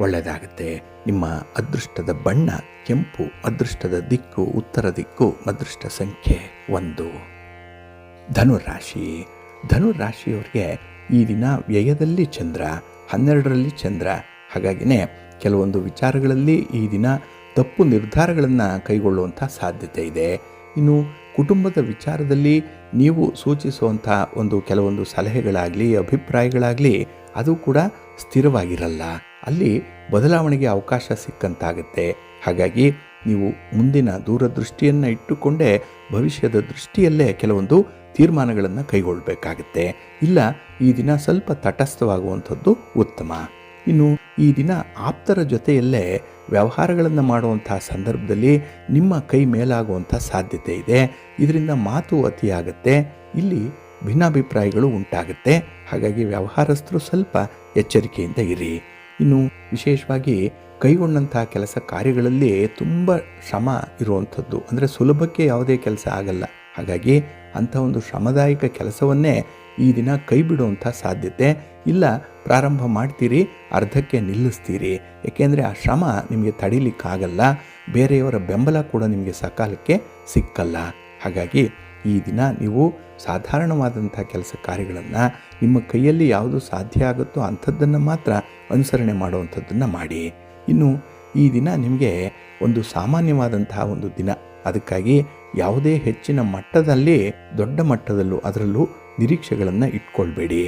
ಒಳ್ಳೆಯದಾಗುತ್ತೆ. ನಿಮ್ಮ ಅದೃಷ್ಟದ ಬಣ್ಣ ಕೆಂಪು, ಅದೃಷ್ಟದ ದಿಕ್ಕು ಉತ್ತರ ದಿಕ್ಕು, ಅದೃಷ್ಟ ಸಂಖ್ಯೆ 1. ಧನುರಾಶಿ. ಧನುರಾಶಿಯವರಿಗೆ ಈ ದಿನ ವ್ಯಯದಲ್ಲಿ ಚಂದ್ರ, 12ರಲ್ಲಿ ಚಂದ್ರ. ಹಾಗಾಗಿನೇ ಕೆಲವೊಂದು ವಿಚಾರಗಳಲ್ಲಿ ಈ ದಿನ ತಪ್ಪು ನಿರ್ಧಾರಗಳನ್ನು ಕೈಗೊಳ್ಳುವಂಥ ಸಾಧ್ಯತೆ ಇದೆ. ಇನ್ನು ಕುಟುಂಬದ ವಿಚಾರದಲ್ಲಿ ನೀವು ಸೂಚಿಸುವಂಥ ಕೆಲವೊಂದು ಸಲಹೆಗಳಾಗಲಿ ಅಭಿಪ್ರಾಯಗಳಾಗಲಿ ಅದು ಕೂಡ ಸ್ಥಿರವಾಗಿರಲ್ಲ. ಅಲ್ಲಿ ಬದಲಾವಣೆಗೆ ಅವಕಾಶ ಸಿಕ್ಕಂತಾಗುತ್ತೆ. ಹಾಗಾಗಿ ನೀವು ಮುಂದಿನ ದೂರದೃಷ್ಟಿಯನ್ನು ಇಟ್ಟುಕೊಂಡೇ ಭವಿಷ್ಯದ ದೃಷ್ಟಿಯಲ್ಲೇ ಕೆಲವೊಂದು ತೀರ್ಮಾನಗಳನ್ನು ಕೈಗೊಳ್ಳಬೇಕಾಗುತ್ತೆ. ಇಲ್ಲ, ಈ ದಿನ ಸ್ವಲ್ಪ ತಟಸ್ಥವಾಗುವಂಥದ್ದು ಉತ್ತಮ. ಇನ್ನು ಈ ದಿನ ಆಪ್ತರ ಜೊತೆಯಲ್ಲೇ ವ್ಯವಹಾರಗಳನ್ನು ಮಾಡುವಂಥ ಸಂದರ್ಭದಲ್ಲಿ ನಿಮ್ಮ ಕೈ ಮೇಲಾಗುವಂಥ ಸಾಧ್ಯತೆ ಇದೆ. ಇದರಿಂದ ಮಾತು ಅತಿಯಾಗುತ್ತೆ, ಇಲ್ಲಿ ಭಿನ್ನಾಭಿಪ್ರಾಯಗಳು ಉಂಟಾಗುತ್ತೆ. ಹಾಗಾಗಿ ವ್ಯವಹಾರಸ್ಥರು ಸ್ವಲ್ಪ ಎಚ್ಚರಿಕೆಯಿಂದ ಇರಿ. ಇನ್ನು ವಿಶೇಷವಾಗಿ ಕೈಗೊಂಡಂಥ ಕೆಲಸ ಕಾರ್ಯಗಳಲ್ಲಿ ತುಂಬ ಶ್ರಮ ಇರುವಂಥದ್ದು, ಅಂದರೆ ಸುಲಭಕ್ಕೆ ಯಾವುದೇ ಕೆಲಸ ಆಗಲ್ಲ. ಹಾಗಾಗಿ ಅಂಥ ಒಂದು ಶ್ರಮದಾಯಕ ಕೆಲಸವನ್ನೇ ಈ ದಿನ ಕೈ ಬಿಡುವಂಥ ಸಾಧ್ಯತೆ ಇಲ್ಲ. ಪ್ರಾರಂಭ ಮಾಡ್ತೀರಿ, ಅರ್ಧಕ್ಕೆ ನಿಲ್ಲಿಸ್ತೀರಿ. ಏಕೆಂದರೆ ಆ ಶ್ರಮ ನಿಮಗೆ ತಡೀಲಿಕ್ಕಾಗಲ್ಲ. ಬೇರೆಯವರ ಬೆಂಬಲ ಕೂಡ ನಿಮಗೆ ಸಕಾಲಕ್ಕೆ ಸಿಕ್ಕಲ್ಲ. ಹಾಗಾಗಿ ಈ ದಿನ ನೀವು ಸಾಧಾರಣವಾದಂಥ ಕೆಲಸ ಕಾರ್ಯಗಳನ್ನು ನಿಮ್ಮ ಕೈಯಲ್ಲಿ ಯಾವುದು ಸಾಧ್ಯ ಆಗುತ್ತೋ ಅಂಥದ್ದನ್ನು ಮಾತ್ರ ಅನುಸರಣೆ ಮಾಡುವಂಥದ್ದನ್ನು ಮಾಡಿ. ಇನ್ನು ಈ ದಿನ ನಿಮಗೆ ಒಂದು ಸಾಮಾನ್ಯವಾದಂತಹ ಒಂದು ದಿನ. ಅದಕ್ಕಾಗಿ ಯಾವುದೇ ಹೆಚ್ಚಿನ ಮಟ್ಟದಲ್ಲಿ, ದೊಡ್ಡ ಮಟ್ಟದಲ್ಲೂ ಅದರಲ್ಲೂ ನಿರೀಕ್ಷೆಗಳನ್ನು ಇಟ್ಕೊಳ್ಬೇಡಿ.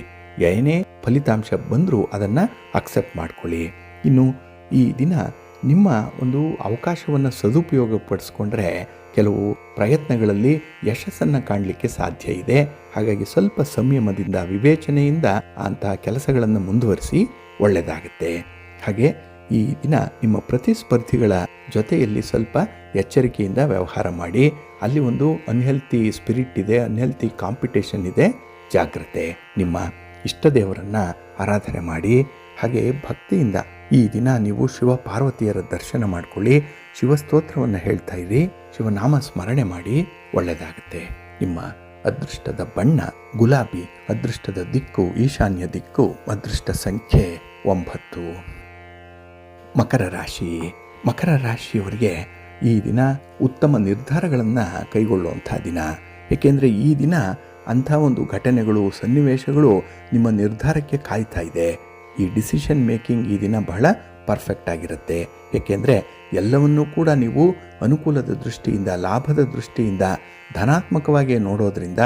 ಏನೇ ಫಲಿತಾಂಶ ಬಂದರೂ ಅದನ್ನು ಅಕ್ಸೆಪ್ಟ್ ಮಾಡ್ಕೊಳ್ಳಿ. ಇನ್ನು ಈ ದಿನ ನಿಮ್ಮ ಒಂದು ಅವಕಾಶವನ್ನು ಸದುಪಯೋಗಪಡಿಸ್ಕೊಂಡ್ರೆ ಕೆಲವು ಪ್ರಯತ್ನಗಳಲ್ಲಿ ಯಶಸ್ಸನ್ನು ಕಾಣಲಿಕ್ಕೆ ಸಾಧ್ಯ ಇದೆ. ಹಾಗಾಗಿ ಸ್ವಲ್ಪ ಸಂಯಮದಿಂದ, ವಿವೇಚನೆಯಿಂದ ಅಂತಹ ಕೆಲಸಗಳನ್ನು ಮುಂದುವರಿಸಿ ಒಳ್ಳೆಯದಾಗುತ್ತೆ. ಹಾಗೆ ಈ ದಿನ ನಿಮ್ಮ ಪ್ರತಿಸ್ಪರ್ಧಿಗಳ ಜೊತೆಯಲ್ಲಿ ಸ್ವಲ್ಪ ಎಚ್ಚರಿಕೆಯಿಂದ ವ್ಯವಹಾರ ಮಾಡಿ. ಅಲ್ಲಿ ಒಂದು ಅನ್ಹೆಲ್ತಿ ಸ್ಪಿರಿಟ್ ಇದೆ, ಅನ್ಹೆಲ್ತಿ ಕಾಂಪಿಟೇಷನ್ ಇದೆ, ಜಾಗ್ರತೆ. ನಿಮ್ಮ ಇಷ್ಟ ದೇವರನ್ನು ಆರಾಧನೆ ಮಾಡಿ. ಹಾಗೆ ಭಕ್ತಿಯಿಂದ ಈ ದಿನ ನೀವು ಶಿವ ಪಾರ್ವತಿಯರ ದರ್ಶನ ಮಾಡಿಕೊಳ್ಳಿ. ಶಿವಸ್ತೋತ್ರವನ್ನು ಹೇಳ್ತಾ ಇರಿ, ಶಿವನಾಮ ಸ್ಮರಣೆ ಮಾಡಿ. ಒಳ್ಳೆಯದಾಗುತ್ತೆ. ನಿಮ್ಮ ಅದೃಷ್ಟದ ಬಣ್ಣ ಗುಲಾಬಿ, ಅದೃಷ್ಟದ ದಿಕ್ಕು ಈಶಾನ್ಯ ದಿಕ್ಕು, ಅದೃಷ್ಟ ಸಂಖ್ಯೆ 9. ಮಕರ ರಾಶಿ. ಮಕರ ರಾಶಿಯವರಿಗೆ ಈ ದಿನ ಉತ್ತಮ ನಿರ್ಧಾರಗಳನ್ನು ಕೈಗೊಳ್ಳುವಂಥ ದಿನ. ಏಕೆಂದರೆ ಈ ದಿನ ಅಂಥ ಒಂದು ಘಟನೆಗಳು, ಸನ್ನಿವೇಶಗಳು ನಿಮ್ಮ ನಿರ್ಧಾರಕ್ಕೆ ಕಾಯ್ತಾ ಇದೆ. ಈ ಡಿಸಿಷನ್ ಮೇಕಿಂಗ್ ಈ ದಿನ ಬಹಳ ಪರ್ಫೆಕ್ಟ್ ಆಗಿರುತ್ತೆ. ಏಕೆಂದರೆ ಎಲ್ಲವನ್ನೂ ಕೂಡ ನೀವು ಅನುಕೂಲದ ದೃಷ್ಟಿಯಿಂದ, ಲಾಭದ ದೃಷ್ಟಿಯಿಂದ, ಧನಾತ್ಮಕವಾಗಿ ನೋಡೋದ್ರಿಂದ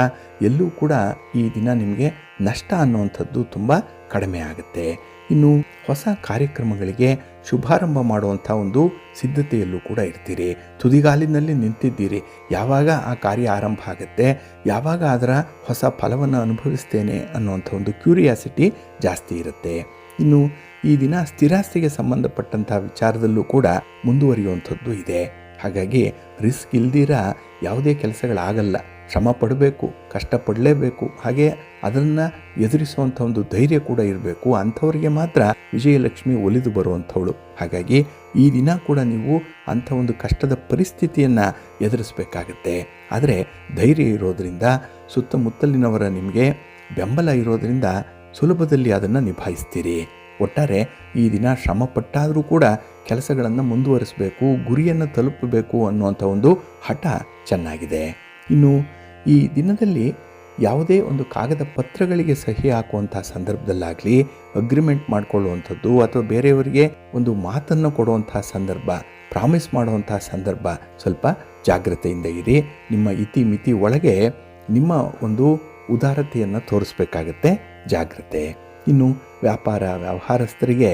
ಎಲ್ಲೂ ಕೂಡ ಈ ದಿನ ನಿಮಗೆ ನಷ್ಟ ಅನ್ನುವಂಥದ್ದು ತುಂಬ ಕಡಿಮೆ ಆಗುತ್ತೆ. ಇನ್ನು ಹೊಸ ಕಾರ್ಯಕ್ರಮಗಳಿಗೆ ಶುಭಾರಂಭ ಮಾಡುವಂಥ ಒಂದು ಸಿದ್ಧತೆಯಲ್ಲೂ ಕೂಡ ಇರ್ತೀರಿ. ತುದಿಗಾಲಿನಲ್ಲಿ ನಿಂತಿದ್ದೀರಿ. ಯಾವಾಗ ಆ ಕಾರ್ಯ ಆರಂಭ ಆಗುತ್ತೆ, ಯಾವಾಗ ಅದರ ಹೊಸ ಫಲವನ್ನು ಅನುಭವಿಸ್ತೇನೆ ಅನ್ನುವಂಥ ಒಂದು ಕ್ಯೂರಿಯಾಸಿಟಿ ಜಾಸ್ತಿ ಇರುತ್ತೆ. ಇನ್ನು ಈ ದಿನ ಸ್ಥಿರಾಸ್ತಿಗೆ ಸಂಬಂಧಪಟ್ಟಂಥ ವಿಚಾರದಲ್ಲೂ ಕೂಡ ಮುಂದುವರಿಯುವಂಥದ್ದು ಇದೆ. ಹಾಗಾಗಿ ರಿಸ್ಕ್ ಇಲ್ದಿರ ಯಾವುದೇ ಕೆಲಸಗಳಾಗಲ್ಲ. ಶ್ರಮ ಪಡಬೇಕು, ಕಷ್ಟಪಡಲೇಬೇಕು. ಹಾಗೆ ಅದನ್ನು ಎದುರಿಸುವಂಥ ಒಂದು ಧೈರ್ಯ ಕೂಡ ಇರಬೇಕು. ಅಂಥವರಿಗೆ ಮಾತ್ರ ವಿಜಯಲಕ್ಷ್ಮಿ ಒಲಿದು ಬರುವಂಥವಳು. ಹಾಗಾಗಿ ಈ ದಿನ ಕೂಡ ನೀವು ಅಂಥ ಒಂದು ಕಷ್ಟದ ಪರಿಸ್ಥಿತಿಯನ್ನು ಎದುರಿಸಬೇಕಾಗತ್ತೆ. ಆದರೆ ಧೈರ್ಯ ಇರೋದರಿಂದ, ಸುತ್ತಮುತ್ತಲಿನವರ ನಿಮಗೆ ಬೆಂಬಲ ಇರೋದರಿಂದ ಸುಲಭದಲ್ಲಿ ಅದನ್ನು ನಿಭಾಯಿಸ್ತೀರಿ. ಒಟ್ಟಾರೆ ಈ ದಿನ ಶ್ರಮ ಪಟ್ಟಾದರೂ ಕೂಡ ಕೆಲಸಗಳನ್ನು ಮುಂದುವರಿಸಬೇಕು, ಗುರಿಯನ್ನು ತಲುಪಬೇಕು ಅನ್ನುವಂಥ ಒಂದು ಹಠ ಚೆನ್ನಾಗಿದೆ. ಇನ್ನು ಈ ದಿನದಲ್ಲಿ ಯಾವುದೇ ಒಂದು ಕಾಗದ ಪತ್ರಗಳಿಗೆ ಸಹಿ ಹಾಕುವಂಥ ಸಂದರ್ಭದಲ್ಲಾಗಲಿ, ಅಗ್ರಿಮೆಂಟ್ ಮಾಡಿಕೊಳ್ಳುವಂಥದ್ದು ಅಥವಾ ಬೇರೆಯವರಿಗೆ ಒಂದು ಮಾತನ್ನು ಕೊಡುವಂಥ ಸಂದರ್ಭ, ಪ್ರಾಮಿಸ್ ಮಾಡುವಂಥ ಸಂದರ್ಭ, ಸ್ವಲ್ಪ ಜಾಗ್ರತೆಯಿಂದ ಇರಿ. ನಿಮ್ಮ ಇತಿಮಿತಿ ಒಳಗೆ ನಿಮ್ಮ ಒಂದು ಉದಾರತೆಯನ್ನು ತೋರಿಸ್ಬೇಕಾಗತ್ತೆ. ಜಾಗ್ರತೆ. ಇನ್ನು ವ್ಯವಹಾರಸ್ಥರಿಗೆ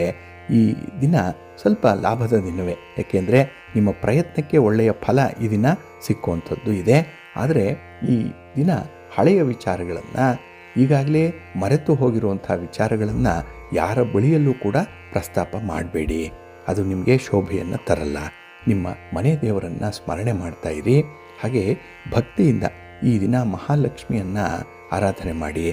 ಈ ದಿನ ಸ್ವಲ್ಪ ಲಾಭದ ದಿನವೇ. ಏಕೆಂದರೆ ನಿಮ್ಮ ಪ್ರಯತ್ನಕ್ಕೆ ಒಳ್ಳೆಯ ಫಲ ಈ ದಿನ ಸಿಕ್ಕುವಂಥದ್ದು ಇದೆ. ಆದರೆ ಈ ದಿನ ಹಳೆಯ ವಿಚಾರಗಳನ್ನು, ಈಗಾಗಲೇ ಮರೆತು ಹೋಗಿರುವಂಥ ವಿಚಾರಗಳನ್ನು ಯಾರ ಬಳಿಯಲ್ಲೂ ಕೂಡ ಪ್ರಸ್ತಾಪ ಮಾಡಬೇಡಿ. ಅದು ನಿಮಗೆ ಶೋಭೆಯನ್ನು ತರಲ್ಲ. ನಿಮ್ಮ ಮನೆ ದೇವರನ್ನು ಸ್ಮರಣೆ ಮಾಡ್ತಾ ಇರಿ. ಹಾಗೆ ಭಕ್ತಿಯಿಂದ ಈ ದಿನ ಮಹಾಲಕ್ಷ್ಮಿಯನ್ನು ಆರಾಧನೆ ಮಾಡಿ.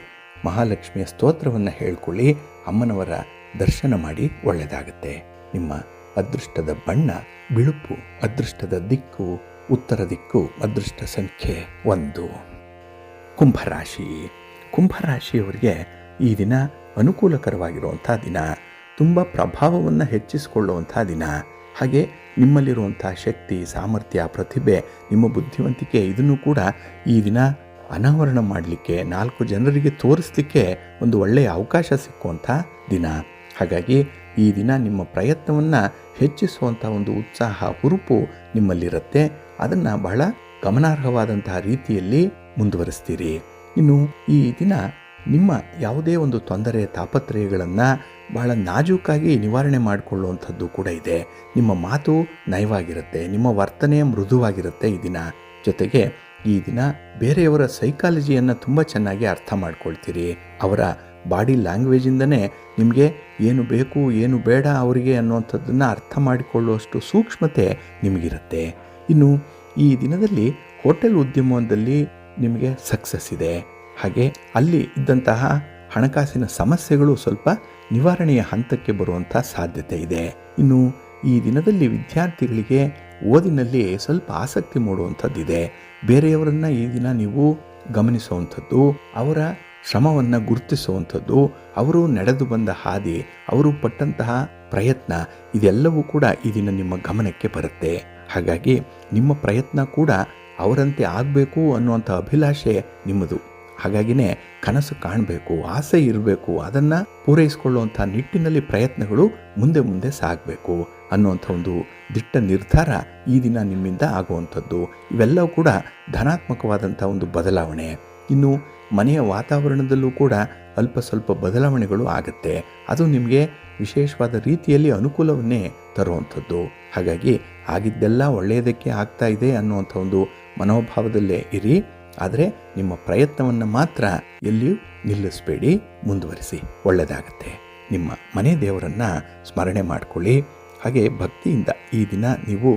ಮಹಾಲಕ್ಷ್ಮಿಯ ಸ್ತೋತ್ರವನ್ನು ಹೇಳ್ಕೊಳ್ಳಿ. ಅಮ್ಮನವರ ದರ್ಶನ ಮಾಡಿ. ಒಳ್ಳೆಯದಾಗುತ್ತೆ. ನಿಮ್ಮ ಅದೃಷ್ಟದ ಬಣ್ಣ ಬಿಳುಪು, ಅದೃಷ್ಟದ ದಿಕ್ಕು ಉತ್ತರ ದಿಕ್ಕು, ಅದೃಷ್ಟ ಸಂಖ್ಯೆ 1. ಕುಂಭರಾಶಿ. ಕುಂಭರಾಶಿಯವರಿಗೆ ಈ ದಿನ ಅನುಕೂಲಕರವಾಗಿರುವಂಥ ದಿನ, ತುಂಬ ಪ್ರಭಾವವನ್ನು ಹೆಚ್ಚಿಸಿಕೊಳ್ಳುವಂಥ ದಿನ. ಹಾಗೆ ನಿಮ್ಮಲ್ಲಿರುವಂಥ ಶಕ್ತಿ, ಸಾಮರ್ಥ್ಯ, ಪ್ರತಿಭೆ, ನಿಮ್ಮ ಬುದ್ಧಿವಂತಿಕೆ ಇದನ್ನು ಕೂಡ ಈ ದಿನ ಅನಾವರಣ ಮಾಡಲಿಕ್ಕೆ, 4 ಜನರಿಗೆ ತೋರಿಸಲಿಕ್ಕೆ ಒಂದು ಒಳ್ಳೆಯ ಅವಕಾಶ ಸಿಕ್ಕುವಂಥ ದಿನ. ಹಾಗಾಗಿ ಈ ದಿನ ನಿಮ್ಮ ಪ್ರಯತ್ನವನ್ನು ಹೆಚ್ಚಿಸುವಂಥ ಒಂದು ಉತ್ಸಾಹ, ಹುರುಪು ನಿಮ್ಮಲ್ಲಿರುತ್ತೆ. ಅದನ್ನು ಬಹಳ ಗಮನಾರ್ಹವಾದಂತಹ ರೀತಿಯಲ್ಲಿ ಮುಂದುವರಿಸ್ತೀರಿ. ಇನ್ನು ಈ ದಿನ ನಿಮ್ಮ ಯಾವುದೇ ಒಂದು ತೊಂದರೆ, ತಾಪತ್ರಯಗಳನ್ನು ಬಹಳ ನಾಜೂಕಾಗಿ ನಿವಾರಣೆ ಮಾಡಿಕೊಳ್ಳುವಂಥದ್ದು ಕೂಡ ಇದೆ. ನಿಮ್ಮ ಮಾತು ನಯವಾಗಿರುತ್ತೆ, ನಿಮ್ಮ ವರ್ತನೆ ಮೃದುವಾಗಿರುತ್ತೆ ಈ ದಿನ. ಜೊತೆಗೆ ಈ ದಿನ ಬೇರೆಯವರ ಸೈಕಾಲಜಿಯನ್ನು ತುಂಬ ಚೆನ್ನಾಗಿ ಅರ್ಥ ಮಾಡ್ಕೊಳ್ತೀರಿ. ಅವರ ಬಾಡಿ ಲ್ಯಾಂಗ್ವೇಜಿಂದನೇ ನಿಮಗೆ ಏನು ಬೇಕು ಏನು ಬೇಡ ಅವರಿಗೆ ಅನ್ನುವಂಥದ್ದನ್ನು ಅರ್ಥ ಮಾಡಿಕೊಳ್ಳುವಷ್ಟು ಸೂಕ್ಷ್ಮತೆ ನಿಮಗಿರುತ್ತೆ. ಇನ್ನು ಈ ದಿನದಲ್ಲಿ ಹೋಟೆಲ್ ಉದ್ಯಮದಲ್ಲಿ ನಿಮಗೆ ಸಕ್ಸಸ್ ಇದೆ. ಹಾಗೆ ಅಲ್ಲಿ ಇದ್ದಂತಹ ಹಣಕಾಸಿನ ಸಮಸ್ಯೆಗಳು ಸ್ವಲ್ಪ ನಿವಾರಣೆಯ ಹಂತಕ್ಕೆ ಬರುವಂಥ ಸಾಧ್ಯತೆ ಇದೆ. ಇನ್ನು ಈ ದಿನದಲ್ಲಿ ವಿದ್ಯಾರ್ಥಿಗಳಿಗೆ ಓದಿನಲ್ಲಿ ಸ್ವಲ್ಪ ಆಸಕ್ತಿ ಮೂಡುವಂಥದ್ದಿದೆ. ಬೇರೆಯವರನ್ನು ಈ ದಿನ ನೀವು ಗಮನಿಸುವಂಥದ್ದು, ಅವರ ಶ್ರಮವನ್ನು ಗುರುತಿಸುವಂಥದ್ದು, ಅವರು ನಡೆದು ಬಂದ ಹಾದಿ, ಅವರು ಪಟ್ಟಂತಹ ಪ್ರಯತ್ನ, ಇದೆಲ್ಲವೂ ಕೂಡ ಈ ದಿನ ನಿಮ್ಮ ಗಮನಕ್ಕೆ ಬರುತ್ತೆ. ಹಾಗಾಗಿ ನಿಮ್ಮ ಪ್ರಯತ್ನ ಕೂಡ ಅವರಂತೆ ಆಗಬೇಕು ಅನ್ನುವಂಥ ಅಭಿಲಾಷೆ ನಿಮ್ಮದು. ಹಾಗಾಗಿನೇ ಕನಸು ಕಾಣಬೇಕು, ಆಸೆ ಇರಬೇಕು, ಅದನ್ನು ಪೂರೈಸಿಕೊಳ್ಳುವಂಥ ನಿಟ್ಟಿನಲ್ಲಿ ಪ್ರಯತ್ನಗಳು ಮುಂದೆ ಮುಂದೆ ಸಾಗಬೇಕು ಅನ್ನುವಂಥ ಒಂದು ದಿಟ್ಟ ನಿರ್ಧಾರ ಈ ದಿನ ನಿಮ್ಮಿಂದ ಆಗುವಂಥದ್ದು. ಇವೆಲ್ಲವೂ ಕೂಡ ಧನಾತ್ಮಕವಾದಂಥ ಒಂದು ಬದಲಾವಣೆ. ಇನ್ನು ಮನೆಯ ವಾತಾವರಣದಲ್ಲೂ ಕೂಡ ಅಲ್ಪ ಸ್ವಲ್ಪ ಬದಲಾವಣೆಗಳು ಆಗುತ್ತೆ. ಅದು ನಿಮಗೆ ವಿಶೇಷವಾದ ರೀತಿಯಲ್ಲಿ ಅನುಕೂಲವನ್ನೇ ತರುವಂಥದ್ದು. ಹಾಗಾಗಿ ಆಗಿದ್ದೆಲ್ಲ ಒಳ್ಳೆಯದಕ್ಕೆ ಆಗ್ತಾ ಇದೆ ಅನ್ನುವಂಥ ಒಂದು ಮನೋಭಾವದಲ್ಲೇ ಇರಿ. ಆದರೆ ನಿಮ್ಮ ಪ್ರಯತ್ನವನ್ನು ಮಾತ್ರ ಎಲ್ಲಿಯೂ ನಿಲ್ಲಿಸಬೇಡಿ, ಮುಂದುವರಿಸಿ, ಒಳ್ಳೆಯದಾಗತ್ತೆ. ನಿಮ್ಮ ಮನೆ ದೇವರನ್ನು ಸ್ಮರಣೆ ಮಾಡಿಕೊಳ್ಳಿ. ಹಾಗೆ ಭಕ್ತಿಯಿಂದ ಈ ದಿನ ನೀವು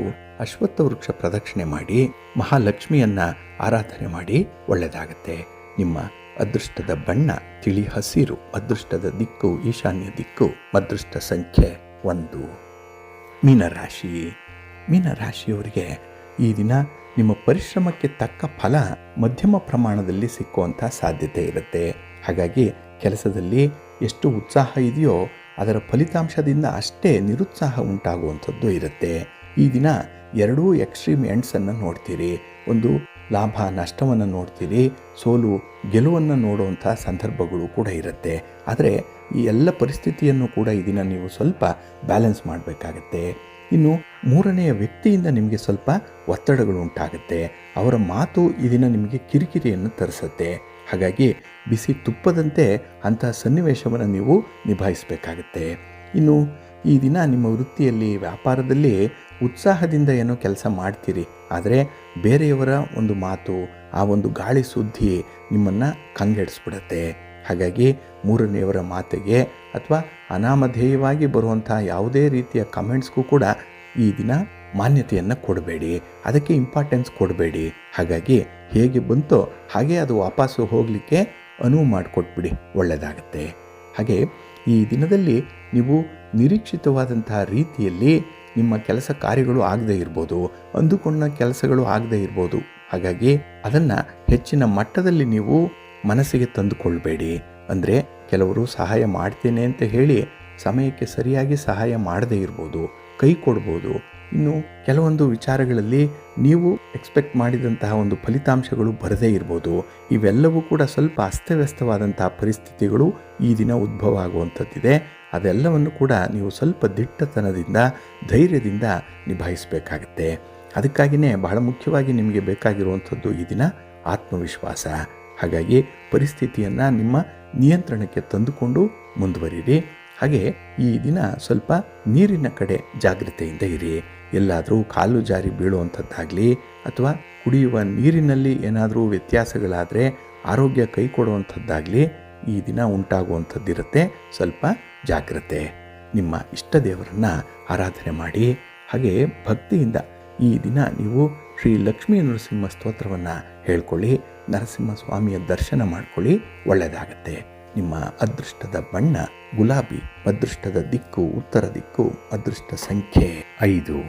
ಅಶ್ವತ್ಥ ವೃಕ್ಷ ಪ್ರದಕ್ಷಿಣೆ ಮಾಡಿ ಮಹಾಲಕ್ಷ್ಮಿಯನ್ನು ಆರಾಧನೆ ಮಾಡಿ, ಒಳ್ಳೆಯದಾಗತ್ತೆ. ನಿಮ್ಮ ಅದೃಷ್ಟದ ಬಣ್ಣ ತಿಳಿ ಹಸಿರು, ಅದೃಷ್ಟದ ದಿಕ್ಕು ಈಶಾನ್ಯ ದಿಕ್ಕು, ಅದೃಷ್ಟ ಸಂಖ್ಯೆ 1. ಮೀನರಾಶಿ. ಮೀನರಾಶಿಯವರಿಗೆ ಈ ದಿನ ನಿಮ್ಮ ಪರಿಶ್ರಮಕ್ಕೆ ತಕ್ಕ ಫಲ ಮಧ್ಯಮ ಪ್ರಮಾಣದಲ್ಲಿ ಸಿಕ್ಕುವಂಥ ಸಾಧ್ಯತೆ ಇರುತ್ತೆ. ಹಾಗಾಗಿ ಕೆಲಸದಲ್ಲಿ ಎಷ್ಟು ಉತ್ಸಾಹ ಇದೆಯೋ ಅದರ ಫಲಿತಾಂಶದಿಂದ ಅಷ್ಟೇ ನಿರುತ್ಸಾಹ ಉಂಟಾಗುವಂಥದ್ದು ಇರುತ್ತೆ. ಈ ದಿನ ಎರಡೂ ಎಕ್ಸ್ಟ್ರೀಮ್ ಎಂಡ್ಸನ್ನು ನೋಡ್ತೀರಿ. ಒಂದು ಲಾಭ ನಷ್ಟವನ್ನು ನೋಡ್ತೀರಿ, ಸೋಲು ಗೆಲುವನ್ನು ನೋಡುವಂಥ ಸಂದರ್ಭಗಳು ಕೂಡ ಇರುತ್ತೆ. ಆದರೆ ಈ ಎಲ್ಲ ಪರಿಸ್ಥಿತಿಯನ್ನು ಕೂಡ ಈ ದಿನ ನೀವು ಸ್ವಲ್ಪ ಬ್ಯಾಲೆನ್ಸ್ ಮಾಡಬೇಕಾಗತ್ತೆ. ಇನ್ನು ಮೂರನೆಯ ವ್ಯಕ್ತಿಯಿಂದ ನಿಮಗೆ ಸ್ವಲ್ಪ ಒತ್ತಡಗಳು ಉಂಟಾಗುತ್ತೆ. ಅವರ ಮಾತು ಈ ದಿನ ನಿಮಗೆ ಕಿರಿಕಿರಿಯನ್ನು ತರಿಸುತ್ತೆ. ಹಾಗಾಗಿ ಬಿಸಿ ತುಪ್ಪದಂತೆ ಅಂತಹ ಸನ್ನಿವೇಶವನ್ನು ನೀವು ನಿಭಾಯಿಸಬೇಕಾಗತ್ತೆ. ಇನ್ನು ಈ ದಿನ ನಿಮ್ಮ ವೃತ್ತಿಯಲ್ಲಿ ವ್ಯಾಪಾರದಲ್ಲಿ ಉತ್ಸಾಹದಿಂದ ಏನೋ ಕೆಲಸ ಮಾಡ್ತೀರಿ, ಆದರೆ ಬೇರೆಯವರ ಒಂದು ಮಾತು, ಆ ಒಂದು ಗಾಳಿ ಸುದ್ದಿ ನಿಮ್ಮನ್ನು ಕಂಗೆಡಿಸ್ಬಿಡುತ್ತೆ. ಹಾಗಾಗಿ ಮೂರನೆಯವರ ಮಾತಿಗೆ ಅಥವಾ ಅನಾಮಧೇಯವಾಗಿ ಬರುವಂಥ ಯಾವುದೇ ರೀತಿಯ ಕಮೆಂಟ್ಸ್ಗೂ ಕೂಡ ಈ ದಿನ ಮಾನ್ಯತೆಯನ್ನು ಕೊಡಬೇಡಿ, ಅದಕ್ಕೆ ಇಂಪಾರ್ಟೆನ್ಸ್ ಕೊಡಬೇಡಿ. ಹಾಗಾಗಿ ಹೇಗೆ ಬಂತೋ ಹಾಗೆ ಅದು ವಾಪಸ್ಸು ಹೋಗಲಿಕ್ಕೆ ಅನುವು ಮಾಡಿಕೊಟ್ಬಿಡಿ, ಒಳ್ಳೆಯದಾಗತ್ತೆ. ಹಾಗೆ ಈ ದಿನದಲ್ಲಿ ನೀವು ನಿರೀಕ್ಷಿತವಾದಂತಹ ರೀತಿಯಲ್ಲಿ ನಿಮ್ಮ ಕೆಲಸ ಕಾರ್ಯಗಳು ಆಗದೇ ಇರ್ಬೋದು, ಅಂದುಕೊಂಡ ಕೆಲಸಗಳು ಆಗದೇ ಇರ್ಬೋದು. ಹಾಗಾಗಿ ಅದನ್ನು ಹೆಚ್ಚಿನ ಮಟ್ಟದಲ್ಲಿ ನೀವು ಮನಸ್ಸಿಗೆ ತಂದುಕೊಳ್ಬೇಡಿ. ಅಂದರೆ ಕೆಲವರು ಸಹಾಯ ಮಾಡ್ತೇನೆ ಅಂತ ಹೇಳಿ ಸಮಯಕ್ಕೆ ಸರಿಯಾಗಿ ಸಹಾಯ ಮಾಡದೇ ಇರ್ಬೋದು, ಕೈ ಕೊಡ್ಬೋದು. ಇನ್ನು ಕೆಲವೊಂದು ವಿಚಾರಗಳಲ್ಲಿ ನೀವು ಎಕ್ಸ್ಪೆಕ್ಟ್ ಮಾಡಿದಂತಹ ಒಂದು ಫಲಿತಾಂಶಗಳು ಬರದೇ ಇರ್ಬೋದು. ಇವೆಲ್ಲವೂ ಕೂಡ ಸ್ವಲ್ಪ ಅಸ್ತವ್ಯಸ್ತವಾದಂತಹ ಪರಿಸ್ಥಿತಿಗಳು ಈ ದಿನ ಉದ್ಭವ ಆಗುವಂಥದ್ದಿದೆ. ಅದೆಲ್ಲವನ್ನು ಕೂಡ ನೀವು ಸ್ವಲ್ಪ ದಿಟ್ಟತನದಿಂದ ಧೈರ್ಯದಿಂದ ನಿಭಾಯಿಸಬೇಕಾಗತ್ತೆ. ಅದಕ್ಕಾಗಿಯೇ ಬಹಳ ಮುಖ್ಯವಾಗಿ ನಿಮಗೆ ಬೇಕಾಗಿರುವಂಥದ್ದು ಈ ದಿನ ಆತ್ಮವಿಶ್ವಾಸ. ಹಾಗಾಗಿ ಪರಿಸ್ಥಿತಿಯನ್ನು ನಿಮ್ಮ ನಿಯಂತ್ರಣಕ್ಕೆ ತಂದುಕೊಂಡು ಮುಂದುವರಿರಿ. ಹಾಗೆ ಈ ದಿನ ಸ್ವಲ್ಪ ನೀರಿನ ಕಡೆ ಜಾಗೃತೆಯಿಂದ ಇರಿ. ಎಲ್ಲಾದರೂ ಕಾಲು ಜಾರಿ ಬೀಳುವಂಥದ್ದಾಗಲಿ ಅಥವಾ ಕುಡಿಯುವ ನೀರಿನಲ್ಲಿ ಏನಾದರೂ ವ್ಯತ್ಯಾಸಗಳಾದರೆ ಆರೋಗ್ಯ ಕೈ ಕೊಡುವಂಥದ್ದಾಗಲಿ ಈ ದಿನ ಉಂಟಾಗುವಂಥದ್ದಿರುತ್ತೆ. ಸ್ವಲ್ಪ ಜಾಗ್ರತೆ. ನಿಮ್ಮ ಇಷ್ಟ ದೇವರನ್ನು ಆರಾಧನೆ ಮಾಡಿ. ಹಾಗೆ ಭಕ್ತಿಯಿಂದ ಈ ದಿನ ನೀವು ಶ್ರೀ ಲಕ್ಷ್ಮೀ ನರಸಿಂಹ ಸ್ತೋತ್ರವನ್ನು ಹೇಳ್ಕೊಳ್ಳಿ, ನರಸಿಂಹಸ್ವಾಮಿಯ ದರ್ಶನ ಮಾಡ್ಕೊಳ್ಳಿ, ಒಳ್ಳೆಯದಾಗತ್ತೆ. ನಿಮ್ಮ ಅದೃಷ್ಟದ ಬಣ್ಣ ಗುಲಾಬಿ, ಅದೃಷ್ಟದ ದಿಕ್ಕು ಉತ್ತರ ದಿಕ್ಕು, ಅದೃಷ್ಟ ಸಂಖ್ಯೆ 5.